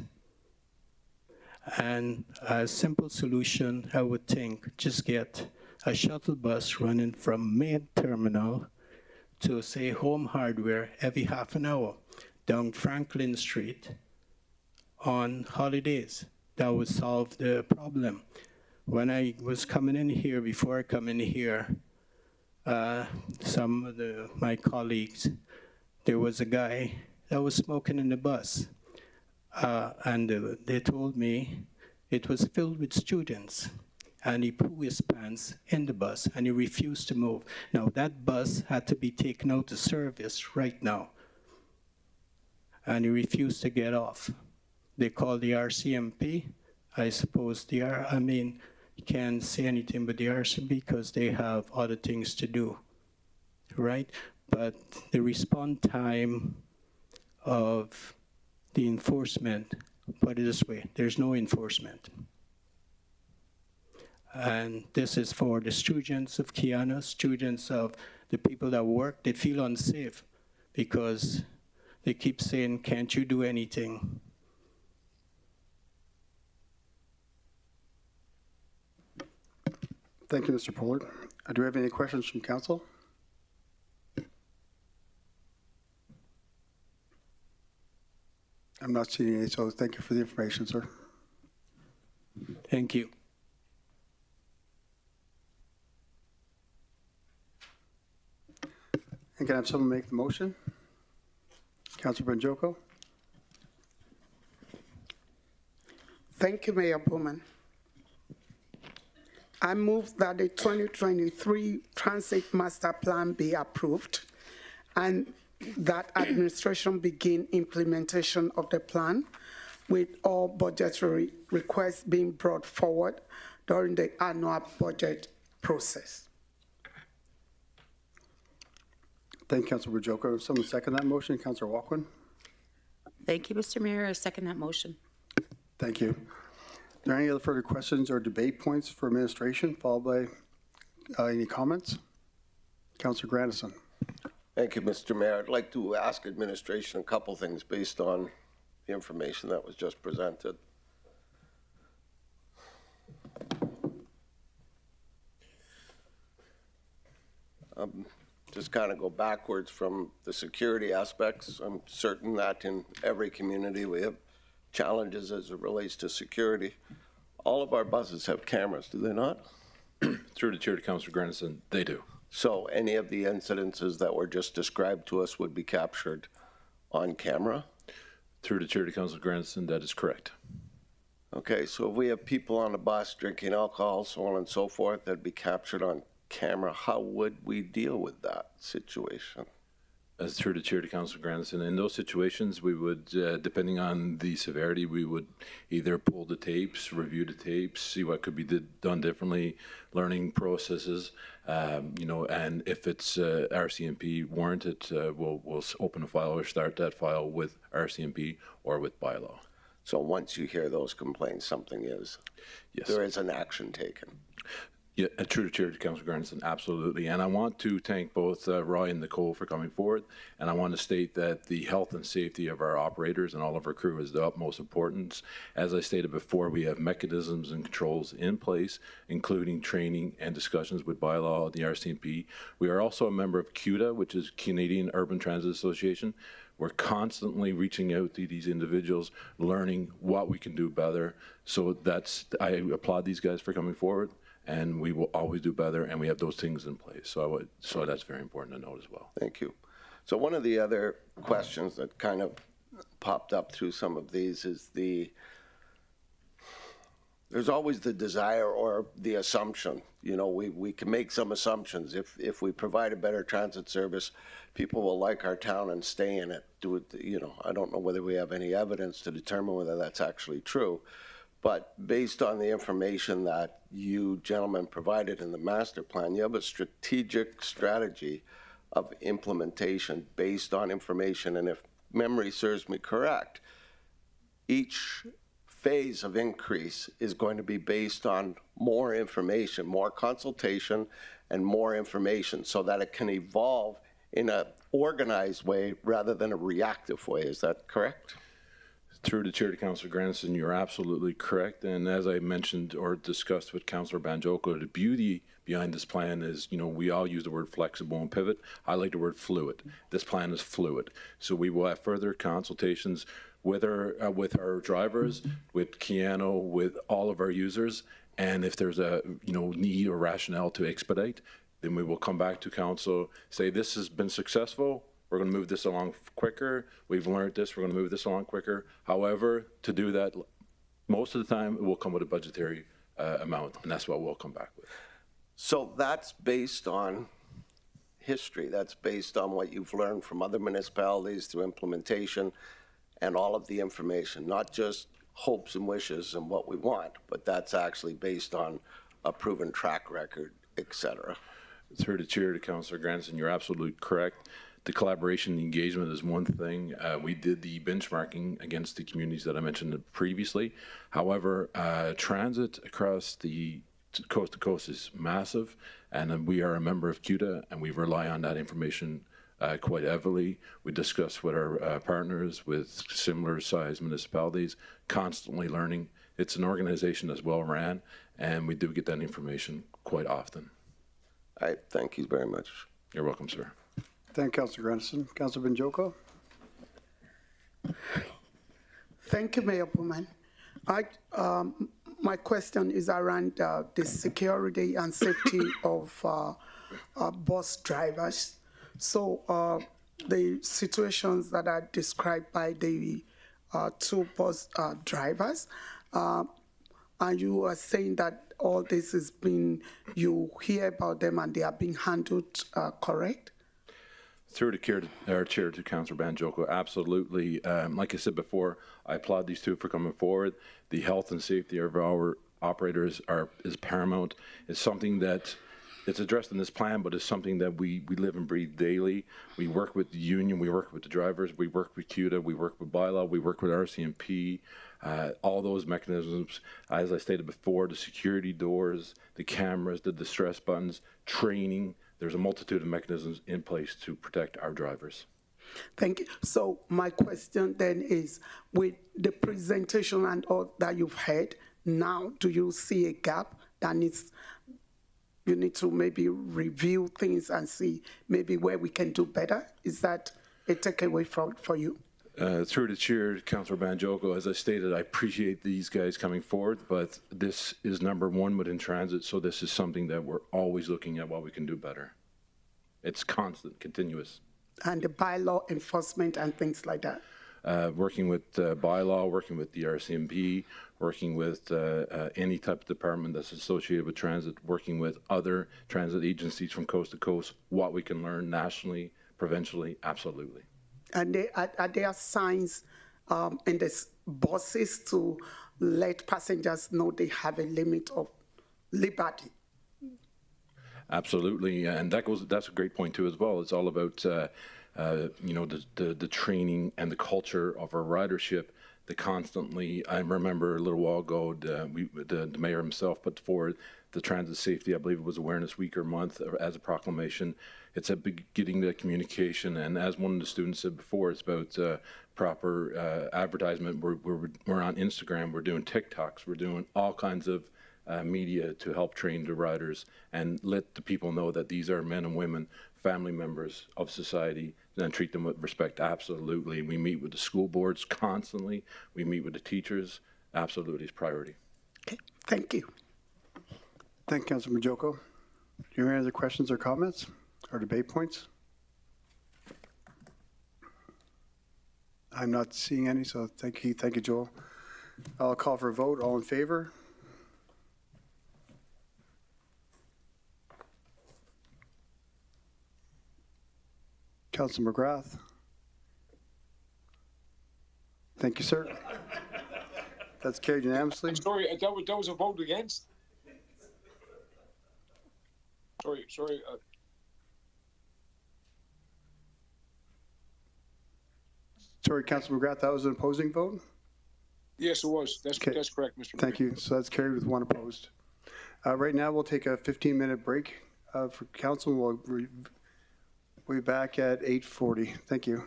And a simple solution, I would think, just get a shuttle bus running from main terminal to, say, Home Hardware every half an hour down Franklin Street on holidays. That would solve the problem. When I was coming in here, before I come in here, some of my colleagues, there was a guy that was smoking in the bus. And they told me it was filled with students, and he put his pants in the bus and he refused to move. Now that bus had to be taken out of service right now, and he refused to get off. They called the RCMP. I suppose you can't say anything but the RCMP because they have other things to do, right? But the response time of the enforcement, put it this way, there's no enforcement. And this is for the students of Keanu, students of the people that work. They feel unsafe because they keep saying, can't you do anything? Thank you, Mr. Pollard. Do we have any questions from council? I'm not seeing any, so thank you for the information, sir. Thank you. And can I have someone make the motion? Councilor Bonjoko? Thank you, Mayor Bowman. I move that the 2023 Transit Master Plan be approved and that administration begin implementation of the plan with all budgetary requests being brought forward during the annual budget process. Thank you, Councilor Bonjoko. Someone second that motion. Councilor Walkwin? Thank you, Mr. Mayor. I second that motion. Thank you. Are there any other further questions or debate points for administration, followed by any comments? Councilor Grandison. Thank you, Mr. Mayor. I'd like to ask administration a couple things based on the information that was just presented. Just kind of go backwards from the security aspects. I'm certain that in every community we have challenges as it relates to security. All of our buses have cameras, do they not? Through the chair to Councillor Grandison, they do. So any of the incidences that were just described to us would be captured on camera? Through the chair to Councillor Grandison, that is correct. Okay, so if we have people on the bus drinking alcohol, so on and so forth, that'd be captured on camera, how would we deal with that situation? As through the chair to Councillor Grandison, in those situations, we would, depending on the severity, we would either pull the tapes, review the tapes, see what could be done differently, learning processes, you know, and if it's RCMP warranted, we'll open a file or start that file with RCMP or with bylaw. So once you hear those complaints, something is, yes, there is an action taken. Yeah, true to chair to Councillor Grandison, absolutely. And I want to thank both Roy and Nicole for coming forward. And I want to state that the health and safety of our operators and all of our crew is the utmost importance. As I stated before, we have mechanisms and controls in place, including training and discussions with bylaw, the RCMP. We are also a member of CUTA, which is Canadian Urban Transit Association. We're constantly reaching out to these individuals, learning what we can do better. So I applaud these guys for coming forward. And we will always do better, and we have those things in place. So that's very important to note as well. Thank you. So one of the other questions that kind of popped up through some of these is there's always the desire or the assumption. You know, we can make some assumptions. If we provide a better transit service, people will like our town and stay in it. You know, I don't know whether we have any evidence to determine whether that's actually true. But based on the information that you gentlemen provided in the master plan, you have a strategic strategy of implementation based on information. And if memory serves me correct, each phase of increase is going to be based on more information, more consultation, and more information so that it can evolve in an organized way rather than a reactive way. Is that correct? Through the chair to Councillor Grandison, you're absolutely correct. And as I mentioned or discussed with Councillor Banjoko, the beauty behind this plan is, you know, we all use the word flexible and pivot. I like the word fluid. This plan is fluid. So we will have further consultations with our drivers, with Keano, with all of our users. And if there's a, you know, need or rationale to expedite, then we will come back to council, say this has been successful. We're going to move this along quicker. We've learned this. We're going to move this along quicker. However, to do that, most of the time, it will come with a budgetary amount, and that's what we'll come back with. So that's based on history. That's based on what you've learned from other municipalities through implementation and all of the information, not just hopes and wishes and what we want, but that's actually based on a proven track record, et cetera. Through the chair to Councillor Grandison, you're absolutely correct. The collaboration and engagement is one thing. We did the benchmarking against the communities that I mentioned previously. However, transit across the coast to coast is massive, and we are a member of CUTA, and we rely on that information quite heavily. We discuss with our partners with similar sized municipalities, constantly learning. It's an organization that's well ran, and we do get that information quite often. All right, thank you very much. You're welcome, sir. Thank you, Councillor Grandison. Councillor Banjoko. Thank you, Mayor Bowman. My question is around the security and safety of bus drivers. So the situations that are described by the two bus drivers, and you are saying that all this is being, you hear about them and they are being handled correct? Through our chair to Councillor Banjoko, absolutely. Like I said before, I applaud these two for coming forward. The health and safety of our operators is paramount. It's something that it's addressed in this plan, but it's something that we live and breathe daily. We work with the union, we work with the drivers, we work with CUTA, we work with bylaw, we work with RCMP, all those mechanisms. As I stated before, the security doors, the cameras, the distress buttons, training. there's a multitude of mechanisms in place to protect our drivers. Thank you. So my question then is, with the presentation and all that you've heard, now do you see a gap that you need to maybe review things and see maybe where we can do better? Is that a takeaway for you? Through the chair, Councillor Banjoko, as I stated, I appreciate these guys coming forward, but this is number one within transit, so this is something that we're always looking at what we can do better. It's constant, continuous. And the bylaw enforcement and things like that? Working with bylaw, working with the RCMP, working with any type of department that's associated with transit, working with other transit agencies from coast to coast, what we can learn nationally, provincially, absolutely. And are there signs in the buses to let passengers know they have a limit of liberty? Absolutely, and that's a great point too as well. It's all about you know, the training and the culture of our ridership. The constantly, I remember a little while ago, the mayor himself put forward the transit safety, I believe it was Awareness Week or month, as a proclamation. It's about getting the communication, and as one of the students said before, it's about proper advertisement. We're on Instagram, we're doing TikToks, we're doing all kinds of media to help train the riders and let the people know that these are men and women, family members of society, and treat them with respect. Absolutely. We meet with the school boards constantly. We meet with the teachers. Absolutely, it's priority. Okay, thank you. Thank you, Councilor Majoko. Do you have any other questions or comments or debate points? I'm not seeing any, so thank you, Joel. I'll call for a vote. All in favor? Councilor McGrath. Thank you, sir. That's carried unanimously. I'm sorry, that was a vote against. Sorry. Sorry, Councilor McGrath, that was an opposing vote? Yes, it was. That's correct, Mr. Thank you. So that's carried with one opposed. Right now, we'll take a 15-minute break for council. We'll be back at 8:40. Thank you.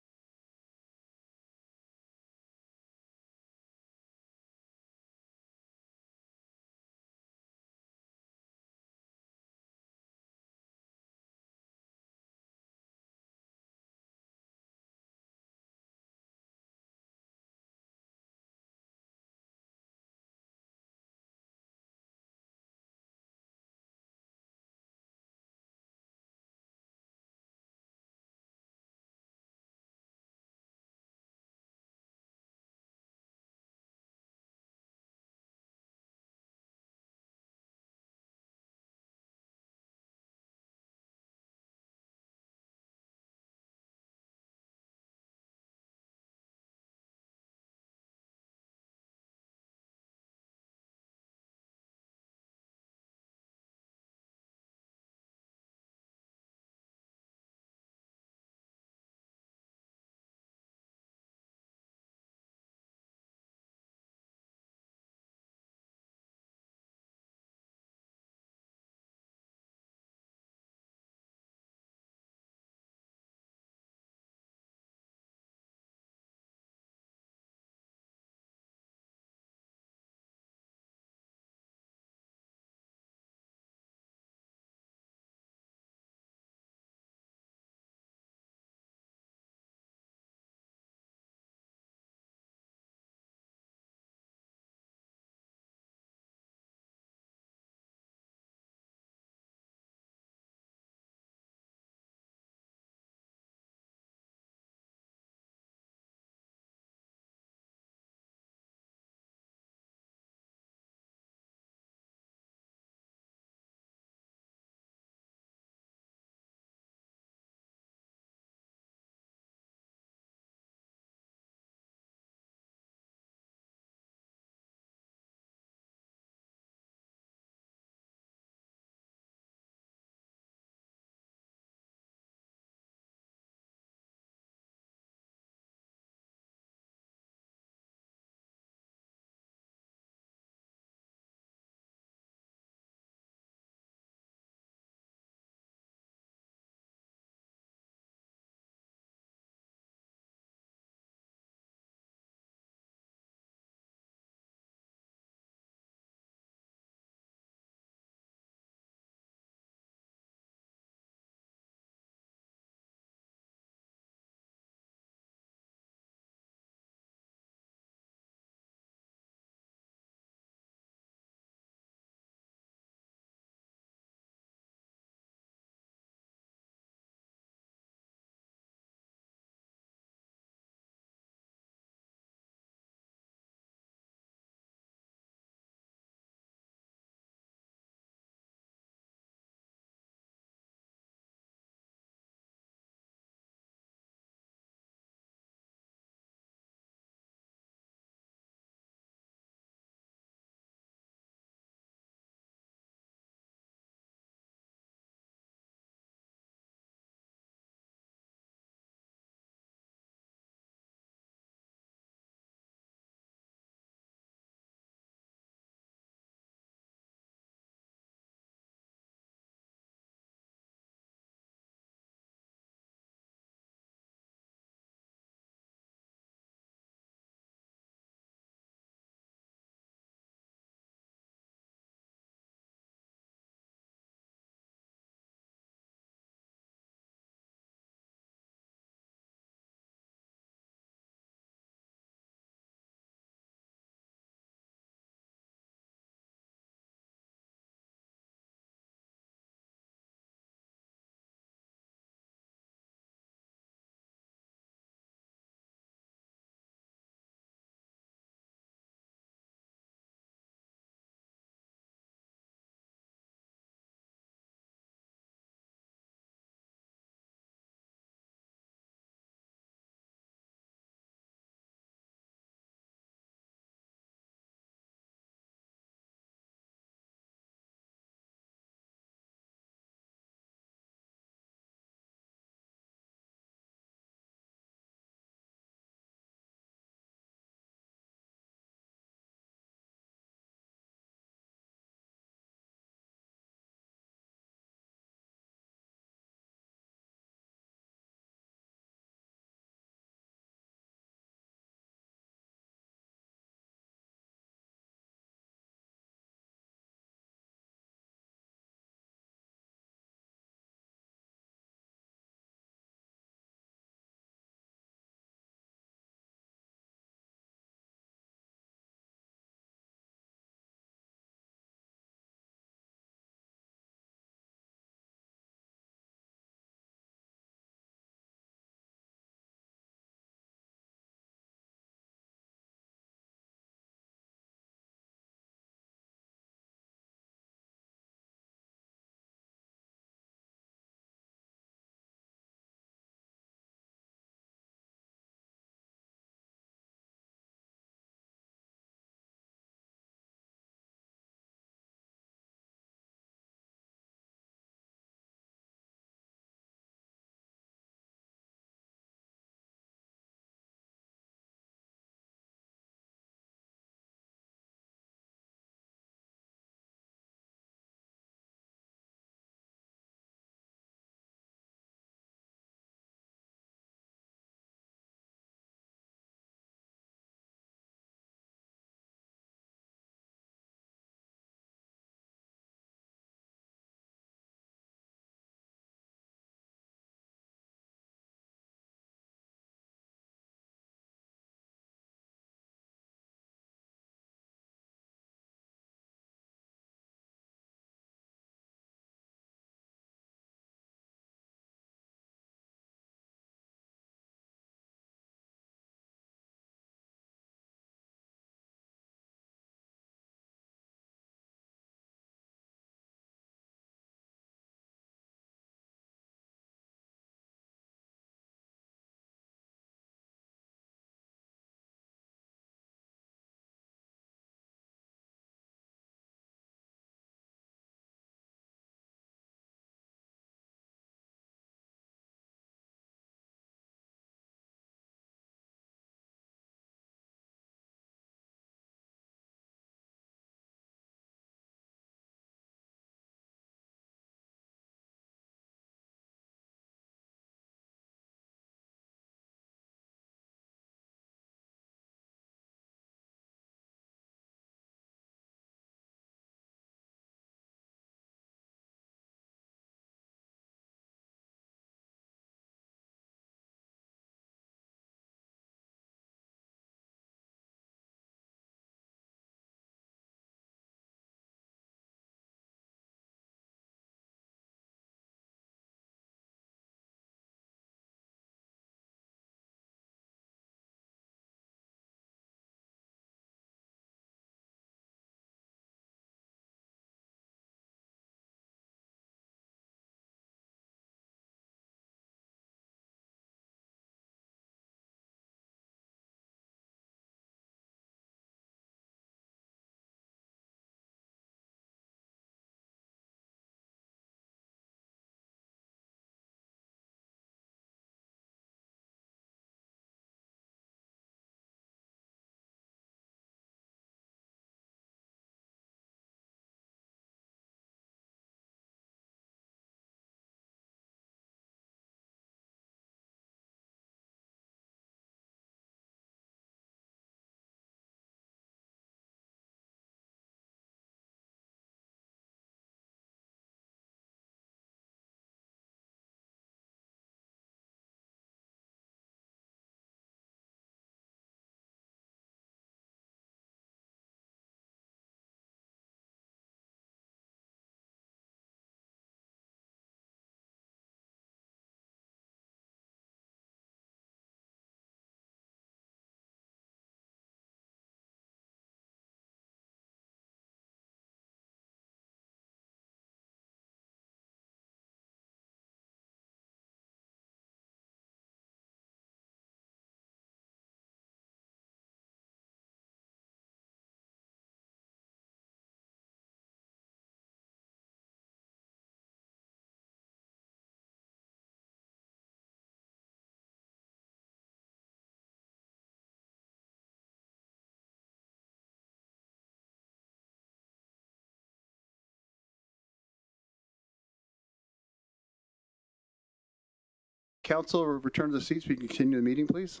Council, return to the seats. We can continue the meeting, please.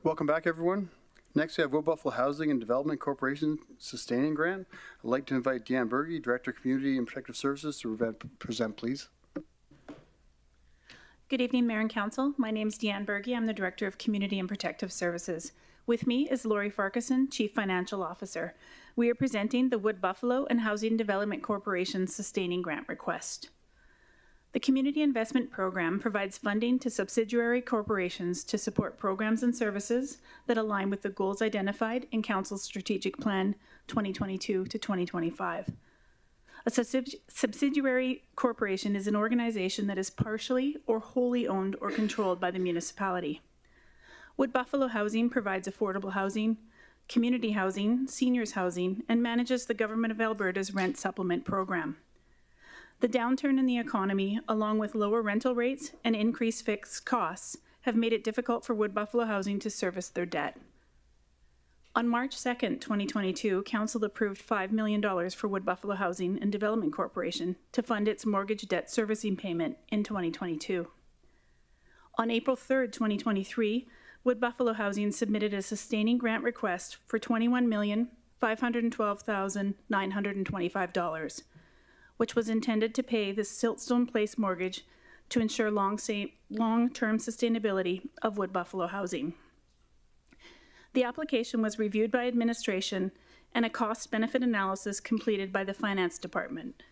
Welcome back, everyone. Next, we have Wood Buffalo Housing and Development Corporation Sustaining Grant. I'd like to invite Deanne Berge, Director of Community and Protective Services, to present, please. Good evening, Mayor and Council. My name is Deanne Berge. I'm the Director of Community and Protective Services. With me is Lori Farquharson, Chief Financial Officer. We are presenting the Wood Buffalo and Housing Development Corporation Sustaining Grant request. The Community Investment Program provides funding to subsidiary corporations to support programs and services that align with the goals identified in Council's Strategic Plan 2022 to 2025. A subsidiary corporation is an organization that is partially or wholly owned or controlled by the municipality. Wood Buffalo Housing provides affordable housing, community housing, seniors housing, and manages the Government of Alberta's Rent Supplement Program. The downturn in the economy, along with lower rental rates and increased fixed costs, have made it difficult for Wood Buffalo Housing to service their debt. On March 2nd, 2022, Council approved $5 million for Wood Buffalo Housing and Development Corporation to fund its mortgage debt servicing payment in 2022. On April 3rd, 2023, Wood Buffalo Housing submitted a sustaining grant request for $21,512,925, which was intended to pay the Siltstone Place mortgage to ensure long-term sustainability of Wood Buffalo Housing. The application was reviewed by administration and a cost-benefit analysis completed by the Finance Department,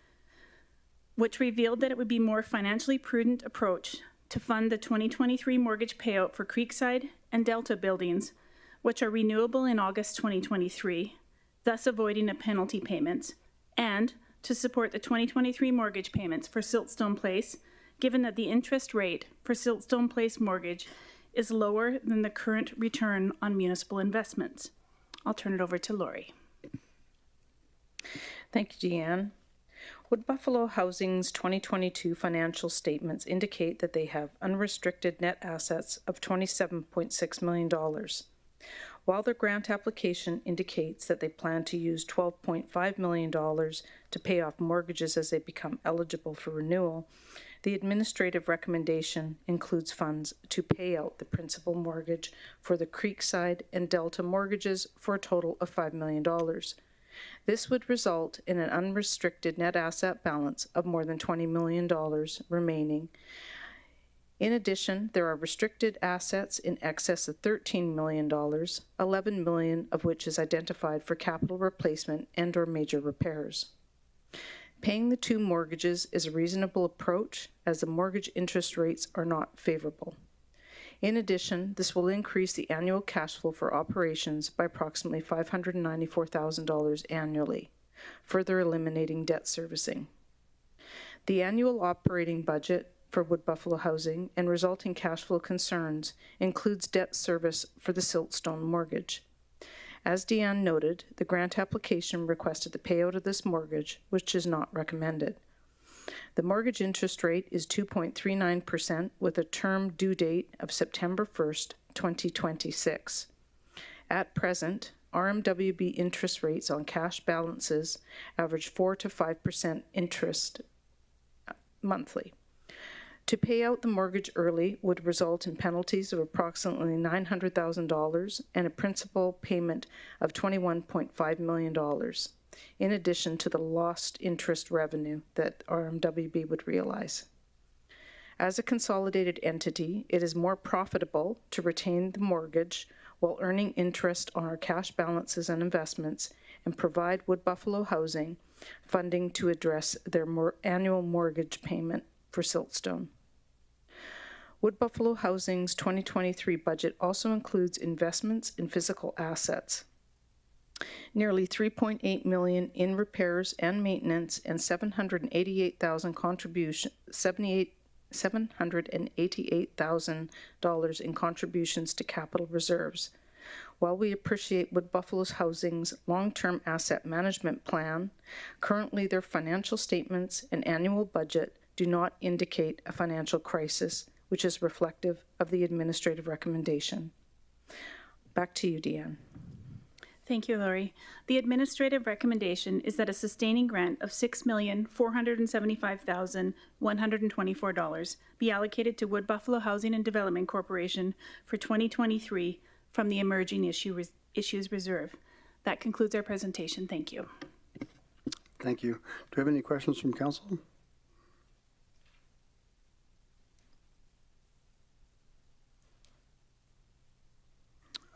which revealed that it would be a more financially prudent approach to fund the 2023 mortgage payout for Creekside and Delta buildings, which are renewable in August 2023, thus avoiding a penalty payments, and to support the 2023 mortgage payments for Siltstone Place, given that the interest rate for Siltstone Place mortgage is lower than the current return on municipal investments. I'll turn it over to Lori. Thank you, Deanne. Wood Buffalo Housing's 2022 financial statements indicate that they have unrestricted net assets of $27.6 million. While their grant application indicates that they plan to use $12.5 million to pay off mortgages as they become eligible for renewal, the administrative recommendation includes funds to pay out the principal mortgage for the Creekside and Delta mortgages for a total of $5 million. This would result in an unrestricted net asset balance of more than $20 million remaining. In addition, there are restricted assets in excess of $13 million, $11 million of which is identified for capital replacement and/or major repairs. Paying the two mortgages is a reasonable approach as the mortgage interest rates are not favorable. In addition, this will increase the annual cash flow for operations by approximately $594,000 annually, further eliminating debt servicing. The annual operating budget for Wood Buffalo Housing and resulting cash flow concerns includes debt service for the Siltstone mortgage. As Deanne noted, the grant application requested the payout of this mortgage, which is not recommended. The mortgage interest rate is 2.39% with a term due date of September 1st, 2026. At present, RMWB interest rates on cash balances average 4 to 5% interest monthly. To pay out the mortgage early would result in penalties of approximately $900,000 and a principal payment of $21.5 million, in addition to the lost interest revenue that RMWB would realize. As a consolidated entity, it is more profitable to retain the mortgage while earning interest on our cash balances and investments and provide Wood Buffalo Housing funding to address their annual mortgage payment for Siltstone. Wood Buffalo Housing's 2023 budget also includes investments in physical assets. Nearly $3.8 million in repairs and maintenance and $788,000 in contributions to capital reserves. While we appreciate Wood Buffalo Housing's long-term asset management plan, currently their financial statements and annual budget do not indicate a financial crisis, which is reflective of the administrative recommendation. Back to you, Deanne. Thank you, Lori. The administrative recommendation is that a sustaining grant of $6,475,124 be allocated to Wood Buffalo Housing and Development Corporation for 2023 from the Emerging Issues Reserve. That concludes our presentation. Thank you. Thank you. Do we have any questions from council?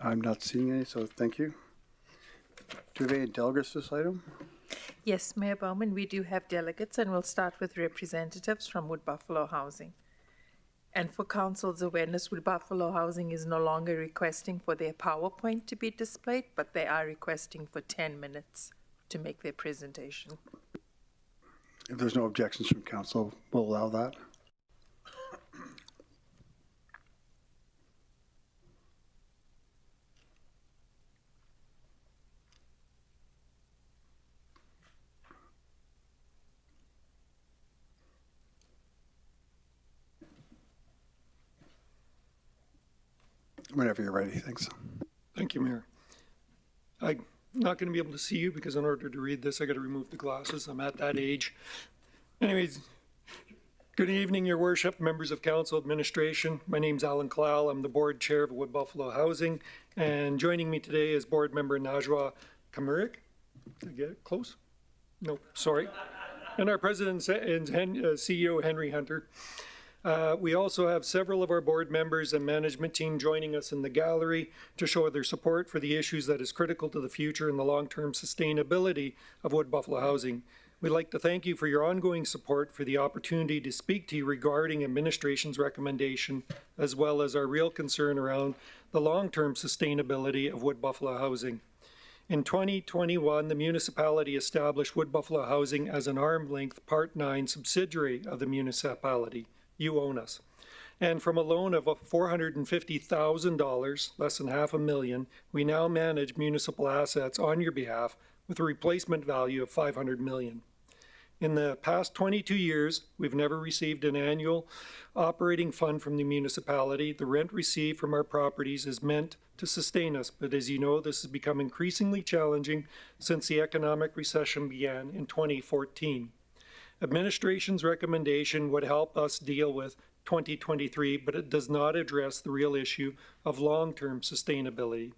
I'm not seeing any, so thank you. Do we have any delegates to this item? Yes, Mayor Bowman, we do have delegates, and we'll start with representatives from Wood Buffalo Housing. And for Council's awareness, Wood Buffalo Housing is no longer requesting for their PowerPoint to be displayed, but they are requesting for 10 minutes to make their presentation. If there's no objections from council, we'll allow that. Whenever you're ready, thanks. Thank you, Mayor. I'm not going to be able to see you because in order to read this, I got to remove the glasses. I'm at that age. Anyways, good evening, Your Worship, members of council, administration. My name's Alan Kalal. I'm the board chair of Wood Buffalo Housing, and joining me today is board member Najwa Kamirik. Did I get it close? No, sorry. And our president and CEO, Henry Hunter. We also have several of our board members and management team joining us in the gallery to show their support for the issues that is critical to the future and the long-term sustainability of Wood Buffalo Housing. We'd like to thank you for your ongoing support, for the opportunity to speak to you regarding administration's recommendation, as well as our real concern around the long-term sustainability of Wood Buffalo Housing. In 2021, the municipality established Wood Buffalo Housing as an arm's-length Part 9 subsidiary of the municipality. You own us. And from a loan of $450,000, less than $500,000, we now manage municipal assets on your behalf with a replacement value of $500 million. In the past 22 years, we've never received an annual operating fund from the municipality. The rent received from our properties is meant to sustain us, but as you know, this has become increasingly challenging since the economic recession began in 2014. Administration's recommendation would help us deal with 2023, but it does not address the real issue of long-term sustainability.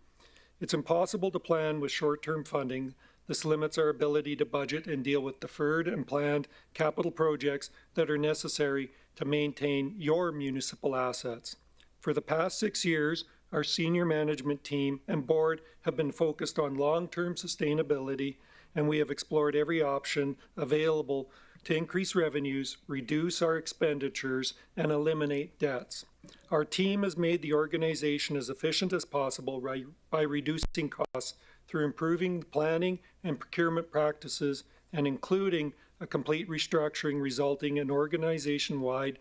It's impossible to plan with short-term funding. This limits our ability to budget and deal with deferred and planned capital projects that are necessary to maintain your municipal assets. For the past 6 years, our senior management team and board have been focused on long-term sustainability, and we have explored every option available to increase revenues, reduce our expenditures, and eliminate debts. Our team has made the organization as efficient as possible by reducing costs through improving planning and procurement practices and including a complete restructuring resulting in organization-wide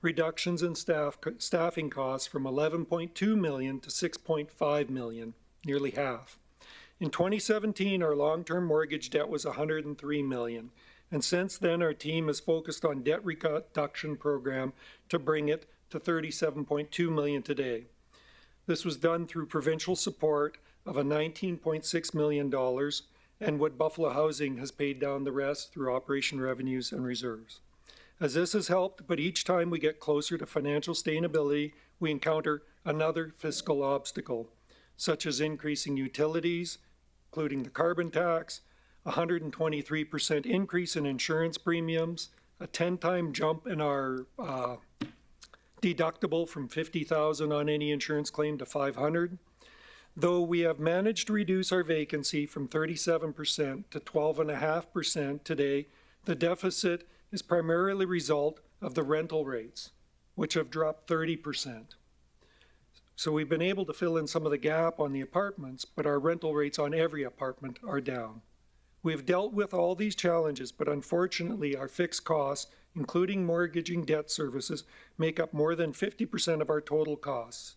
reductions in staffing costs from $11.2 million to $6.5 million, nearly half. In 2017, our long-term mortgage debt was $103 million. And since then, our team has focused on debt reduction program to bring it to $37.2 million today. This was done through provincial support of a $19.6 million, and Wood Buffalo Housing has paid down the rest through operation revenues and reserves. As this has helped, but each time we get closer to financial sustainability, we encounter another fiscal obstacle, such as increasing utilities, including the carbon tax, 123% increase in insurance premiums, a 10-time jump in our deductible from $50,000 on any insurance claim to $500. Though we have managed to reduce our vacancy from 37% to 12.5% today, the deficit is primarily a result of the rental rates, which have dropped 30%. So we've been able to fill in some of the gap on the apartments, but our rental rates on every apartment are down. We've dealt with all these challenges, but unfortunately our fixed costs, including mortgaging debt services, make up more than 50% of our total costs.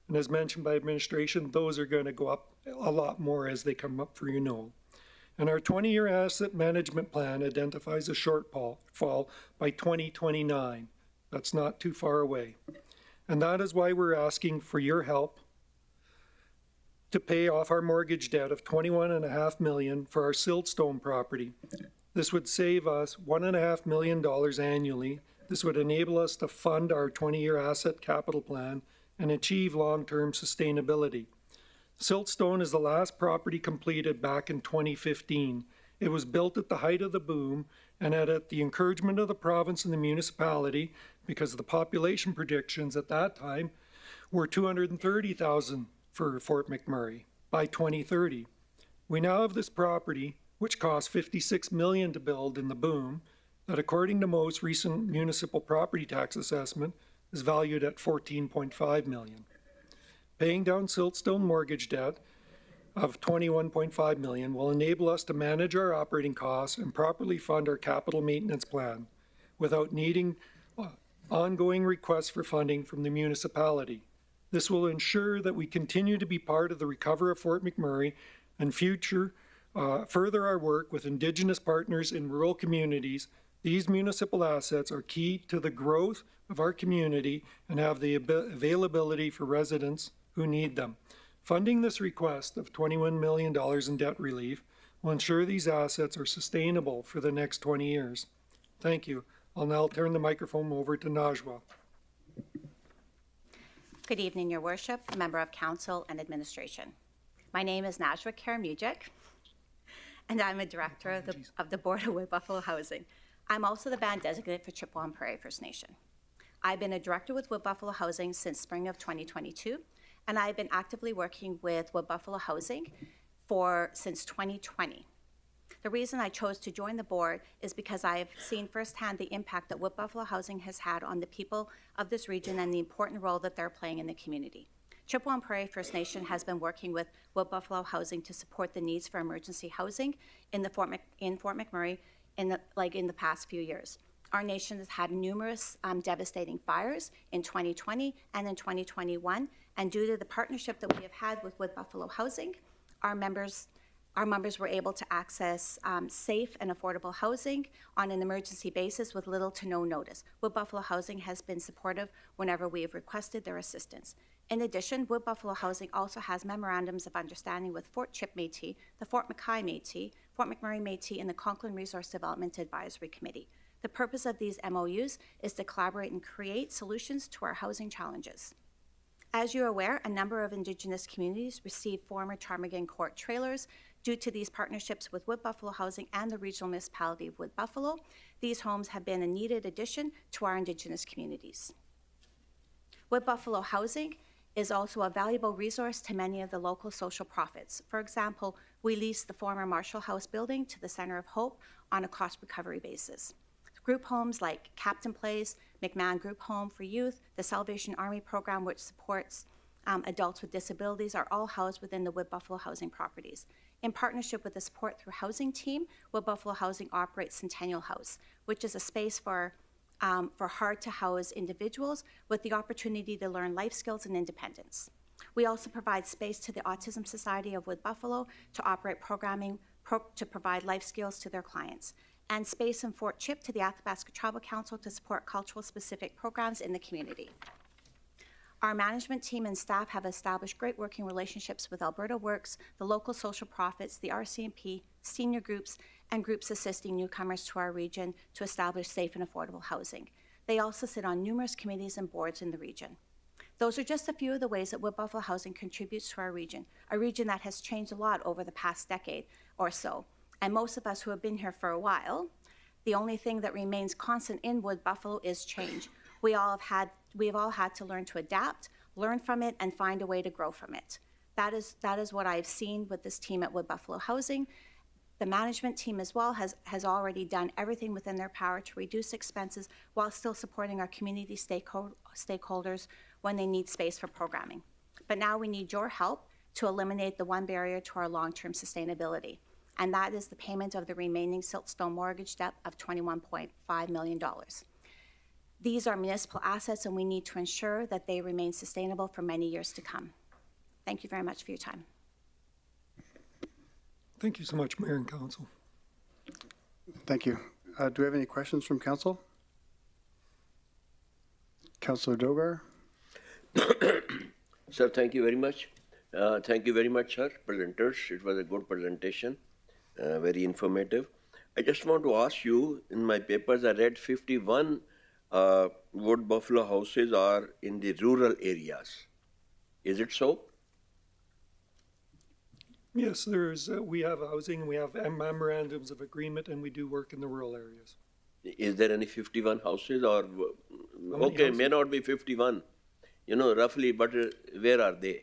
And as mentioned by administration, those are going to go up a lot more as they come up for renewal. And our 20-year asset management plan identifies a shortfall by 2029. That's not too far away. And that is why we're asking for your help to pay off our mortgage debt of $21.5 million for our Siltstone property. This would save us $1.5 million annually. This would enable us to fund our 20-year asset capital plan and achieve long-term sustainability. Siltstone is the last property completed back in 2015. It was built at the height of the boom and at the encouragement of the province and the municipality, because the population predictions at that time were 230,000 for Fort McMurray by 2030. We now have this property, which cost $56 million to build in the boom, that according to most recent municipal property tax assessment is valued at $14.5 million. Paying down Siltstone mortgage debt of $21.5 million will enable us to manage our operating costs and properly fund our capital maintenance plan without needing ongoing requests for funding from the municipality. This will ensure that we continue to be part of the recovery of Fort McMurray and further our work with Indigenous partners in rural communities. These municipal assets are key to the growth of our community and have the availability for residents who need them. Funding this request of $21 million in debt relief will ensure these assets are sustainable for the next 20 years. Thank you. I'll now turn the microphone over to Najwa. Good evening, Your Worship, member of council and administration. My name is Najwa Karamujic, and I'm a director of the Board of Wood Buffalo Housing. I'm also the band designate for Chippewa Prairie First Nation. I've been a director with Wood Buffalo Housing since spring of 2022, and I've been actively working with Wood Buffalo Housing since 2020. The reason I chose to join the board is because I've seen firsthand the impact that Wood Buffalo Housing has had on the people of this region and the important role that they're playing in the community. Chippewa Prairie First Nation has been working with Wood Buffalo Housing to support the needs for emergency housing in Fort McMurray in the past few years. Our nation has had numerous devastating fires in 2020 and in 2021, and due to the partnership that we have had with Wood Buffalo Housing, our members were able to access safe and affordable housing on an emergency basis with little to no notice. Wood Buffalo Housing has been supportive whenever we have requested their assistance. In addition, Wood Buffalo Housing also has memorandums of understanding with Fort Chip Métis, the Fort McKay Métis, Fort McMurray Métis, and the Conklin Resource Development Advisory Committee. The purpose of these MOUs is to collaborate and create solutions to our housing challenges. As you're aware, a number of Indigenous communities received former Ptarmigan Court trailers. Due to these partnerships with Wood Buffalo Housing and the regional municipality of Wood Buffalo, these homes have been a needed addition to our Indigenous communities. Wood Buffalo Housing is also a valuable resource to many of the local social profits. For example, we leased the former Marshall House building to the Center of Hope on a cost recovery basis. Group homes like Captain Place, McMahon Group Home for Youth, the Salvation Army program, which supports adults with disabilities, are all housed within the Wood Buffalo Housing properties. In partnership with the Support Through Housing team, Wood Buffalo Housing operates Centennial House, which is a space for hard-to-house individuals with the opportunity to learn life skills and independence. We also provide space to the Autism Society of Wood Buffalo to operate programming to provide life skills to their clients, and space in Fort Chip to the Athabasca Tribal Council to support cultural-specific programs in the community. Our management team and staff have established great working relationships with Alberta Works, the local social profits, the RCMP, senior groups, and groups assisting newcomers to our region to establish safe and affordable housing. They also sit on numerous committees and boards in the region. Those are just a few of the ways that Wood Buffalo Housing contributes to our region, a region that has changed a lot over the past decade or so. And most of us who have been here for a while, the only thing that remains constant in Wood Buffalo is change. We have all had to learn to adapt, learn from it, and find a way to grow from it. That is what I've seen with this team at Wood Buffalo Housing. The management team as well has already done everything within their power to reduce expenses while still supporting our community stakeholders when they need space for programming. But now we need your help to eliminate the one barrier to our long-term sustainability, and that is the payment of the remaining Siltstone mortgage debt of $21.5 million. These are municipal assets, and we need to ensure that they remain sustainable for many years to come. Thank you very much for your time. Thank you so much, Mayor and Council. Thank you. Do we have any questions from council? Councilor Dogar? Sir, thank you very much. Thank you very much, sir, presenters. It was a good presentation, very informative. I just want to ask you, in my papers, I read 51 Wood Buffalo houses are in the rural areas. Is it so? Yes, we have housing, we have memorandums of agreement, and we do work in the rural areas. Is there any 51 houses or, okay, houses? may not be 51, you know, roughly, but where are they?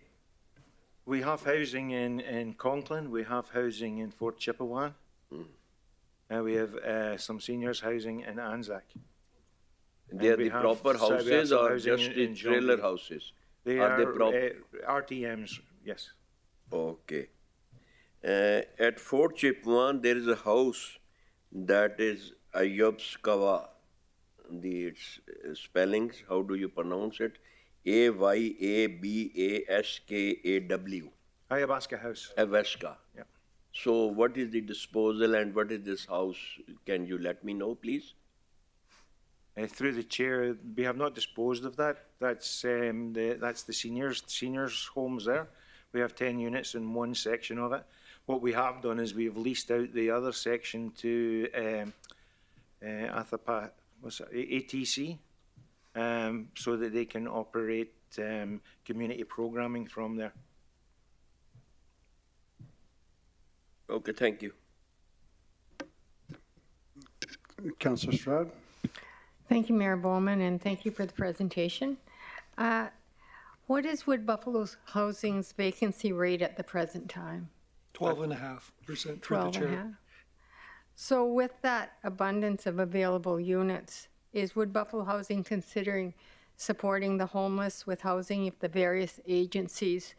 We have housing in Conklin, we have housing in Fort Chippewa, and we have some seniors housing in Anzac. They are the proper houses or just the trailer houses? They are are they proper? RTMs, yes. Okay. At Fort Chippewa, there is a house that is Ayubskawa. The spellings, how do you pronounce it? Ayabaskaw. Ayabaska House. Ayabaska. Yeah. So what is the disposal and what is this house? Can you let me know, please? Through the chair, we have not disposed of that. That's the seniors homes there. We have 10 units in one section of it. What we have done is we have leased out the other section to ATC, so that they can operate community programming from there. Okay, thank you. Councilor Stroud? Thank you, Mayor Bowman, and thank you for the presentation. What is Wood Buffalo Housing's vacancy rate at the present time? 12.5% through the chair. 12.5%. So with that abundance of available units, is Wood Buffalo Housing considering supporting the homeless with housing if the various agencies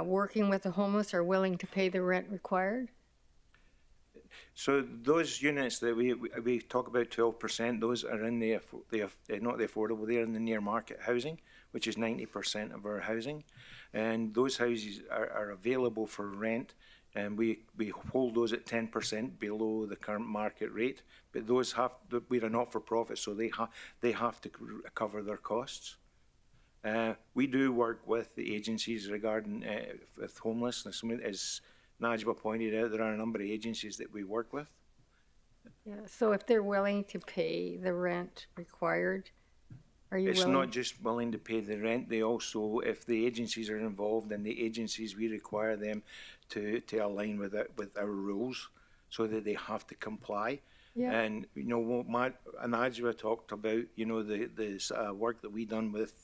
working with the homeless are willing to pay the rent required? So those units that we talk about 12%, those are in the not the affordable, they're in the near market housing, which is 90% of our housing, and those houses are available for rent, and we hold those at 10% below the current market rate. But those we're a not-for-profit, so they have to cover their costs. We do work with the agencies regarding with homelessness. As Najwa pointed out, there are a number of agencies that we work with. Yeah, so if they're willing to pay the rent required, are you It's willing? not just willing to pay the rent, they also, if the agencies are involved, and the agencies, we require them to align with our rules so that they have to comply. Yeah. And, you know, what Najwa talked about, you know, this work that we done with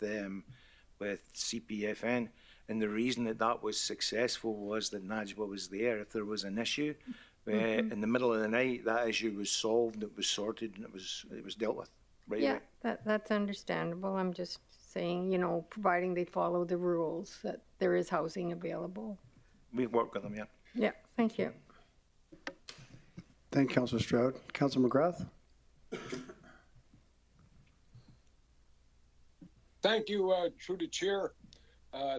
CPFN, and the reason that was successful was that Najwa was there. If there was an issue, in the middle of the night, that issue was solved, it was sorted, and it was dealt with right Yeah, away. that's understandable. I'm just saying, you know, providing they follow the rules, that there is housing available. We work with them, yeah. Yeah, thank you. Thank you, Councilor Stroud. Councilor McGrath? Thank you, through the chair.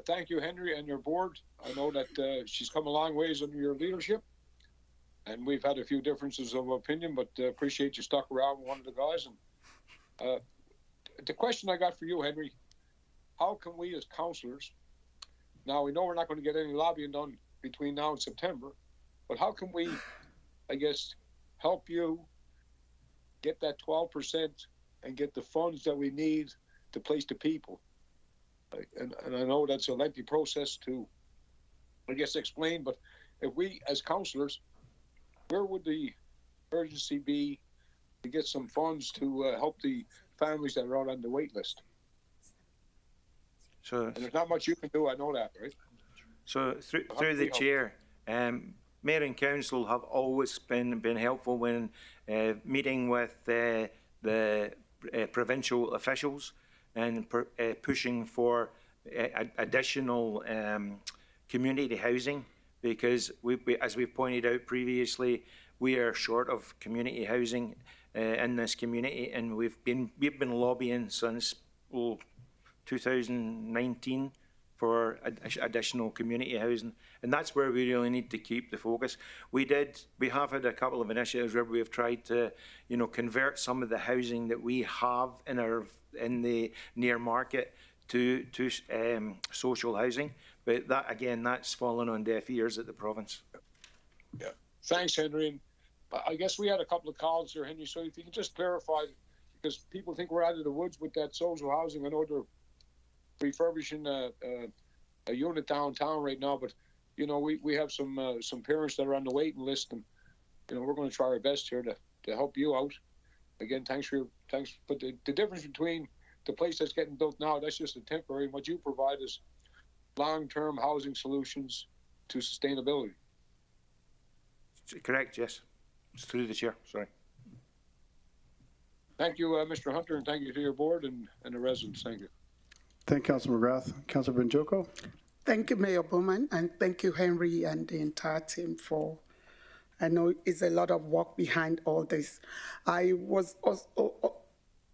Thank you, Henry, and your board. I know that she's come a long ways under your leadership, and we've had a few differences of opinion, but appreciate you stuck around with one of the guys. And the question I got for you, Henry, how can we as councillors, now we know we're not going to get any lobbying done between now and September, but how can we, I guess, help you get that 12% and get the funds that we need to place the people. And I know that's a lengthy process to, I guess, explain, but if we, as councillors, where would the urgency be to get some funds to help the families that are out on the wait list? So, and there's not much you can do, I know that, right? So through the chair, Mayor and Council have always been helpful when meeting with the provincial officials and pushing for additional community housing, because we, as we've pointed out previously, we are short of community housing in this community, and we've been lobbying since 2019 for additional community housing, and that's where we really need to keep the focus. We have had a couple of initiatives where we have tried to, convert some of the housing that we have in the near market to social housing, but that again, that's fallen on deaf ears at the province. Yeah, thanks, Henry. And I guess we had a couple of calls there, Henry. So if you can just clarify, because people think we're out of the woods with that social housing. I know they're refurbishing a unit downtown right now, but we have some parents that are on the waiting list, and we're going to try our best here to help you out. Again, thanks. But the difference between the place that's getting built now, that's just a temporary, and what you provide is long-term housing solutions to sustainability. Correct, yes. It's through the chair, sorry. Thank you, Mr. Hunter, and thank you to your board and the residents. Thank you. Thank you, Councilor McGrath. Councilor Benjoko. Thank you, Mayor Bowman, and thank you, Henry, and the entire team for, I know it's a lot of work behind all this. I was also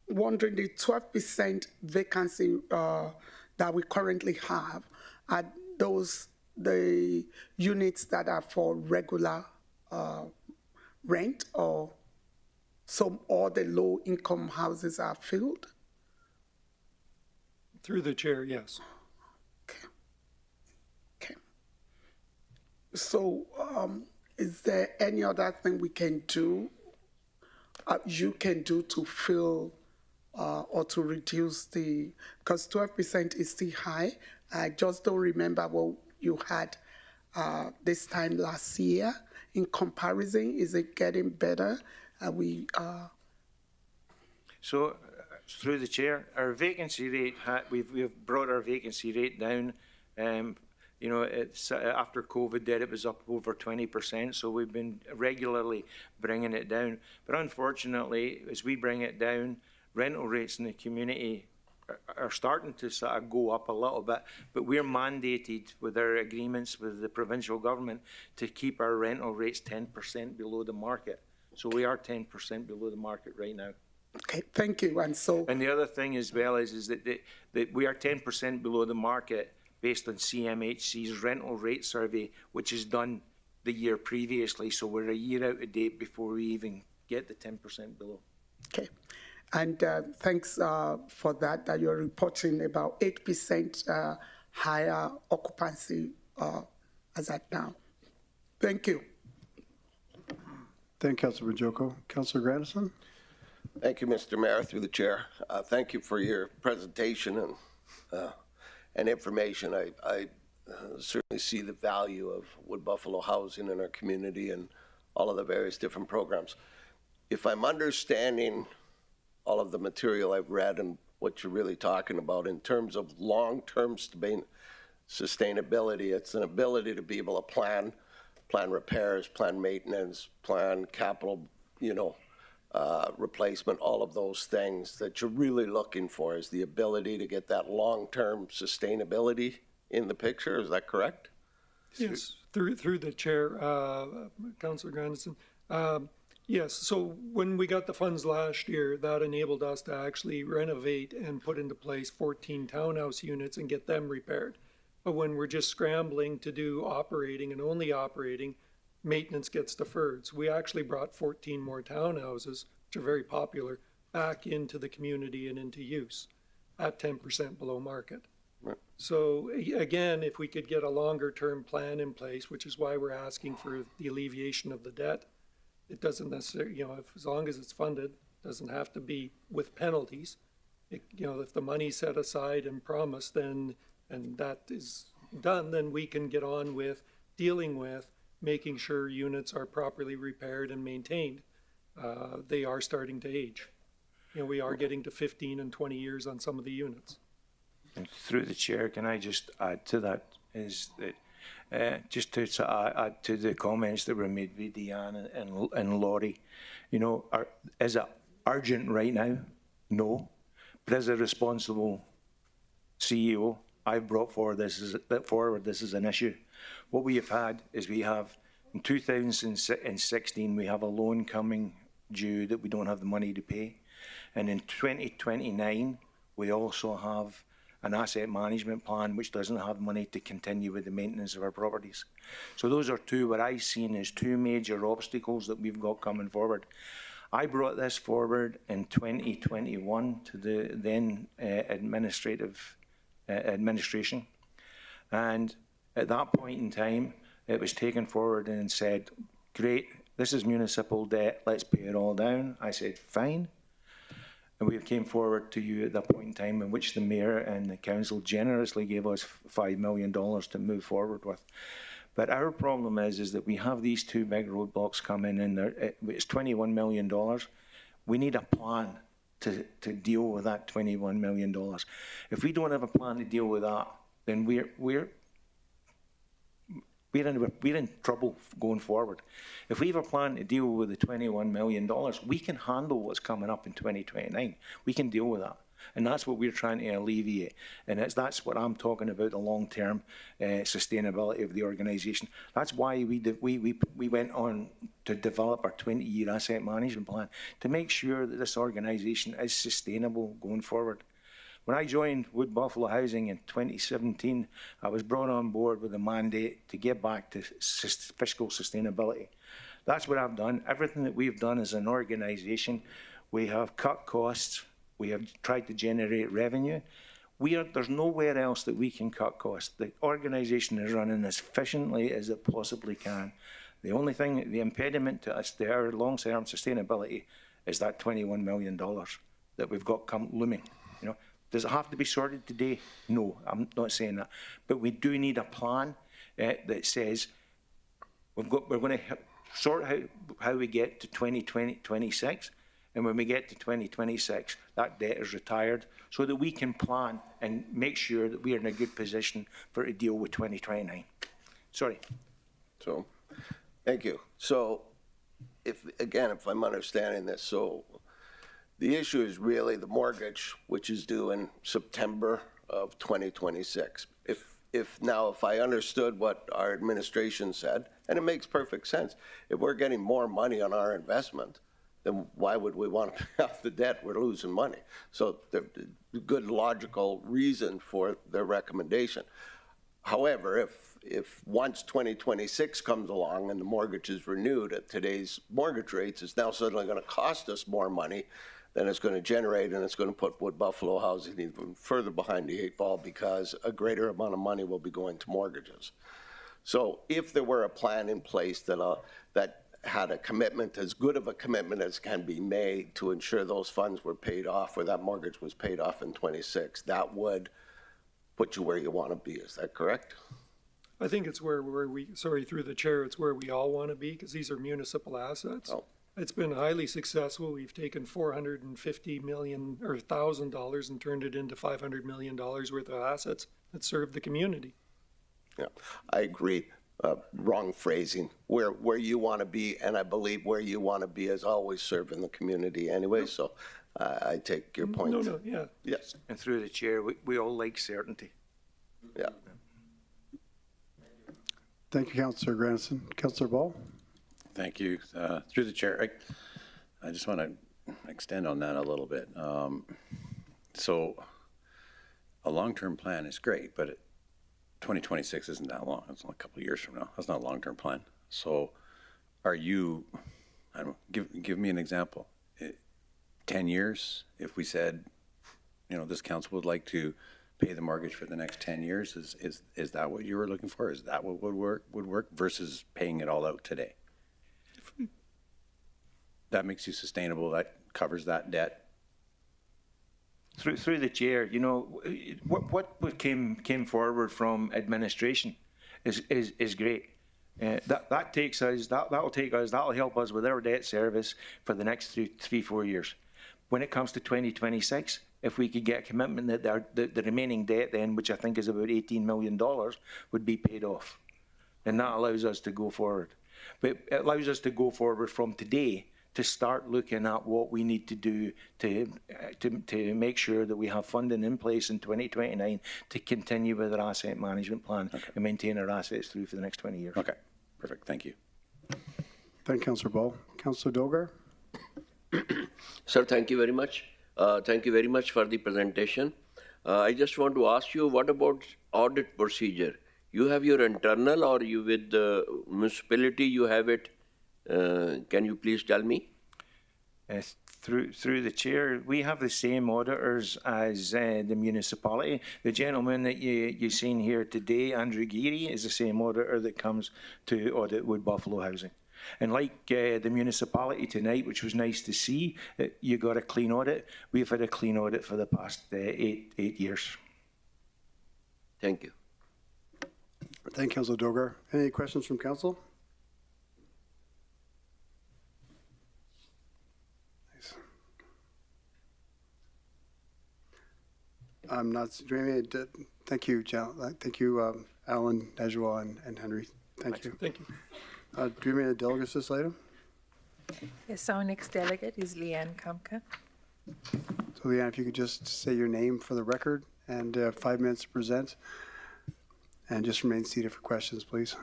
wondering, the 12% vacancy that we currently have, are those the units that are for regular rent, or some all the low-income houses are filled? Through the chair, yes. Okay. So, is there any other thing we can do, you can do to fill or to reduce because 12% is still high. I just don't remember what you had this time last year. In comparison, is it getting better? So, through the chair, our vacancy rate, we've brought our vacancy rate down. It's after COVID, it was up over 20%. So we've been regularly bringing it down. But unfortunately, as we bring it down, rental rates in the community are starting to sort of go up a little bit. But we're mandated with our agreements with the provincial government to keep our rental rates 10% below the market. So we are 10% below the market right now. Okay, thank you. And the other thing as well is that we are 10% below the market based on CMHC's rental rate survey, which is done the year previously. So we're a year out of date before we even get the 10% below. Okay, and thanks for that you're reporting about 8% higher occupancy as at now. Thank you. Thank you, Councilor Benjoko. Councilor Grandison. Thank you, Mr. Mayor, through the chair. Thank you for your presentation and information. I certainly see the value of Wood Buffalo housing in our community and all of the various different programs. If I'm understanding all of the material I've read and what you're really talking about in terms of long-term sustainability, it's an ability to be able to plan repairs, plan maintenance, plan capital, replacement, all of those things that you're really looking for is the ability to get that long-term sustainability in the picture. Is that correct? Yes, through the chair, Councillor Grandison. Yes, so when we got the funds last year, that enabled us to actually renovate and put into place 14 townhouse units and get them repaired. But when we're just scrambling to do operating and only operating, maintenance gets deferred. So we actually brought 14 more townhouses, which are very popular, back into the community and into use at 10% below market. Right. So again, if we could get a longer term plan in place, which is why we're asking for the alleviation of the debt, It doesn't necessarily, you know, if, as long as it's funded, doesn't have to be with penalties. It, you know, if the money's set aside and promised, then, and that is done, then we can get on with dealing with making sure units are properly repaired and maintained. They are starting to age. You know, we are getting to 15 and 20 years on some of the units. And through the chair, can I just add to that, is that just to add to the comments that were made by Deanne and Laurie, you know, is it urgent right now? No. But as a responsible CEO, I've brought forward this as an issue. What we have had is we have, in 2016, we have a loan coming due that we don't have the money to pay. And in 2029, we also have an asset management plan which doesn't have money to continue with the maintenance of our properties. So those are two, what I've seen as two major obstacles that we've got coming forward. I brought this forward in 2021 to the then administration. And at that point in time, it was taken forward and said, great, this is municipal debt, let's pay it all down. I said, fine. And we came forward to you at that point in time in which the mayor and the council generously gave us $5 million to move forward with. But our problem is that we have these two big roadblocks coming in there. It's $21 million. We need a plan to deal with that $21 million. If we don't have a plan to deal with that, then we're in trouble going forward. If we have a plan to deal with the $21 million, we can handle what's coming up in 2029. We can deal with that. And that's what we're trying to alleviate. And that's what I'm talking about, the long-term sustainability of the organisation. That's why we went on to develop our 20-year asset management plan to make sure that this organisation is sustainable going forward. When I joined Wood Buffalo Housing in 2017, I was brought on board with a mandate to get back to fiscal sustainability. That's what I've done. Everything that we've done as an organisation, we have cut costs, we have tried to generate revenue. There's nowhere else that we can cut costs. The organisation is running as efficiently as it possibly can. The only thing, the impediment to us, to our long-term sustainability, is that $21 million that we've got looming. You know, does it have to be sorted today? No, I'm not saying that. But we do need a plan that says we're going to sort out how we get to 2026, and when we get to 2026, that debt is retired so that we can plan and make sure that we are in a good position to deal with 2029. Sorry. So, thank you. So, if I'm understanding this, so the issue is really the mortgage, which is due in September of 2026. If I understood what our administration said, and it makes perfect sense, if we're getting more money on our investment, then why would we want to pay off the debt? We're losing money. So the good logical reason for their recommendation. However, if once 2026 comes along and the mortgage is renewed at today's mortgage rates, it's now suddenly going to cost us more money than it's going to generate, and it's going to put Wood Buffalo Housing even further behind the eight ball because a greater amount of money will be going to mortgages. So if there were a plan in place that had a commitment, as good of a commitment as can be made to ensure those funds were paid off, or that mortgage was paid off in 26, that would put you where you want to be. Is that correct? I think it's where we, sorry, through the chair, it's where we all want to be because these are municipal assets. Oh. It's been highly successful. We've taken $450 million or $1,000 and turned it into $500 million worth of assets that serve the community. Yeah, I agree. Wrong phrasing. Where you want to be, and I believe where you want to be is always serving the community anyway. So I take your point. No, yeah. Yes. And through the chair, we all like certainty. Yeah. Thank you, Councillor Grandison. Councillor Ball. Thank you. Through the chair, I just want to extend on that a little bit. So a long-term plan is great, but 2026 isn't that long. It's only a couple of years from now. That's not a long-term plan. So are you, I don't know, give me an example. 10 years, if we said, you know, this council would like to pay the mortgage for the next 10 years, is that what you were looking for? Is that what would work versus paying it all out today? that makes you sustainable, that covers that debt. Through the chair, you know, what came forward from administration is great. That takes us, that'll help us with our debt service for the next 3-4 years. When it comes to 2026, if we could get a commitment that the remaining debt then, which I think is about $18 million, would be paid off. And that allows us to go forward. But it allows us to go forward from today to start looking at what we need to do to make sure that we have funding in place in 2029 to continue with our asset management plan and maintain our assets through for the next 20 years. Okay, perfect. Thank you. Thank you, Councillor Ball. Councillor Dogar? Sir, thank you very much. Thank you very much for the presentation. I just want to ask you, what about audit procedure? You have your internal, or you with the municipality, you have it? Can you please tell me? Through the chair, we have the same auditors as the municipality. The gentleman that you've seen here today, Andrew Geary, is the same auditor that comes to audit Wood Buffalo Housing. And like the municipality tonight, which was nice to see, you got a clean audit. We've had a clean audit for the past 8 years. Thank you. Thank you, Councillor Dogar. Any questions from council? Nice. I'm not. Thank you, thank you, Alan, Najwa, and Henry. Thank you. Thank you. Do we have any delegates this item? Yes, our next delegate is Leanne Kamka. So, Leanne, if you could just say your name for the record and 5 minutes to present, and just remain seated for questions, please.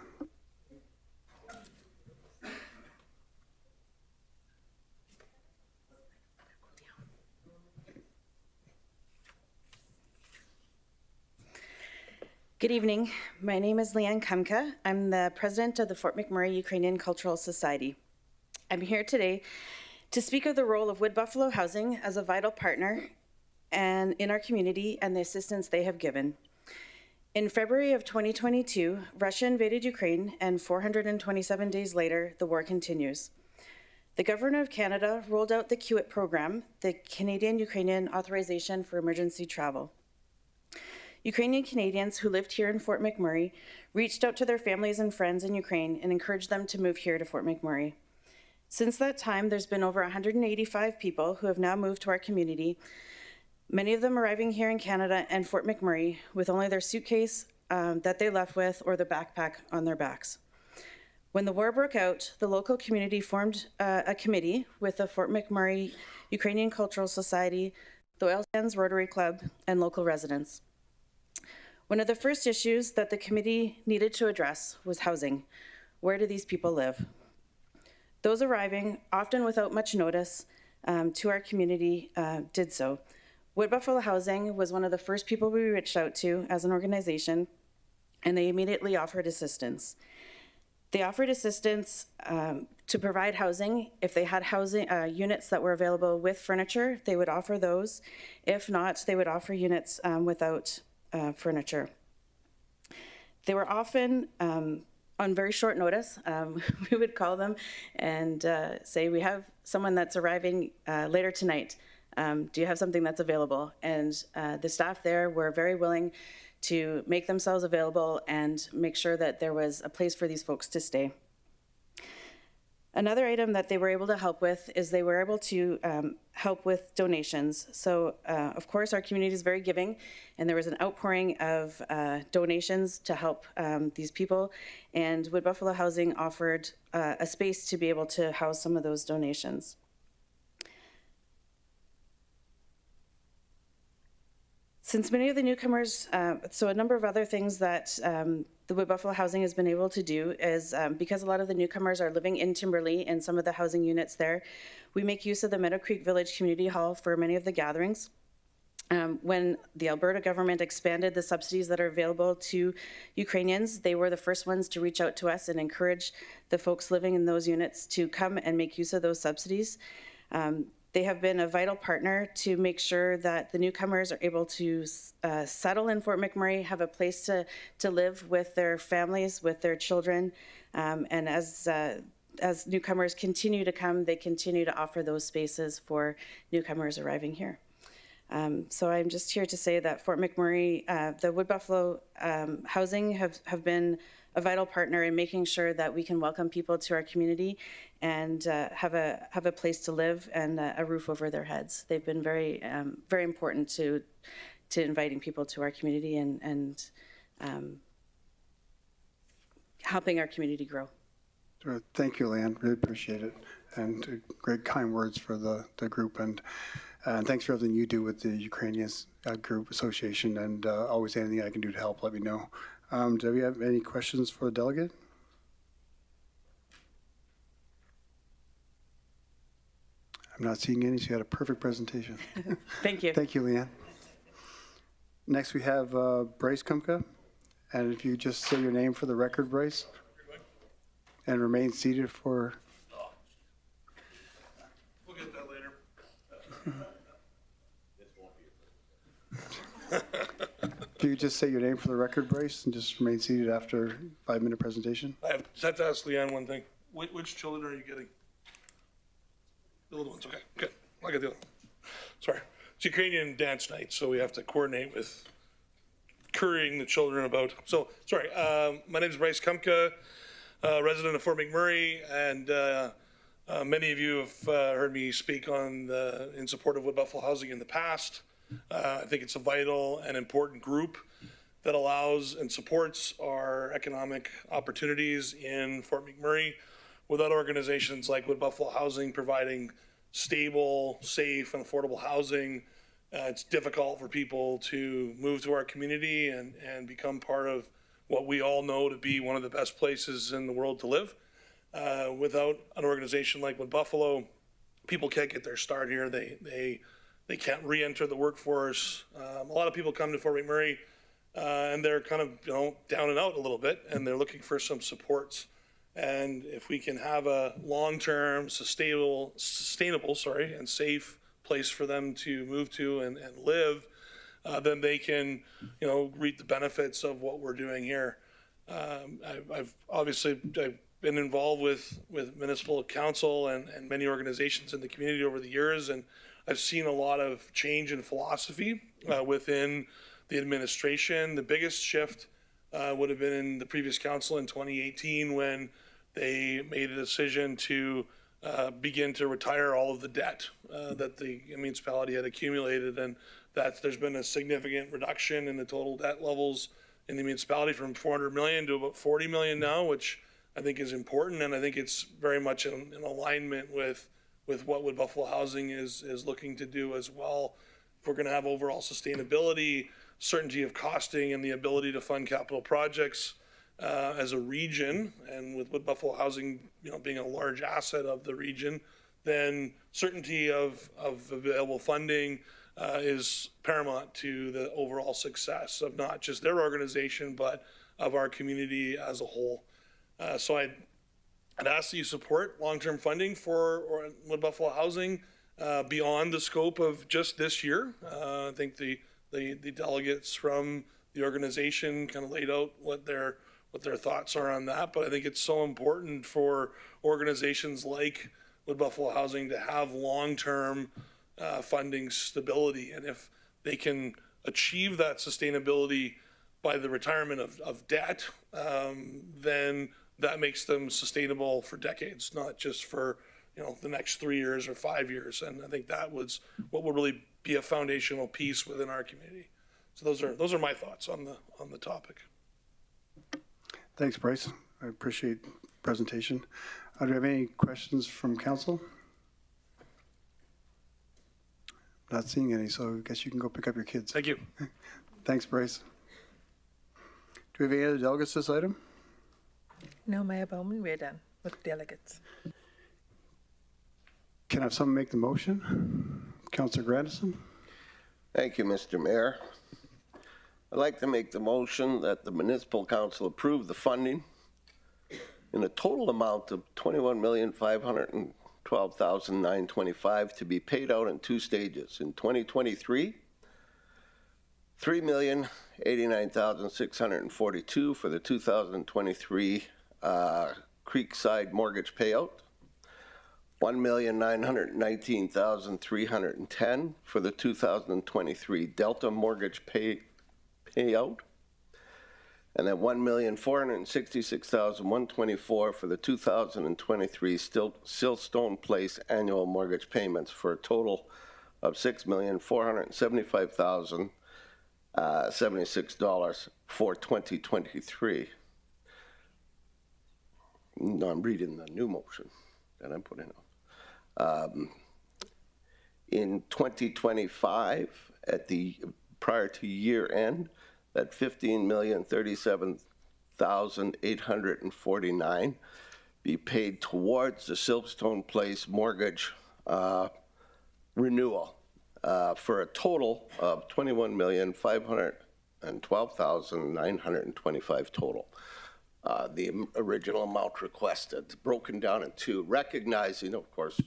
Good evening. My name is Leanne Kamka. I'm the president of the Fort McMurray Ukrainian Cultural Society. I'm here today to speak of the role of Wood Buffalo Housing as a vital partner and in our community and the assistance they have given. In February of 2022, Russia invaded Ukraine, and 427 days later, the war continues. The Government of Canada rolled out the CUIT program, the Canadian-Ukrainian Authorization for Emergency Travel. Ukrainian Canadians who lived here in Fort McMurray reached out to their families and friends in Ukraine and encouraged them to move here to Fort McMurray. Since that time, there's been over 185 people who have now moved to our community, many of them arriving here in Canada and Fort McMurray with only their suitcase that they left with or the backpack on their backs. When the war broke out, the local community formed a committee with the Fort McMurray Ukrainian Cultural Society, the Oil Sands Rotary Club, and local residents. One of the first issues that the committee needed to address was housing. Where do these people live? Those arriving, often without much notice to our community, did so. Wood Buffalo Housing was one of the first people we reached out to as an organization, and they immediately offered assistance. They offered assistance to provide housing. If they had housing units that were available with furniture, they would offer those. If not, they would offer units without furniture. They were often on very short notice. We would call them and say, we have someone that's arriving later tonight. Do you have something that's available? And the staff there were very willing to make themselves available and make sure that there was a place for these folks to stay. Another item that they were able to help with is they were able to help with donations. So, of course, our community is very giving, and there was an outpouring of donations to help these people, and Wood Buffalo Housing offered a space to be able to house some of those donations. Since many of the newcomers, so a number of other things that the Wood Buffalo Housing has been able to do is, because a lot of the newcomers are living in Timberlea and some of the housing units there, we make use of the Meadow Creek Village Community Hall for many of the gatherings. When the Alberta government expanded the subsidies that are available to Ukrainians, they were the first ones to reach out to us and encourage the folks living in those units to come and make use of those subsidies. They have been a vital partner to make sure that the newcomers are able to settle in Fort McMurray, have a place to live with their families, with their children. And as as newcomers continue to come, they continue to offer those spaces for newcomers arriving here. So I'm just here to say that Fort McMurray, the Wood Buffalo Housing have been a vital partner in making sure that we can welcome people to our community and have a place to live and a roof over their heads. They've been very important to inviting people to our community and helping our community grow. Thank you, Leanne. Really appreciate it. And great kind words for the group. And thanks for everything you do with the Ukrainian Group Association. And always anything I can do to help, let me know. Do we have any questions for the delegate? I'm not seeing any, so you had a perfect presentation. Thank you. Thank you, Leanne. Next, we have Bryce Kumka. And if you just say your name for the record, Bryce, and remain seated for... We'll get that later. If you could just say your name for the record, Bryce, and just remain seated after 5-minute presentation. I have to ask Leanne one thing. Which children are you getting? The little ones, okay, good. I'll get the other one. Sorry. It's Ukrainian dance night, so we have to coordinate with currying the children about. So, sorry, my name is Bryce Kumka, resident of Fort McMurray, and many of you have heard me speak in support of Wood Buffalo Housing in the past. I think it's a vital and important group that allows and supports our economic opportunities in Fort McMurray. Without organizations like Wood Buffalo Housing providing stable, safe, and affordable housing, it's difficult for people to move to our community and become part of what we all know to be one of the best places in the world to live. Without an organization like Wood Buffalo, people can't get their start here. They can't re-enter the workforce. A lot of people come to Fort McMurray and they're kind of down and out a little bit, and they're looking for some supports. And if we can have a long-term, sustainable, and safe place for them to move to and live, then they can, reap the benefits of what we're doing here. I've been involved with municipal council and many organizations in the community over the years, and I've seen a lot of change in philosophy within the administration. The biggest shift would have been in the previous council in 2018 when they made a decision to begin to retire all of the debt that the municipality had accumulated, and that there's been a significant reduction in the total debt levels in the municipality from 400 million to about 40 million now, which I think is important, and I think it's very much in alignment with what Wood Buffalo Housing is looking to do as well. If we're going to have overall sustainability, certainty of costing, and the ability to fund capital projects as a region, and with Wood Buffalo Housing, being a large asset of the region, then certainty of available funding is paramount to the overall success of not just their organization, but of our community as a whole. So I'd ask that you support long-term funding for Wood Buffalo Housing beyond the scope of just this year. I think the delegates from the organization kind of laid out what their thoughts are on that, but I think it's so important for organizations like Wood Buffalo Housing to have long-term funding stability, and if they can achieve that sustainability by the retirement of debt, then that makes them sustainable for decades, not just for the next 3 years or 5 years. And I think that was what will really be a foundational piece within our community. So those are my thoughts on the topic. Thanks, Bryce. I appreciate the presentation. Do you have any questions from council? Not seeing any, so I guess you can go pick up your kids. Thank you. Thanks, Bryce. Do we have any other delegates this item? No, Mayor Bowman, we're done with delegates. Can I have someone make the motion? Councillor Grandison? Thank you, Mr. Mayor. I'd like to make the motion that the municipal council approve the funding in a total amount of $21,512,925 to be paid out in 2 stages. In 2023, $3,089,642 for the 2023 Creekside mortgage payout. $1,919,310 for the 2023 Delta mortgage payout. And then $1,466,124 for the 2023 Siltstone Place annual mortgage payments for a total of $6,475,076 for 2023. No, I'm reading the new motion that I'm putting on. In 2025, prior to year end, that $15,037,849 be paid towards the Siltstone Place mortgage renewal for a total of $21,512,925 total. The original amount requested, broken down in two, recognizing, of course,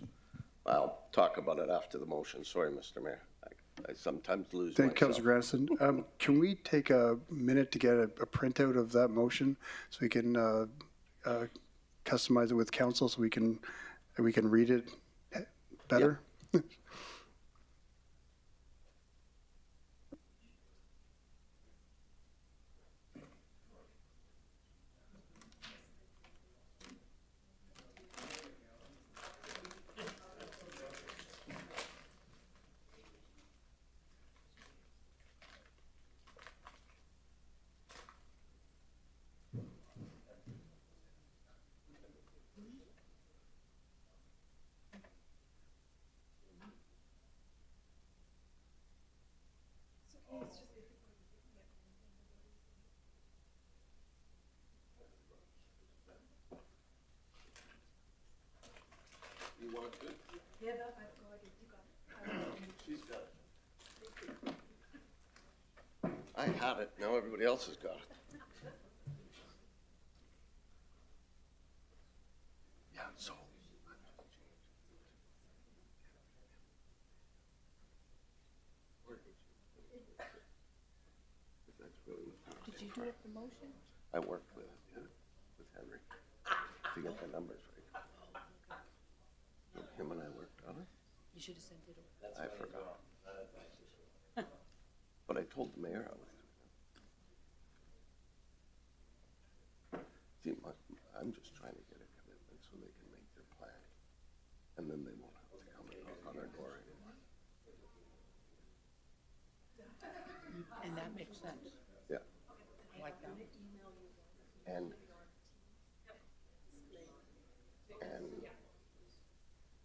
I'll talk about it after the motion. Sorry, Mr. Mayor. I sometimes lose Thank you, myself. Councilor Grandison. Can we take a minute to get a printout of that motion so we can customize it with council so we can read it better? Yep. I had it, now everybody else has got it. Yeah, so. Did you do it the motion? I worked with Henry to get the numbers right. Him and I worked on it. You should have sent it over. I forgot. But I told the mayor I was. See, I'm just trying to get a commitment so they can make their plan. And then they won't have to come and knock on our door anymore. And that makes sense. Yeah. I like that. And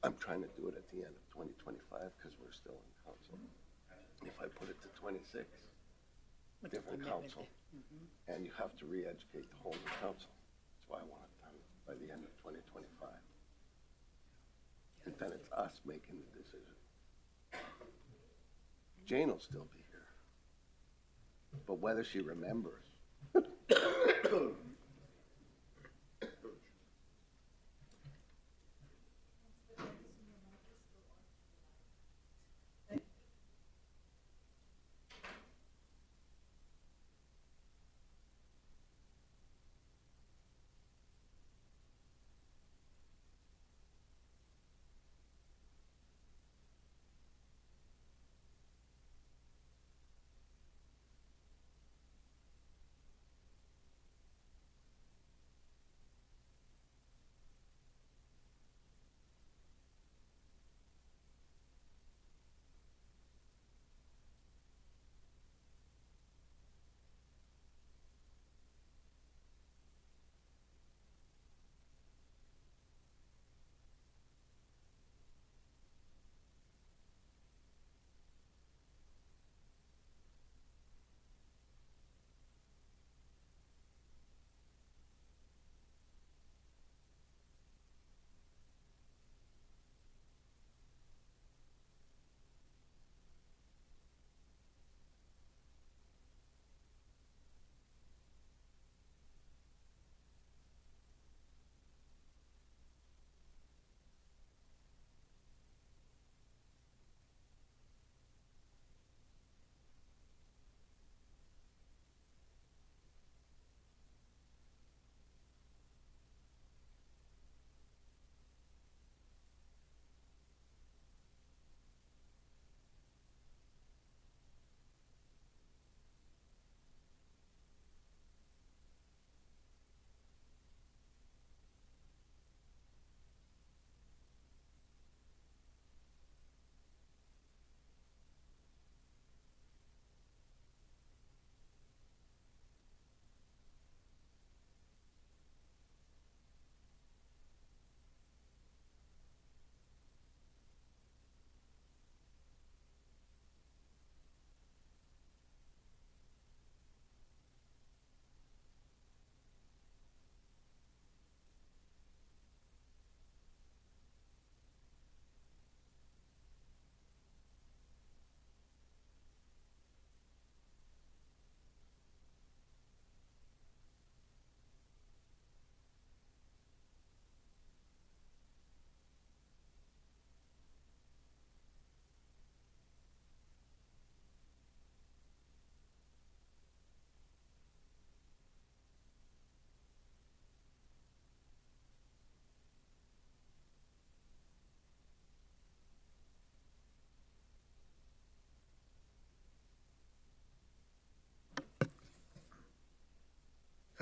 I'm trying to do it at the end of 2025 because we're still in council. If I put it to 26, different council, and you have to re-educate the whole new council. That's why I want it done by the end of 2025. And then it's us making the decision. Jane will still be here, but whether she remembers.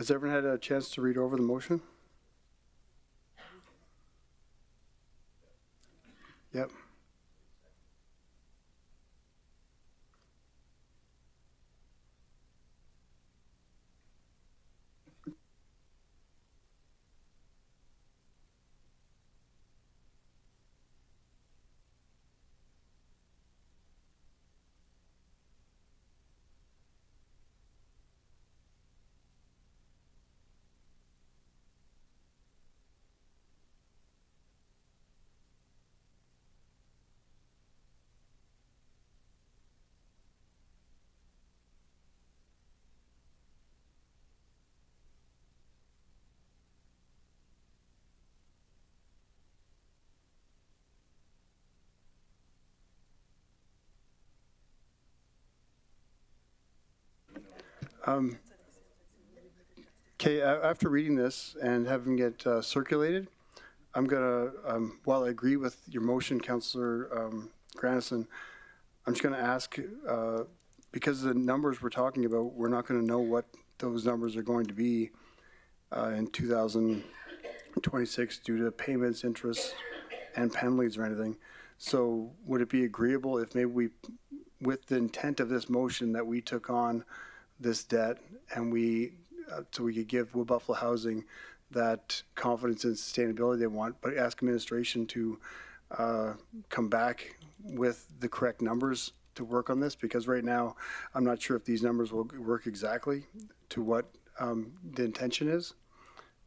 Has everyone had a chance to read over the motion? Yep. Okay, after reading this and having it circulated, I'm gonna, while I agree with your motion, Councillor Grandison, I'm just gonna ask, because the numbers we're talking about, we're not gonna know what those numbers are going to be in 2026 due to payments, interest, and penalties or anything. So would it be agreeable if maybe we, with the intent of this motion, that we took on this debt and we, so we could give Wood Buffalo Housing that confidence and sustainability they want, but ask administration to come back with the correct numbers to work on this? Because right now, I'm not sure if these numbers will work exactly to what the intention is.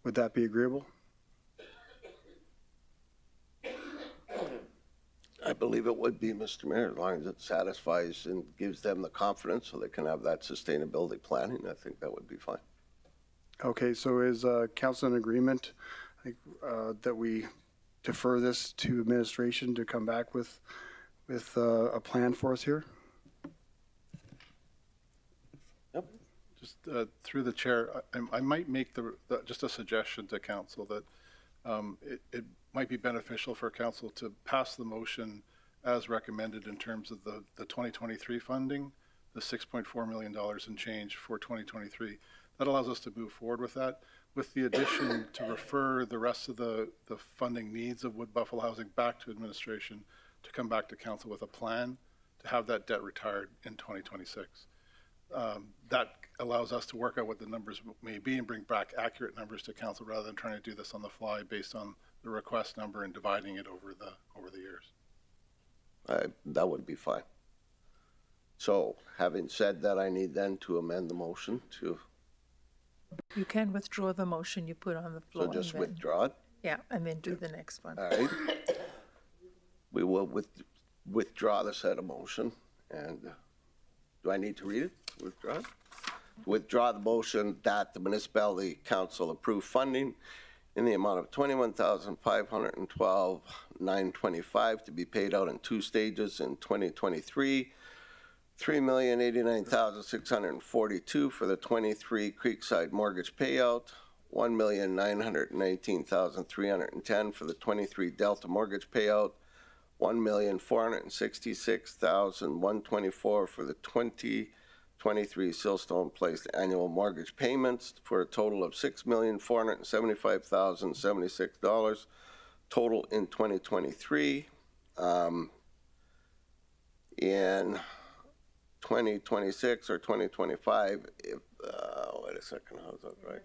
Would that be agreeable? I believe it would be, Mr. Mayor, as long as it satisfies and gives them the confidence so they can have that sustainability planning. I think that would be fine. Okay, so is council in agreement that we defer this to administration to come back with a plan for us here? Yep. Just through the chair, I might make just a suggestion to council that it might be beneficial for council to pass the motion as recommended in terms of the 2023 funding, the $6.4 million and change for 2023. That allows us to move forward with that, with the addition to refer the rest of the funding needs of Wood Buffalo Housing back to administration to come back to council with a plan to have that debt retired in 2026. That allows us to work out what the numbers may be and bring back accurate numbers to council rather than trying to do this on the fly based on the request number and dividing it over the years. That would be fine. So having said that, I need then to amend the motion to. You can withdraw the motion you put on the floor. So just and then- withdraw it? Yeah, and then do the next one. All right. We will withdraw the said motion. And do I need to read it? Withdraw it? Withdraw the motion that the municipality council approve funding in the amount of $21,512,925 to be paid out in 2 stages in 2023. $3,089,642 for the 23 Creekside mortgage payout, $1,919,310 for the 23 Delta mortgage payout, $1,466,124 for the 2023 Silstone Place annual mortgage payments, for a total of $6,475,076 total in 2023. In 2026 or 2025, if, wait a second, how's that right?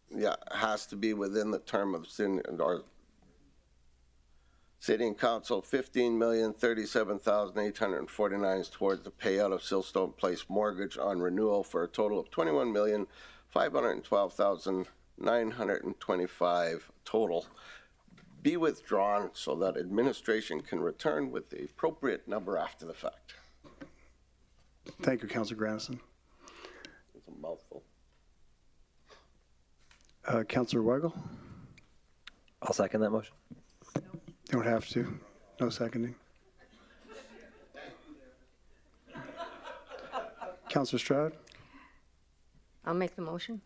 Yeah, has to be within the term of city and council. $15,037,849 is towards the payout of Silstone Place mortgage on renewal for a total of $21,512,925 total. Be withdrawn so that administration can return with the appropriate number after the fact. Thank you, Councillor Grandison. It's a mouthful. Councillor Weigel? I'll second that motion. You don't have to. No seconding. Councillor Stroud? I'll make the motion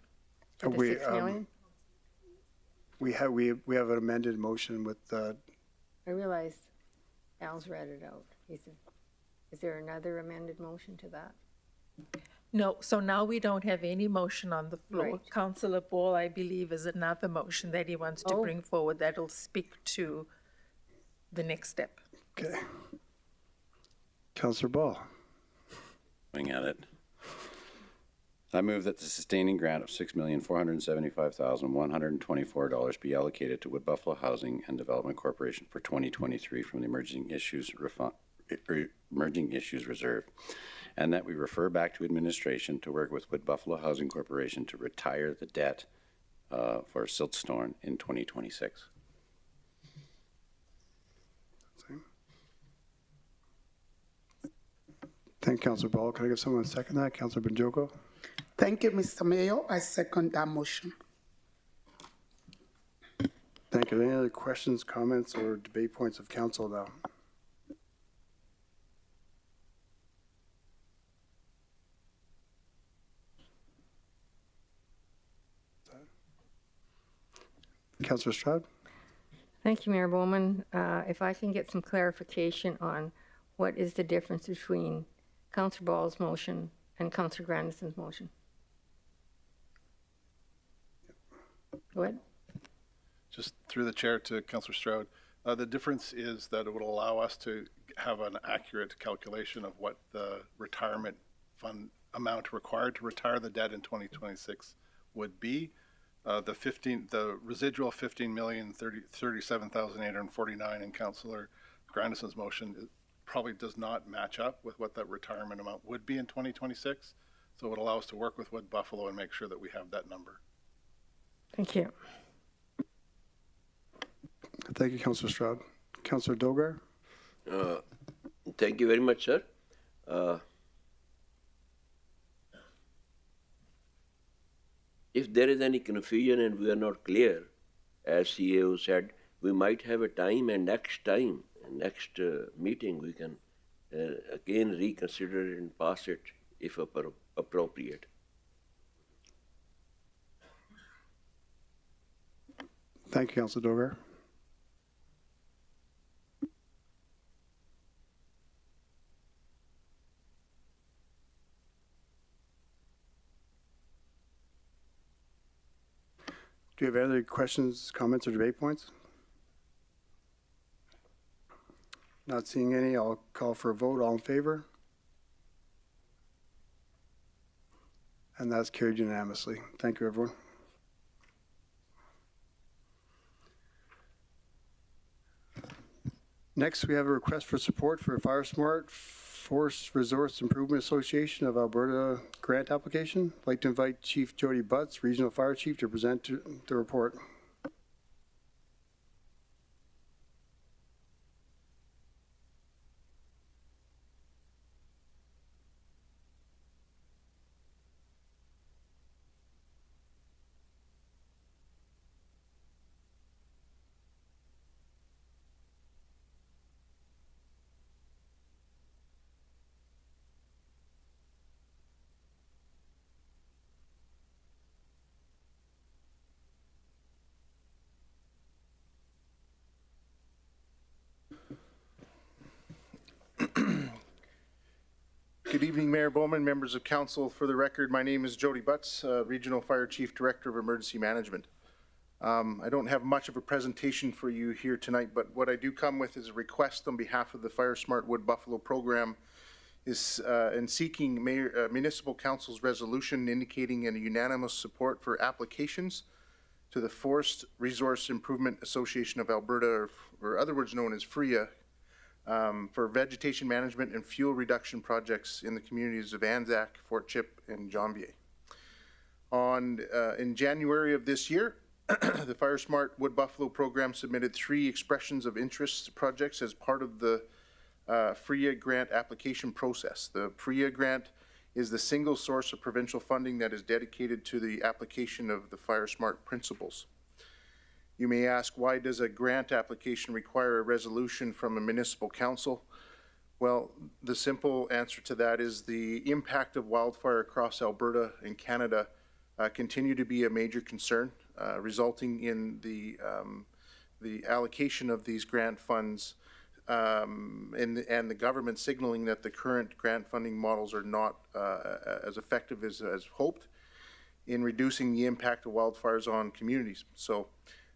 for the We, $6 million. We have an amended motion with I realize Al's read it out. Is there another amended motion to that? No, so now we don't have any motion on the floor. Right. Councillor Ball, I believe, is another motion that he wants to Oh. bring forward that'll speak to the next step. Okay. Councillor Ball. Swing at it. I move that the sustaining grant of $6,475,124 be allocated to Wood Buffalo Housing and Development Corporation for 2023 from the Emerging Issues Reserve, and that we refer back to administration to work with Wood Buffalo Housing Corporation to retire the debt for Siltstone in 2026. Thank you, Councillor Ball. Can I get someone to second that? Councillor Banjoko? Thank you, Mr. Mayor. I second that motion. Thank you. Any other questions, comments, or debate points of council now? Councillor Stroud? Thank you, Mayor Bowman. If I can get some clarification on what is the difference between Councillor Ball's motion and Councillor Grandison's motion. Go ahead. Just through the chair to Councillor Stroud, the difference is that it would allow us to have an accurate calculation of what the retirement fund amount required to retire the debt in 2026 would be. The residual 15,037,849 in Councillor Grandison's motion probably does not match up with what that retirement amount would be in 2026. So it would allow us to work with Wood Buffalo and make sure that we have that number. Thank you. Thank you, Councillor Stroud. Councillor Dogar? Thank you very much, sir. If there is any confusion and we are not clear, as CEO said, we might have a time, and next meeting, we can again reconsider it and pass it if appropriate. Thank you, Councillor Dogar. Do you have any other questions, comments, or debate points? Not seeing any, I'll call for a vote. All in favor? And that's carried unanimously. Thank you, everyone. Next, we have a request for support for a FireSmart Forest Resource Improvement Association of Alberta grant application. I'd like to invite Chief Jody Butts, Regional Fire Chief, to present the report. Good evening, Mayor Bowman, members of council. For the record, my name is Jody Butts, Regional Fire Chief Director of Emergency Management. I don't have much of a presentation for you here tonight, but what I do come with is a request on behalf of the FireSmart Wood Buffalo program in seeking Municipal Council's resolution indicating a unanimous support for applications to the Forest Resource Improvement Association of Alberta, or otherwise known as FREA, for vegetation management and fuel reduction projects in the communities of Anzac, Fort Chip, and Janvier. In January of this year, the FireSmart Wood Buffalo program submitted 3 expressions of interest projects as part of the FREA grant application process. The FREA grant is the single source of provincial funding that is dedicated to the application of the FireSmart principles. You may ask, why does a grant application require a resolution from a municipal council? Well, the simple answer to that is the impact of wildfire across Alberta and Canada continue to be a major concern, resulting in the allocation of these grant funds and the government signaling that the current grant funding models are not as effective as hoped in reducing the impact of wildfires on communities. So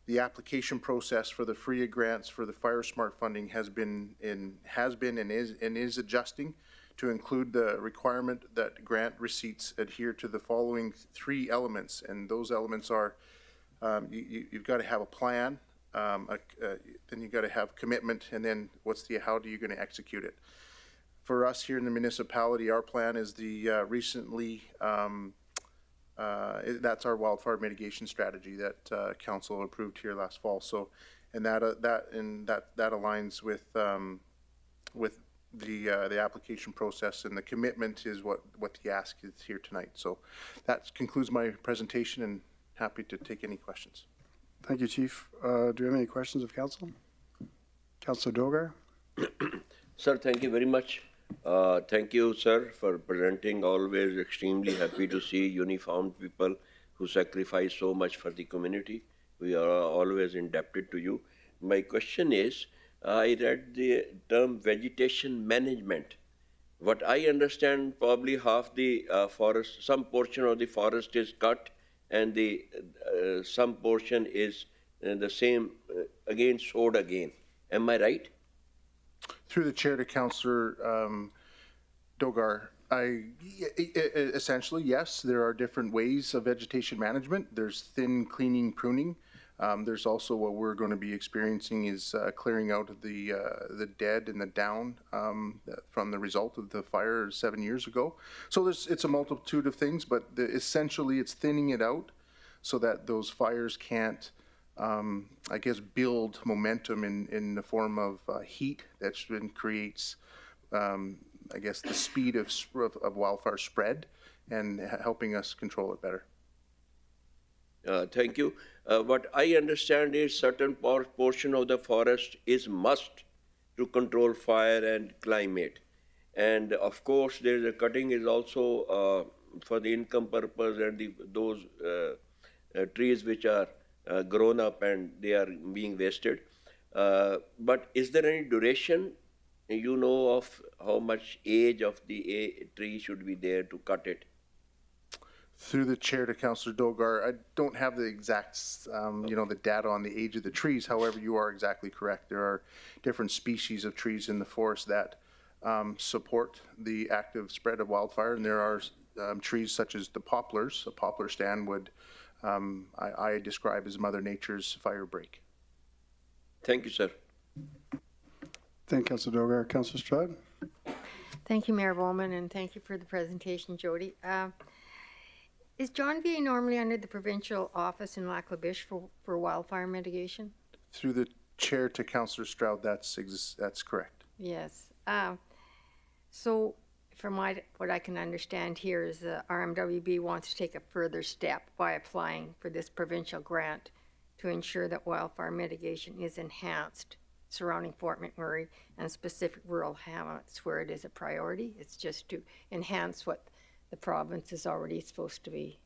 the application process for the FRIA grants for the Fire Smart funding has been and is adjusting to include the requirement that grant receipts adhere to the following 3 elements. And those elements are you've got to have a plan, then you've got to have commitment, and then how are you going to execute it? For us here in the municipality, our plan is the that's our wildfire mitigation strategy that council approved here last fall. So, and that aligns with the application process, and the commitment is what the ask is here tonight. So that concludes my presentation, and happy to take any questions. Thank you, Chief. Do you have any questions of council? Councilor Dogar? Sir, thank you very much. Thank you, sir, for presenting. Always extremely happy to see uniformed people who sacrifice so much for the community. We are always indebted to you. My question is, I read the term vegetation management. What I understand, probably half the forest, some portion of the forest is cut, and the some portion is the same again sowed again. Am I right? Through the chair to Councillor Dogar, essentially, yes, there are different ways of vegetation management. There's thin cleaning, pruning. There's also what we're going to be experiencing is clearing out of the dead and the down from the result of the fire 7 years ago. So it's a multitude of things, but essentially it's thinning it out so that those fires can't, I guess, build momentum in the form of heat that then creates, I guess, the speed of wildfire spread and helping us control it better. Thank you. What I understand is certain portion of the forest is must to control fire and climate. And of course, there is a cutting is also for the income purpose and those trees which are grown up and they are being wasted. But is there any duration, you know, of how much age of the tree should be there to cut it? Through the chair to Councillor Dogar, I don't have the exact, the data on the age of the trees. However, you are exactly correct. There are different species of trees in the forest that support the active spread of wildfire, and there are trees such as the poplars. A poplar stand would I describe as Mother Nature's fire break. Thank you, sir. Thank you, Councillor Dogar. Councillor Strud? Thank you, Mayor Bowman, and thank you for the presentation, Jody. Is John V. normally under the provincial office in Lac La Biche for wildfire mitigation? Through the chair to Councillor Stroud, that's correct. Yes. So from what I can understand here is the RMWB wants to take a further step by applying for this provincial grant to ensure that wildfire mitigation is enhanced surrounding Fort McMurray and specific rural hamlets where it is a priority. It's just to enhance what the province is already supposed to be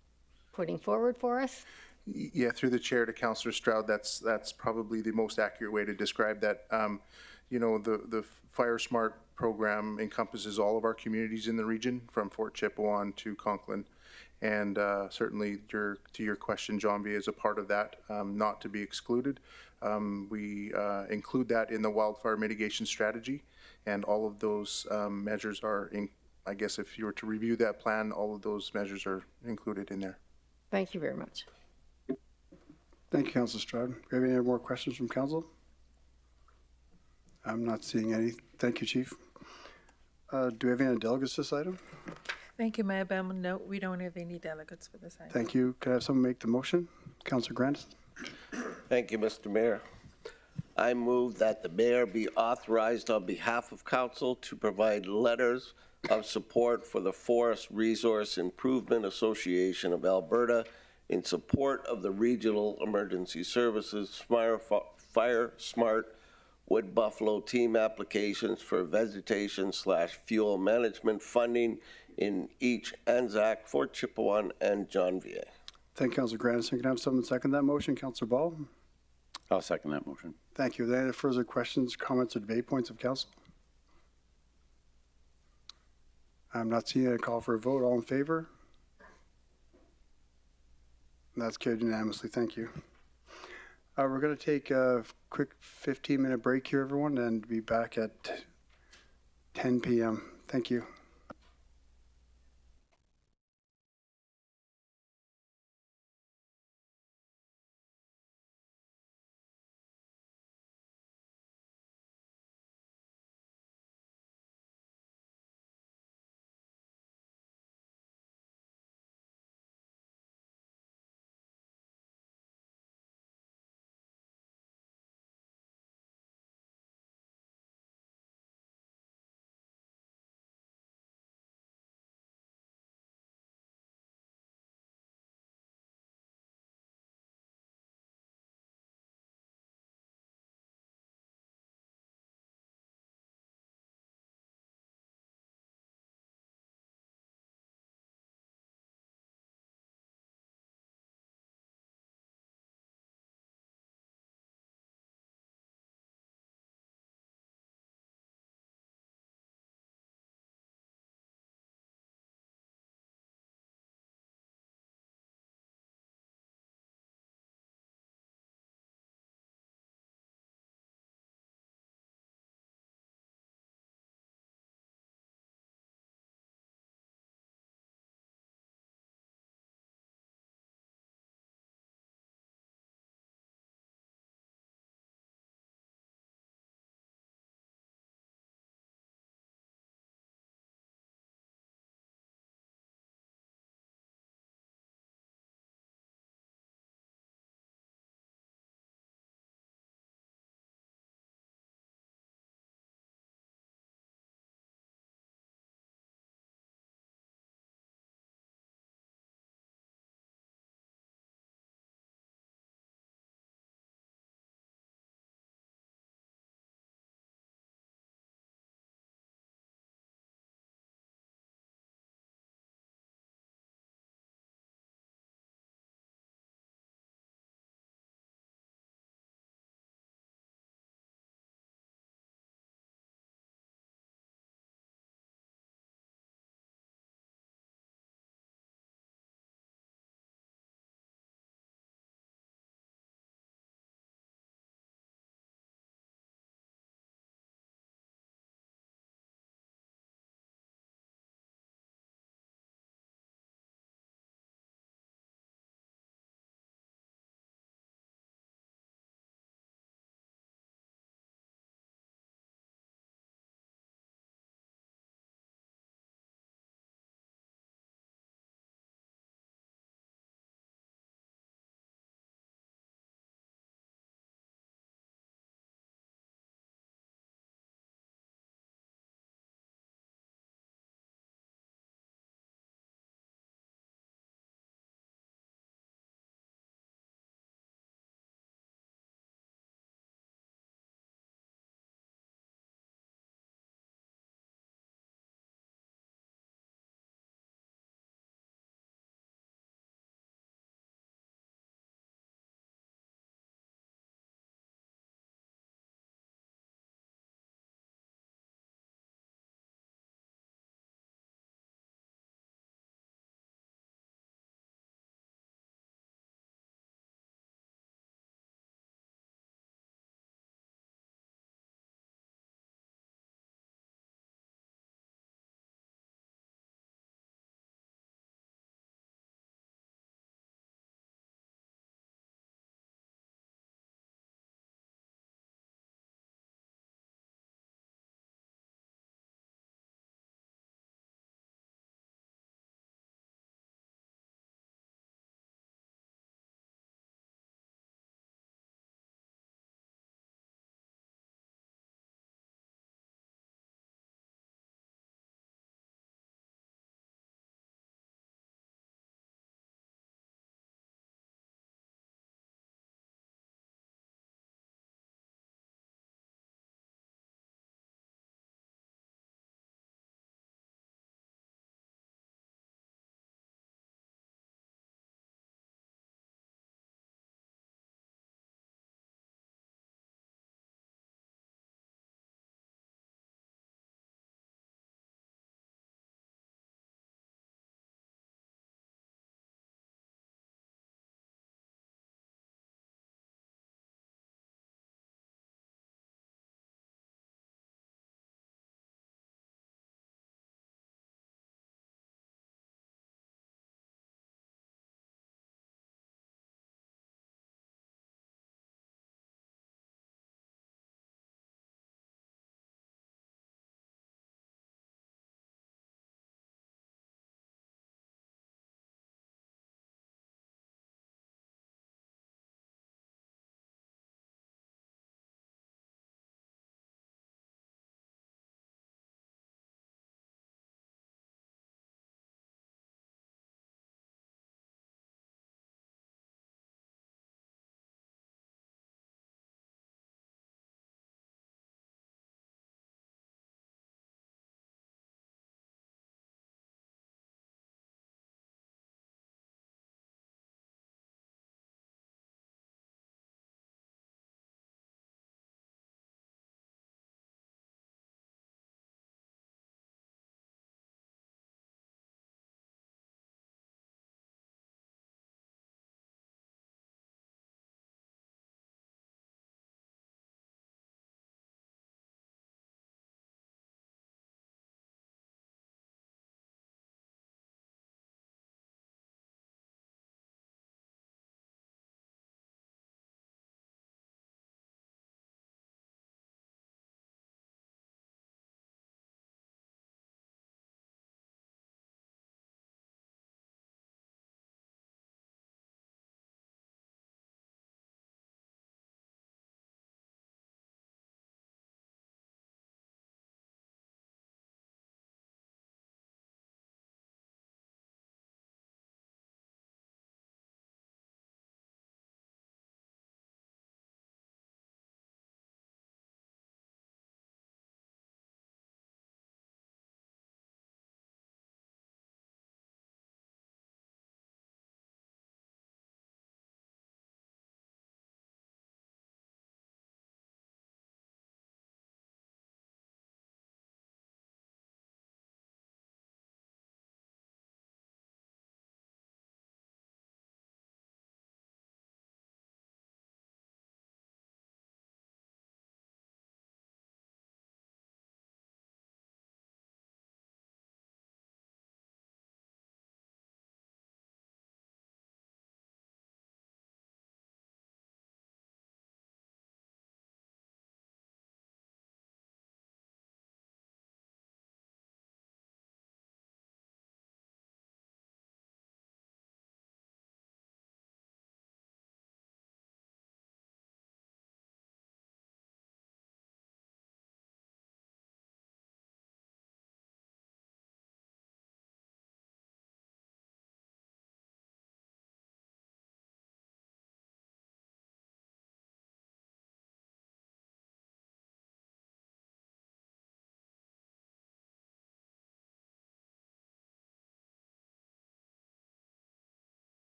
putting forward for us? Yeah, through the chair to Councillor Stroud, that's probably the most accurate way to describe that. The Fire Smart program encompasses all of our communities in the region, from Fort Chipewyan to Conklin. And certainly, to your question, John V. is a part of that, not to be excluded. We include that in the wildfire mitigation strategy, and all of those measures are I guess if you were to review that plan, all of those measures are included in there. Thank you very much. Thank you, Councillor Stroud. Do we have any more questions from council? I'm not seeing any. Thank you, Chief. Do we have any delegates this item? Thank you, Mayor Bowman. No, we don't have any delegates for this item. Thank you. Can I have someone make the motion? Councillor Grant? Thank you, Mr. Mayor. I move that the mayor be authorized on behalf of council to provide letters of support for the Forest Resource Improvement Association of Alberta in support of the Regional Emergency Services Fire Smart Wood Buffalo team applications for vegetation/fuel management funding in each Anzac, Fort Chipewyan, and John V. Thank you, Councillor Grandison. Can I have someone second that motion? Councillor Ball? I'll second that motion. Thank you. Are there any further questions, comments, or debate points of council? I'm not seeing a call for a vote. All in favor? That's carried unanimously. Thank you. We're going to take a quick 15-minute break here, everyone, and be back at 10 p.m. Thank you.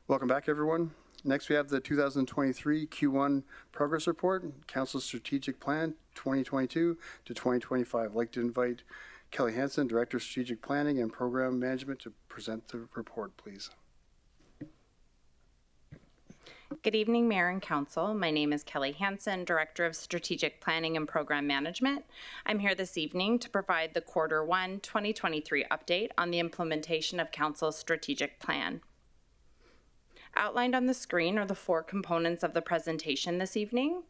Welcome back, everyone. Next, we have the 2023 Q1 Progress Report, Council Strategic Plan 2022 to 2025. I'd like to invite Kelly Hansen, Director of Strategic Planning and Program Management, to present the report, please. Good evening, Mayor and Council. My name is Kelly Hansen, Director of Strategic Planning and Program Management. I'm here this evening to provide the Q1 2023 update on the implementation of Council's strategic plan. Outlined on the screen are the 4 components of the presentation this evening.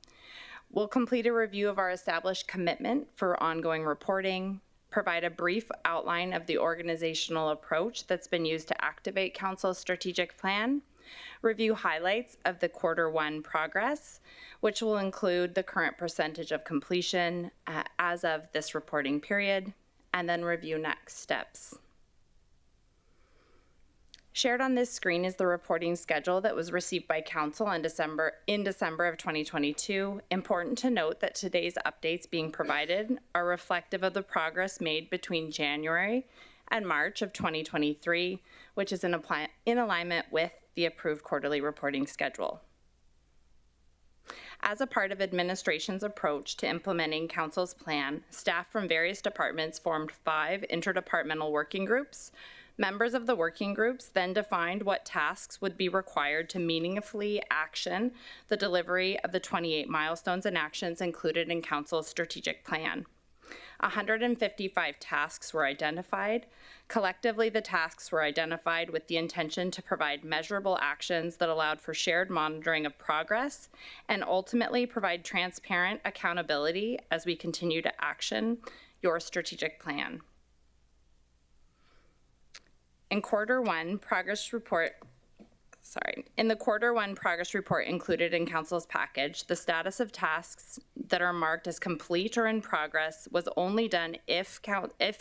We'll complete a review of our established commitment for ongoing reporting, provide a brief outline of the organizational approach that's been used to activate Council's strategic plan, review highlights of the Q1 progress, which will include the current percentage of completion as of this reporting period, and then review next steps. Shared on this screen is the reporting schedule that was received by Council in December of 2022. Important to note that today's updates being provided are reflective of the progress made between January and March of 2023, which is in alignment with the approved quarterly reporting schedule. As a part of administration's approach to implementing Council's plan, staff from various departments formed 5 interdepartmental working groups. Members of the working groups then defined what tasks would be required to meaningfully action the delivery of the 28 milestones and actions included in Council's strategic plan. 155 tasks were identified. Collectively, the tasks were identified with the intention to provide measurable actions that allowed for shared monitoring of progress and ultimately provide transparent accountability as we continue to action your strategic plan. In the Q1 progress report included in Council's package, the status of tasks that are marked as complete or in progress was only done if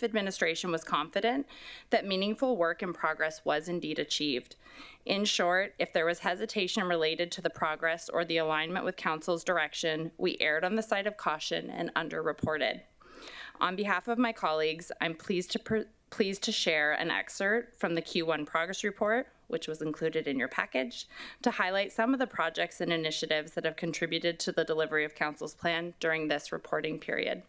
administration was confident that meaningful work in progress was indeed achieved. In short, if there was hesitation related to the progress or the alignment with Council's direction, we erred on the side of caution and underreported. On behalf of my colleagues, I'm pleased to share an excerpt from the Q1 progress report, which was included in your package, to highlight some of the projects and initiatives that have contributed to the delivery of Council's plan during this reporting period.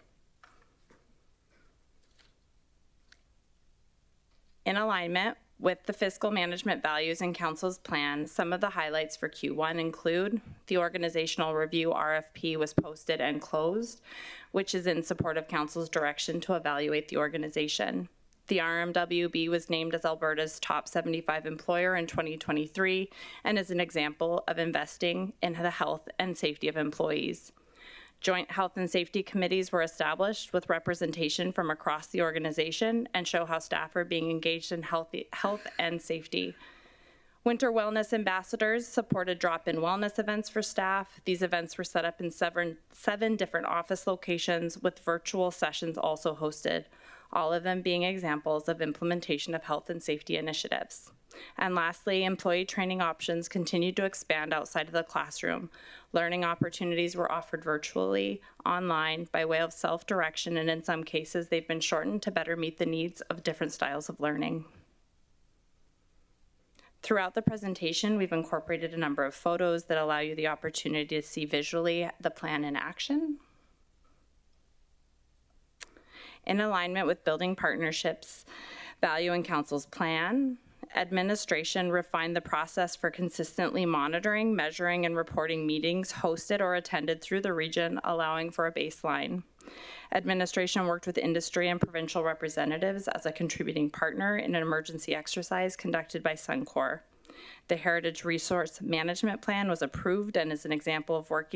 In alignment with the fiscal management values in Council's plan, some of the highlights for Q1 include the organizational review RFP was posted and closed, which is in support of Council's direction to evaluate the organization. The RMWB was named as Alberta's top 75 employer in 2023 and is an example of investing in the health and safety of employees. Joint health and safety committees were established with representation from across the organization and show how staff are being engaged in health and safety. Winter Wellness Ambassadors supported drop-in wellness events for staff. These events were set up in seven different office locations with virtual sessions also hosted, all of them being examples of implementation of health and safety initiatives. And lastly, employee training options continued to expand outside of the classroom. Learning opportunities were offered virtually, online, by way of self-direction, and in some cases, they've been shortened to better meet the needs of different styles of learning. Throughout the presentation, we've incorporated a number of photos that allow you the opportunity to see visually the plan in action. In alignment with building partnerships, value in Council's plan, administration refined the process for consistently monitoring, measuring, and reporting meetings hosted or attended through the region, allowing for a baseline. Administration worked with industry and provincial representatives as a contributing partner in an emergency exercise conducted by Suncor. The Heritage Resource Management Plan was approved and is an example of work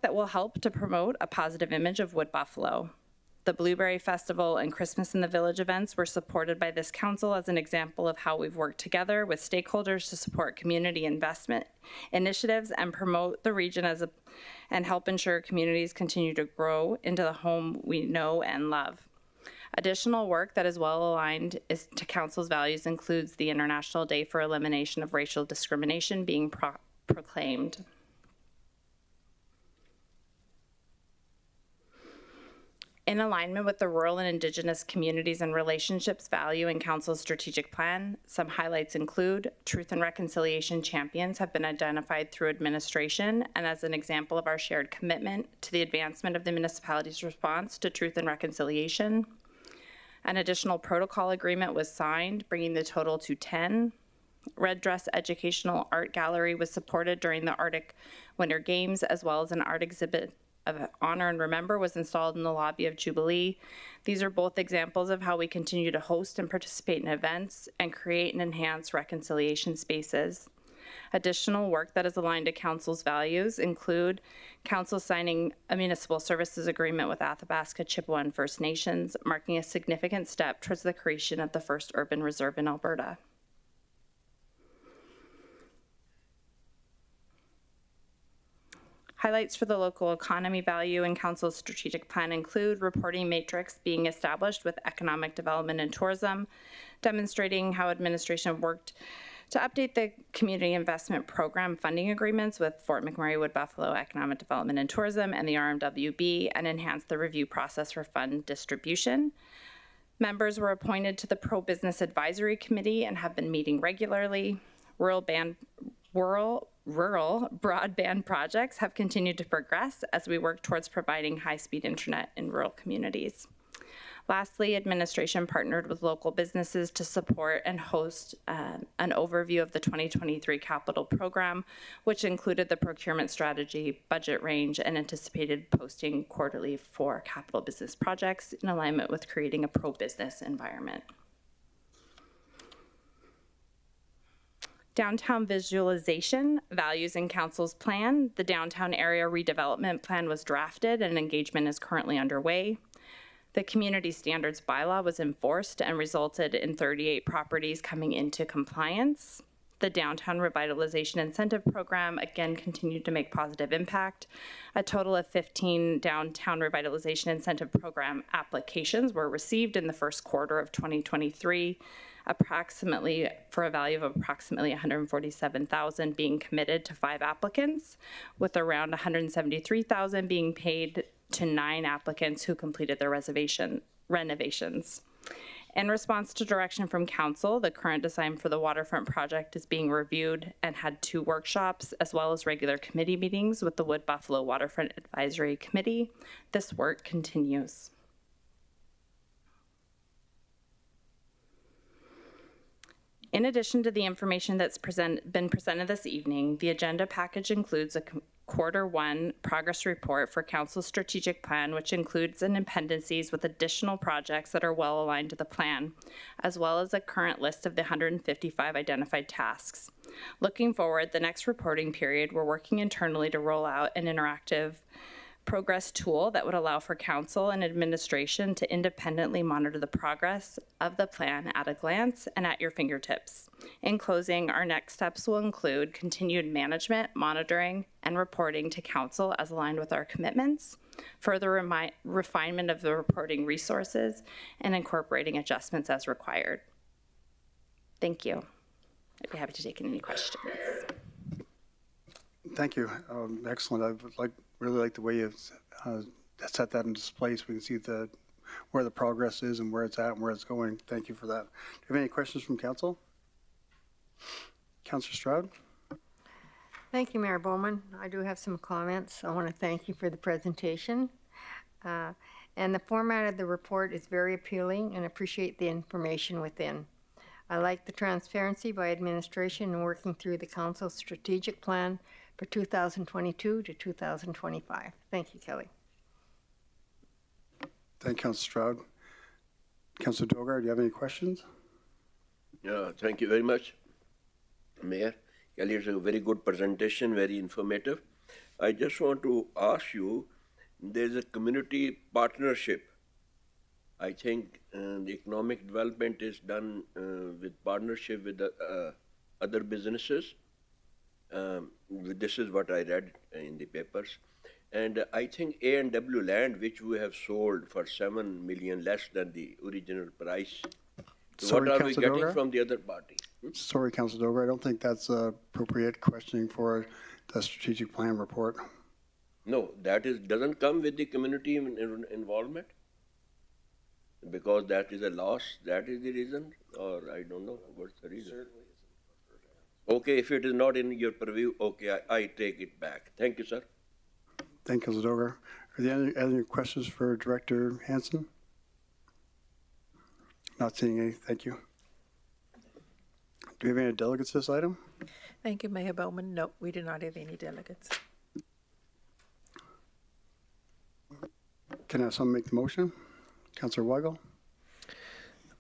that will help to promote a positive image of Wood Buffalo. The Blueberry Festival and Christmas in the Village events were supported by this council as an example of how we've worked together with stakeholders to support community investment initiatives and promote the region and help ensure communities continue to grow into the home we know and love. Additional work that is well aligned to council's values includes the International Day for Elimination of Racial Discrimination being proclaimed. In alignment with the Rural and Indigenous Communities and Relationships value in Council's strategic plan, some highlights include Truth and Reconciliation champions have been identified through administration and as an example of our shared commitment to the advancement of the municipality's response to truth and reconciliation. An additional protocol agreement was signed, bringing the total to 10. Red Dress Educational Art Gallery was supported during the Arctic Winter Games, as well as an art exhibit of Honor and Remember was installed in the lobby of Jubilee. These are both examples of how we continue to host and participate in events and create and enhance reconciliation spaces. Additional work that is aligned to Council's values include Council signing a municipal services agreement with Athabasca Chippewa and First Nations, marking a significant step towards the creation of the first urban reserve in Alberta. Highlights for the local economy value in Council's strategic plan include reporting matrix being established with economic development and tourism, demonstrating how administration worked to update the community investment program funding agreements with Fort McMurray Wood Buffalo Economic Development and Tourism and the RMWB, and enhance the review process for fund distribution. Members were appointed to the Pro-Business Advisory Committee and have been meeting regularly. Rural broadband projects have continued to progress as we work towards providing high-speed internet in rural communities. Lastly, administration partnered with local businesses to support and host an overview of the 2023 capital program, which included the procurement strategy, budget range, and anticipated posting quarterly for capital business projects in alignment with creating a pro-business environment. Downtown visualization, values in Council's plan. The downtown area redevelopment plan was drafted and engagement is currently underway. The community standards bylaw was enforced and resulted in 38 properties coming into compliance. The downtown revitalization incentive program again continued to make positive impact. A total of 15 downtown revitalization incentive program applications were received in the first quarter of 2023. Approximately for a value of approximately $147,000 being committed to 5 applicants, with around $173,000 being paid to 9 applicants who completed their renovations. In response to direction from Council, the current design for the waterfront project is being reviewed and had 2 workshops as well as regular committee meetings with the Wood Buffalo Waterfront Advisory Committee. This work continues. In addition to the information that's been presented this evening, the agenda package includes a Q1 progress report for Council's strategic plan, which includes an appendices with additional projects that are well aligned to the plan, as well as a current list of the 155 identified tasks. Looking forward, the next reporting period, we're working internally to roll out an interactive progress tool that would allow for Council and administration to independently monitor the progress of the plan at a glance and at your fingertips. In closing, our next steps will include continued management, monitoring, and reporting to Council as aligned with our commitments, further refinement of the reporting resources, and incorporating adjustments as required. Thank you. I'd be happy to take any questions. Thank you. Excellent. I really like the way you set that in display so we can see where the progress is and where it's at and where it's going. Thank you for that. Do you have any questions from Council? Councillor Stroud? Thank you, Mayor Bowman. I do have some comments. I want to thank you for the presentation. And the format of the report is very appealing and appreciate the information within. I like the transparency by administration in working through the Council's strategic plan for 2022 to 2025. Thank you, Kelly. Thank you, Councillor Stroud. Councillor Dogar, do you have any questions? Yeah, thank you very much, Mayor. Kelly, it's a very good presentation, very informative. I just want to ask you, there's a community partnership. I think the economic development is done with partnership with other businesses. This is what I read in the papers. And I think A&W land, which we have sold for $7 million less than the original price. Sorry, what are we Councillor getting Dogar? from the other party? Sorry, Councillor Dogar, I don't think that's appropriate questioning for the strategic plan report. No, that doesn't come with the community involvement. Because that is a loss, that is the reason, or I don't know what's the reason. Okay, if it is not in your purview, okay, I take it back. Thank you, sir. Thank you, Councilor Dogar. Are there any other questions for Director Hansen? Not seeing any. Thank you. Do we have any delegates to this item? Thank you, Mayor Bowman. No, we do not have any delegates. Can I have someone make the motion? Councilor Weigel?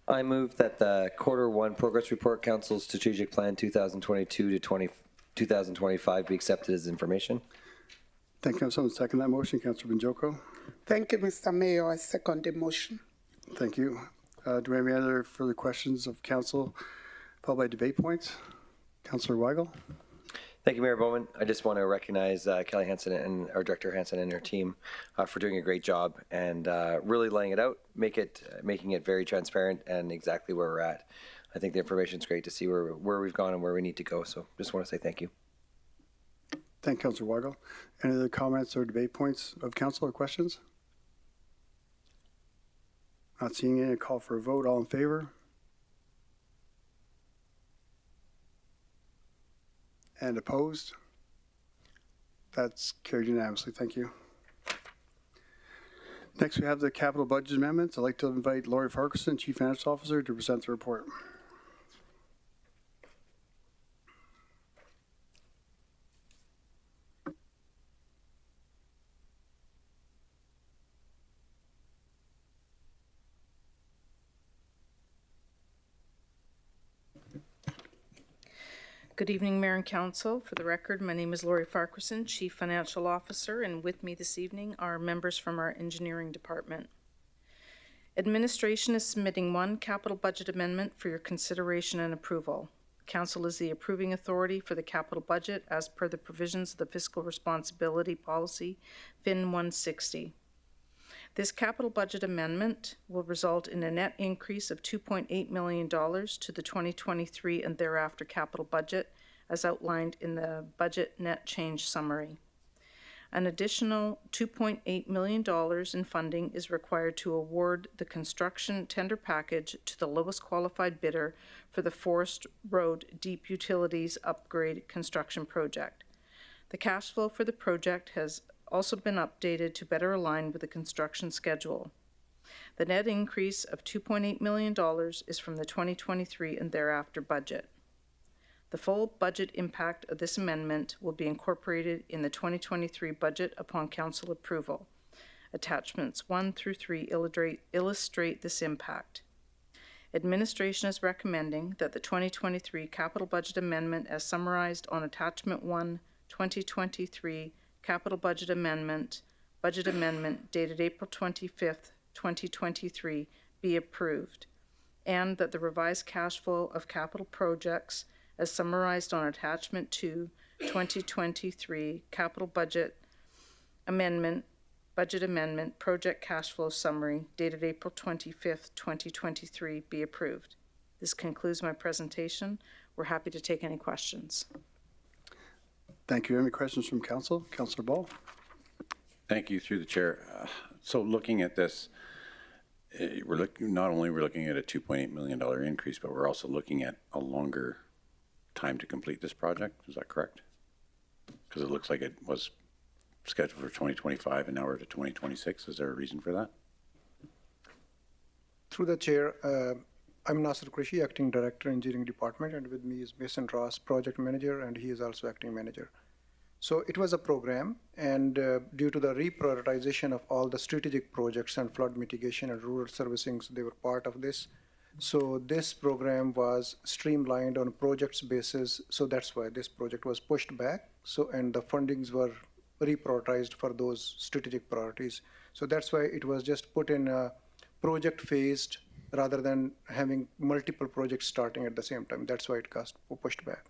I move that the Q1 Progress Report Council Strategic Plan 2022 to 2025 be accepted as information. Thank you. Can I have someone second that motion? Councilor Banjoko? Thank you, Mr. Mayor. I second the motion. Thank you. Do we have any other further questions of council, followed by debate points? Councilor Weigel? Thank you, Mayor Bowman. I just want to recognize Kelly Hansen and our Director Hansen and her team for doing a great job and really laying it out, making it very transparent and exactly where we're at. I think the information is great to see where we've gone and where we need to go. So just want to say thank you. Thank you, Councilor Weigel. Any other comments or debate points of council or questions? Not seeing any. Call for a vote. All in favor? And opposed? That's carried unanimously. Thank you. Next, we have the capital budget amendments. I'd like to invite Lori Farquharson, Chief Financial Officer, to present the report. Good evening, Mayor and Council. For the record, my name is Lori Farquharson, Chief Financial Officer, and with me this evening are members from our engineering department. Administration is submitting one capital budget amendment for your consideration and approval. Council is the approving authority for the capital budget as per the provisions of the Fiscal Responsibility Policy, FIN 160. This capital budget amendment will result in a net increase of $2.8 million to the 2023 and thereafter capital budget as outlined in the budget net change summary. An additional $2.8 million in funding is required to award the construction tender package to the lowest qualified bidder for the Forest Road Deep Utilities Upgrade construction project. The cash flow for the project has also been updated to better align with the construction schedule. The net increase of $2.8 million is from the 2023 and thereafter budget. The full budget impact of this amendment will be incorporated in the 2023 budget upon council approval. Attachments 1 through 3 illustrate this impact. Administration is recommending that the 2023 capital budget amendment as summarized on Attachment 1, 2023 Capital Budget Amendment dated April 25th, 2023 be approved, and that the revised cash flow of capital projects as summarized on Attachment 2, 2023 Capital Budget Amendment Project Cash Flow Summary dated April 25th, 2023 be approved. This concludes my presentation. We're happy to take any questions. Thank you. Any questions from council? Councilor Ball? Thank you, through the chair. So looking at this, not only we're looking at a $2.8 million increase, but we're also looking at a longer time to complete this project. Is that correct? Because it looks like it was scheduled for 2025 and now we're to 2026. Is there a reason for that? Through the chair, I'm Nasser Qureshi, Acting Director, Engineering Department, and with me is Mason Ross, Project Manager, and he is also Acting Manager. So it was a program, and due to the reprioritization of all the strategic projects and flood mitigation and rural servicing, they were part of this. So this program was streamlined on a projects basis, so that's why this project was pushed back. So, and the fundings were reprioritized for those strategic priorities. So that's why it was just put in a project phased rather than having multiple projects starting at the same time. That's why it got pushed back.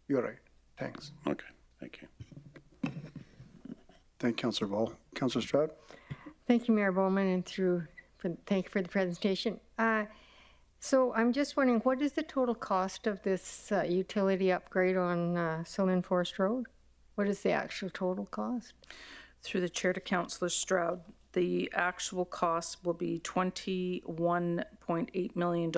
You're right. Thanks. Okay, thank you. Thank you, Councilor Ball. Councilor Stroud? Thank you, Mayor Bowman, and thank you for the presentation. So I'm just wondering, what is the total cost of this utility upgrade on Solin Forest Road? What is the actual total cost? Through the chair to Councilor Stroud, the actual cost will be $21.8 million.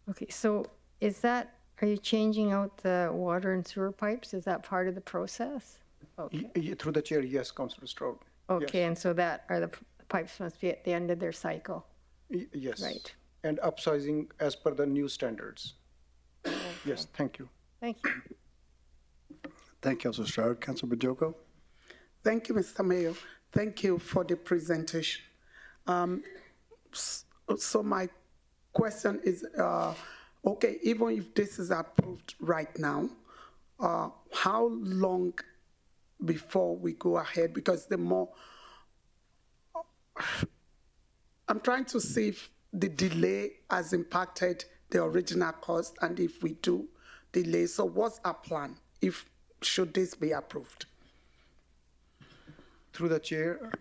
Okay, so are you changing out the water and sewer pipes? Is that part of the process? Okay. Through the chair, yes, Councillor Stroud. Okay, and so the pipes must be at the end of their cycle. Yes. Right. And upsizing as per the new standards. Yes, thank you. Thank you. Thank you, Councilor Stroud. Councilor Bajoko? Thank you, Mr. Mayor. Thank you for the presentation. So my question is, okay, even if this is approved right now, how long before we go ahead? Because I'm trying to see if the delay has impacted the original cost, and if we do delay, so what's our plan should this be approved? Through the chair,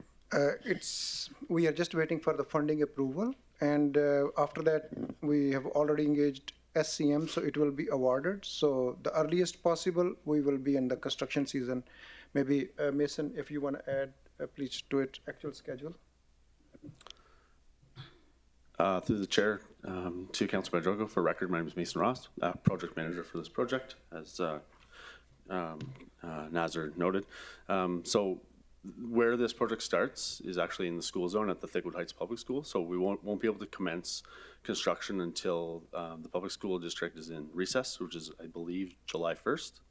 we are just waiting for the funding approval, and after that, we have already engaged SCM, so it will be awarded. So the earliest possible, we will be in the construction season. Maybe Mason, if you want to add, please do it actual schedule. Through the chair, to Councilor Bajoko, for record, my name is Mason Ross, project manager for this project, as Nazar noted. So where this project starts is actually in the school zone at the Thickwood Heights Public School. So we won't be able to commence construction until the public school district is in recess, which is, I believe, July 1st.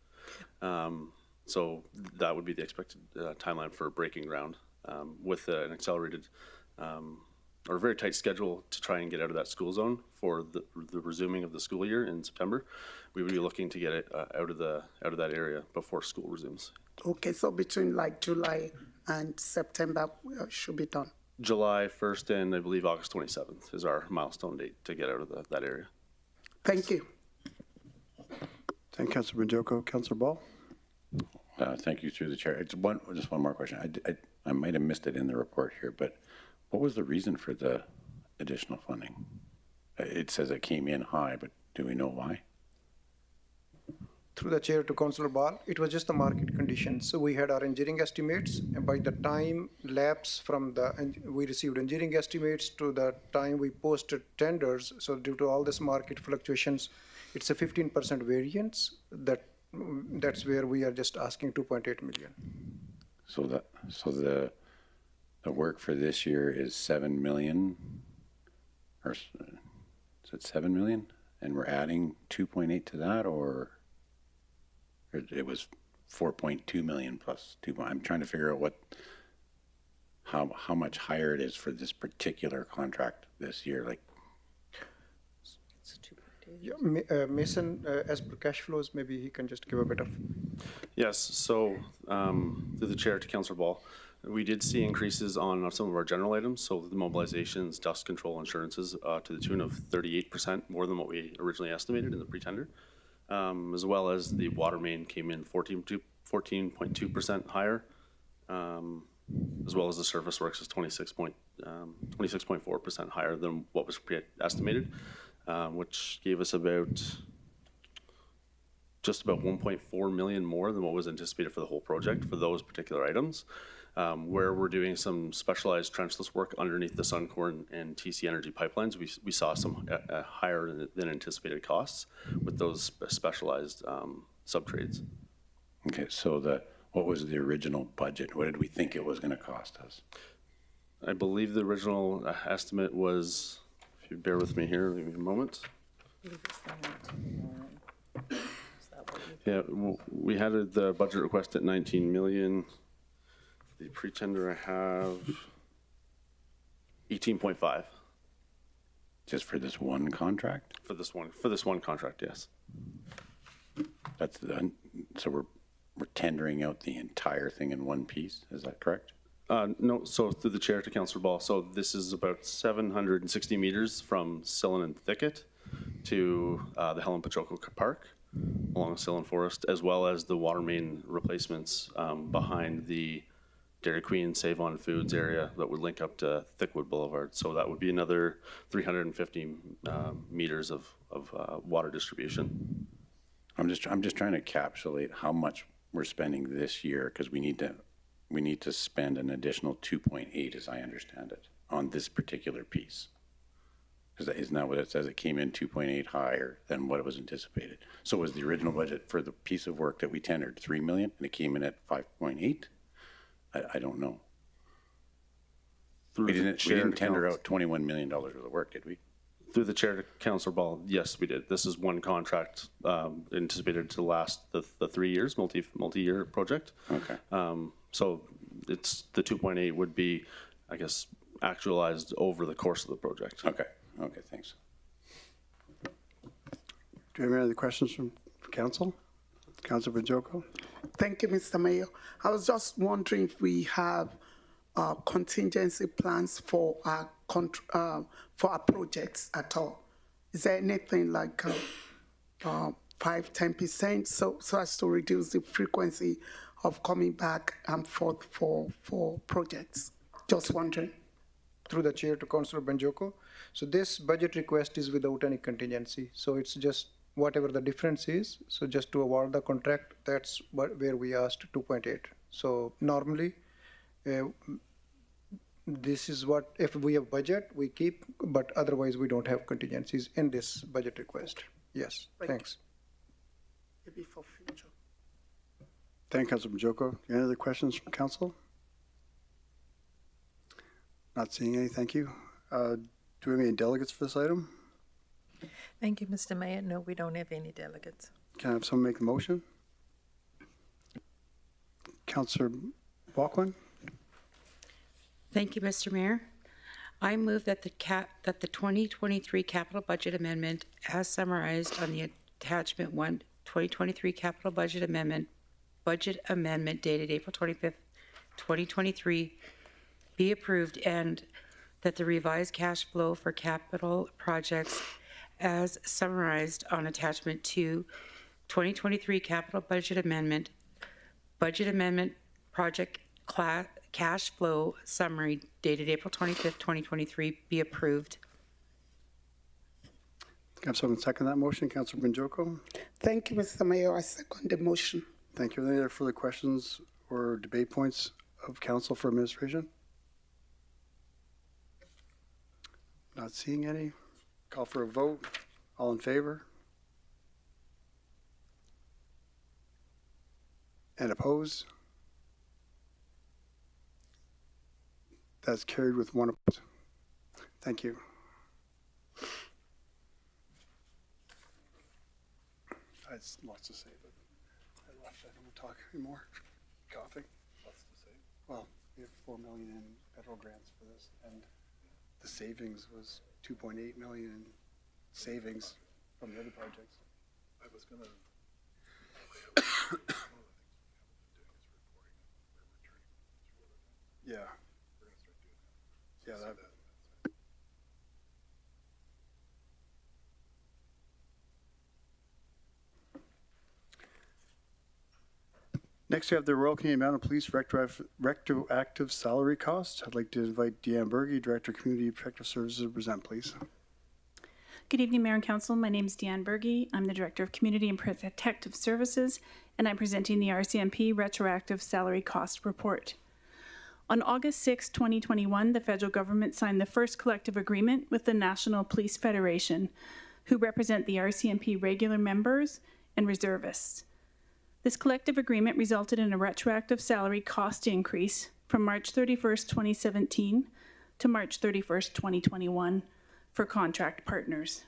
So that would be the expected timeline for breaking ground with an accelerated or a very tight schedule to try and get out of that school zone for the resuming of the school year in September. We would be looking to get it out of that area before school resumes. Okay, so between like July and September should be done. July 1st and I believe August 27th is our milestone date to get out of that area. Thank you. Thank you, Councilor Bajoko. Councilor Ball? Thank you, through the chair. Just one more question. I might have missed it in the report here, but what was the reason for the additional funding? It says it came in high, but do we know why? Through the chair to Councillor Ball, it was just the market conditions. So we had our engineering estimates, and by the time lapse from we received engineering estimates to the time we posted tenders, so due to all this market fluctuations, it's a 15% variance. That's where we are just asking 2.8 million. So the work for this year is 7 million, or is it 7 million? And we're adding 2.8 to that, or it was 4.2 million plus 2. I'm trying to figure out how much higher it is for this particular contract this year. Like, yeah, Mason, as per cash flows, maybe he can just give a bit of. Yes, so through the chair to Councillor Ball, we did see increases on some of our general items, so the mobilizations, dust control, insurances to the tune of 38% more than what we originally estimated in the pre-tender, as well as the water main came in 14.2% higher, as well as the surface works is 26.4% higher than what was estimated, which gave us just about 1.4 million more than what was anticipated for the whole project for those particular items. Where we're doing some specialized trenchless work underneath the Suncor and TC Energy pipelines, we saw some higher than anticipated costs with those specialized subtrades. okay, so what was the original budget? What did we think it was going to cost us? I believe the original estimate was, if you bear with me here, give me a moment. Yeah, we had the budget request at 19 million. The pre-tender I have 18.5. Just for this one contract? For this one contract, yes. So we're tendering out the entire thing in one piece, is that correct? No, so through the chair to Councillor Ball, so this is about 760 meters from Sillin and Thicket to the Helen Pachoco Park along Sillin Forest, as well as the water main replacements behind the Dairy Queen, Save On Foods area that would link up to Thickwood Boulevard. So that would be another 350 meters of water distribution. I'm just trying to encapsulate how much we're spending this year, because we need to we need to spend an additional 2.8, as I understand it, on this particular piece. Isn't that what it says? It came in 2.8 higher than what it was anticipated. So was the original budget for the piece of work that we tendered 3 million and it came in at 5.8? I don't know. We didn't tender out $21 million worth of work, did we? Through the chair to Councillor Ball, yes, we did. This is one contract anticipated to last the 3 years, multi-year project. Okay. So it's the 2.8 would be, I guess, actualized over the course of the project. Okay. Okay, thanks. Do we have any other questions from council? Councilor Bajoko? Thank you, Mr. Mayor. I was just wondering if we have contingency plans for our projects at all. Is there anything like 5-10% so as to reduce the frequency of coming back and forth for projects? Just wondering. Through the chair to Councillor Banjoko. So this budget request is without any contingency. So it's just whatever the difference is. So just to award the contract, that's where we asked 2.8. So normally, this is what, if we have budget, we keep, but otherwise we don't have contingencies in this budget request. Yes, thanks. Maybe for future. Thank you, Councilor Bajoko. Any other questions from council? Not seeing any, thank you. Do we have any delegates for this item? Thank you, Mr. Mayor. No, we don't have any delegates. Can I have someone make the motion? Councilor Walkwin? Thank you, Mr. Mayor. I move that the 2023 capital budget amendment, as summarized on the attachment 1, 2023 capital budget amendment dated April 25th, 2023, be approved, and that the revised cash flow for capital projects, as summarized on attachment 2, 2023 capital budget amendment project cash flow summary dated April 25th, 2023 be approved. Can I have someone second that motion? Councilor Banjoko? Thank you, Mr. Mayor. I second the motion. Thank you. Are there any other further questions or debate points of council for administration? Not seeing any. Call for a vote. All in favor? And opposed? That's carried with one opposed. Thank you. I had lots to say, but I left. I don't want to talk anymore. Coughing. Lots to say. Well, we have $4 million in federal grants for this, and the savings was 2.8 million in savings from the other projects. I was going to. Yeah. Yeah, that. Next, we have the Royal Canadian Mounted Police retroactive salary costs. I'd like to invite Deanne Berge, Director of Community Protective Services, to present, please. Good evening, Mayor and Council. My name is Deanne Berge. I'm the Director of Community and Protective Services, and I'm presenting the RCMP retroactive salary cost report. On August 6, 2021, the federal government signed the first collective agreement with the National Police Federation, who represent the RCMP regular members and reservists. This collective agreement resulted in a retroactive salary cost increase from March 31st, 2017 to March 31st, 2021 for contract partners.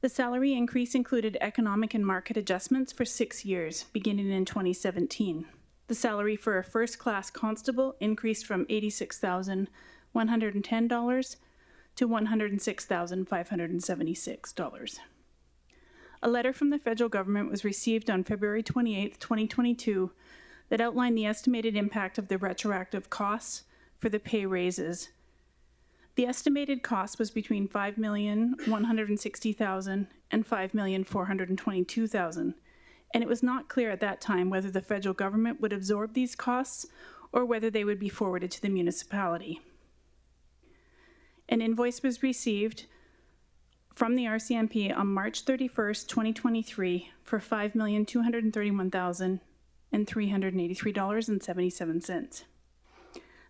The salary increase included economic and market adjustments for 6 years, beginning in 2017. The salary for a first-class constable increased from $86,110 to $106,576. A letter from the federal government was received on February 28, 2022, that outlined the estimated impact of the retroactive costs for the pay raises. The estimated cost was between $5,160,000 and $5,422,000, and it was not clear at that time whether the federal government would absorb these costs or whether they would be forwarded to the municipality. An invoice was received from the RCMP on March 31st, 2023 for $5,231,000, and $383.77.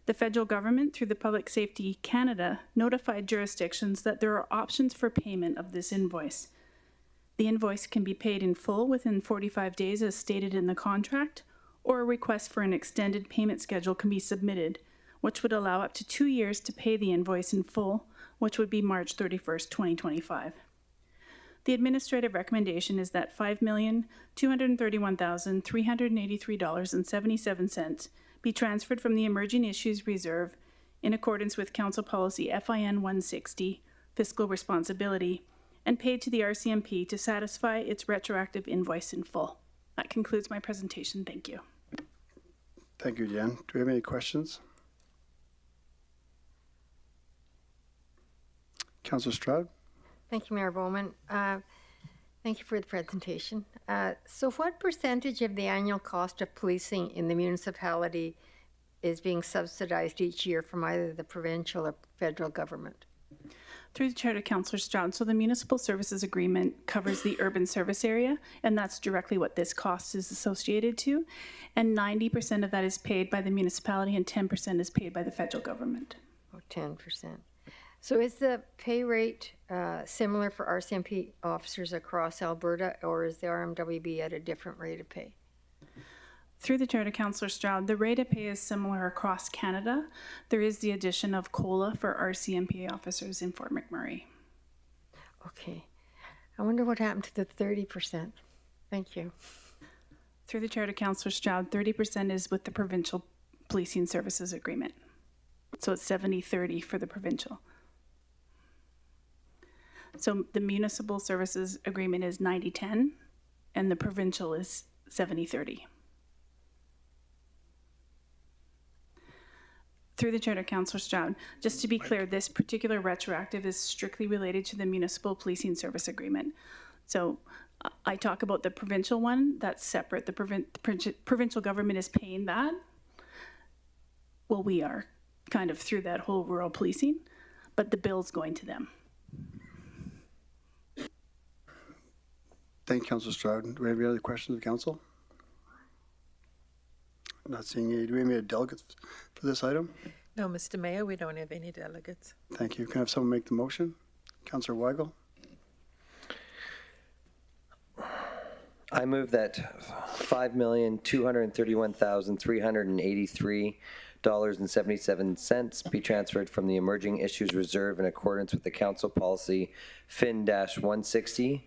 The federal government, through the Public Safety Canada, notified jurisdictions that there are options for payment of this invoice. The invoice can be paid in full within 45 days as stated in the contract, or a request for an extended payment schedule can be submitted, which would allow up to 2 years to pay the invoice in full, which would be March 31st, 2025. The administrative recommendation is that $5,231,383.77 be transferred from the Emerging Issues Reserve in accordance with Council Policy FIN 160, Fiscal Responsibility, and paid to the RCMP to satisfy its retroactive invoice in full. That concludes my presentation. Thank you. Thank you, Jan. Do we have any questions? Councillor Stroud? Thank you, Mayor Bowman. Thank you for the presentation. So what percentage of the annual cost of policing in the municipality is being subsidized each year from either the provincial or federal government? Through the chair to Councillor Stroud. So the municipal services agreement covers the urban service area, and that's directly what this cost is associated to. And 90% of that is paid by the municipality and 10% is paid by the federal government. Oh, 10%. So is the pay rate similar for RCMP officers across Alberta, or is the RMWB at a different rate of pay? Through the chair to Councillor Stroud, the rate of pay is similar across Canada. There is the addition of COLA for RCMP officers in Fort McMurray. Okay. I wonder what happened to the 30%. Thank you. Through the chair to Councillor Stroud, 30% is with the provincial policing services agreement. So it's 70-30 for the provincial. So the municipal services agreement is 90-10 and the provincial is 70-30. Through the chair to Councillor Stroud, just to be clear, this particular retroactive is strictly related to the municipal policing service agreement. So I talk about the provincial one, that's separate. The provincial government is paying that. Well, we are kind of through that whole rural policing, but the bill's going to them. Thank you, Councillor Stroud. Do we have any other questions of council? Not seeing any. Do we have any delegates for this item? No, Mr. Mayor, we don't have any delegates. Thank you. Can I have someone make the motion? Councillor Weigel? I move that $5,231,383.77 be transferred from the Emerging Issues Reserve in accordance with the Council Policy FIN-160,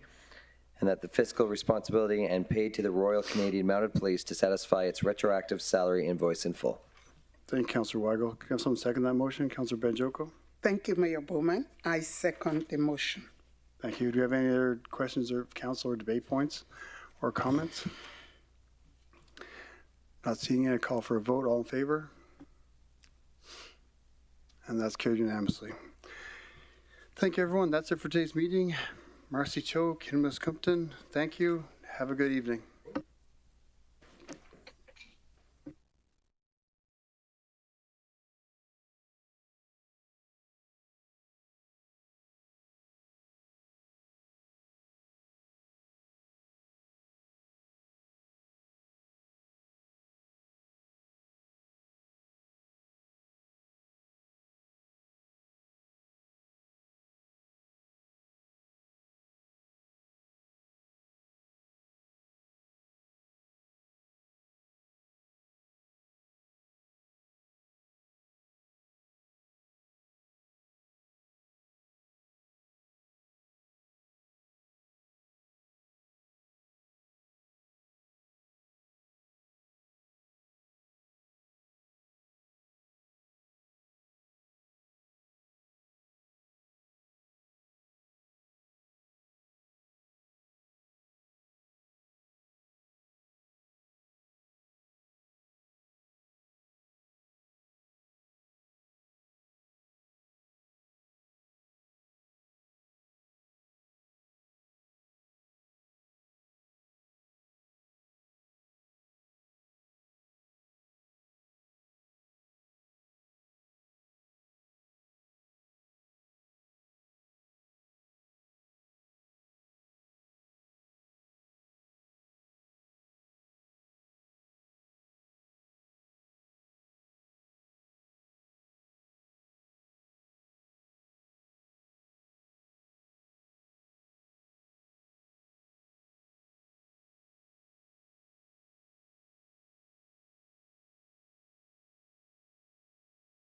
and that the fiscal responsibility and paid to the Royal Canadian Mounted Police to satisfy its retroactive salary invoice in full. Thank you, Councillor Weigel. Can I have someone second that motion? Councillor Banjoko? Thank you, Mayor Bowman. I second the motion. Thank you. Do you have any other questions of council or debate points or comments? Not seeing any. Call for a vote. All in favor? And that's carried unanimously. Thank you, everyone. That's it for today's meeting. Marcy Cho, Kinmus Compton, thank you. Have a good evening.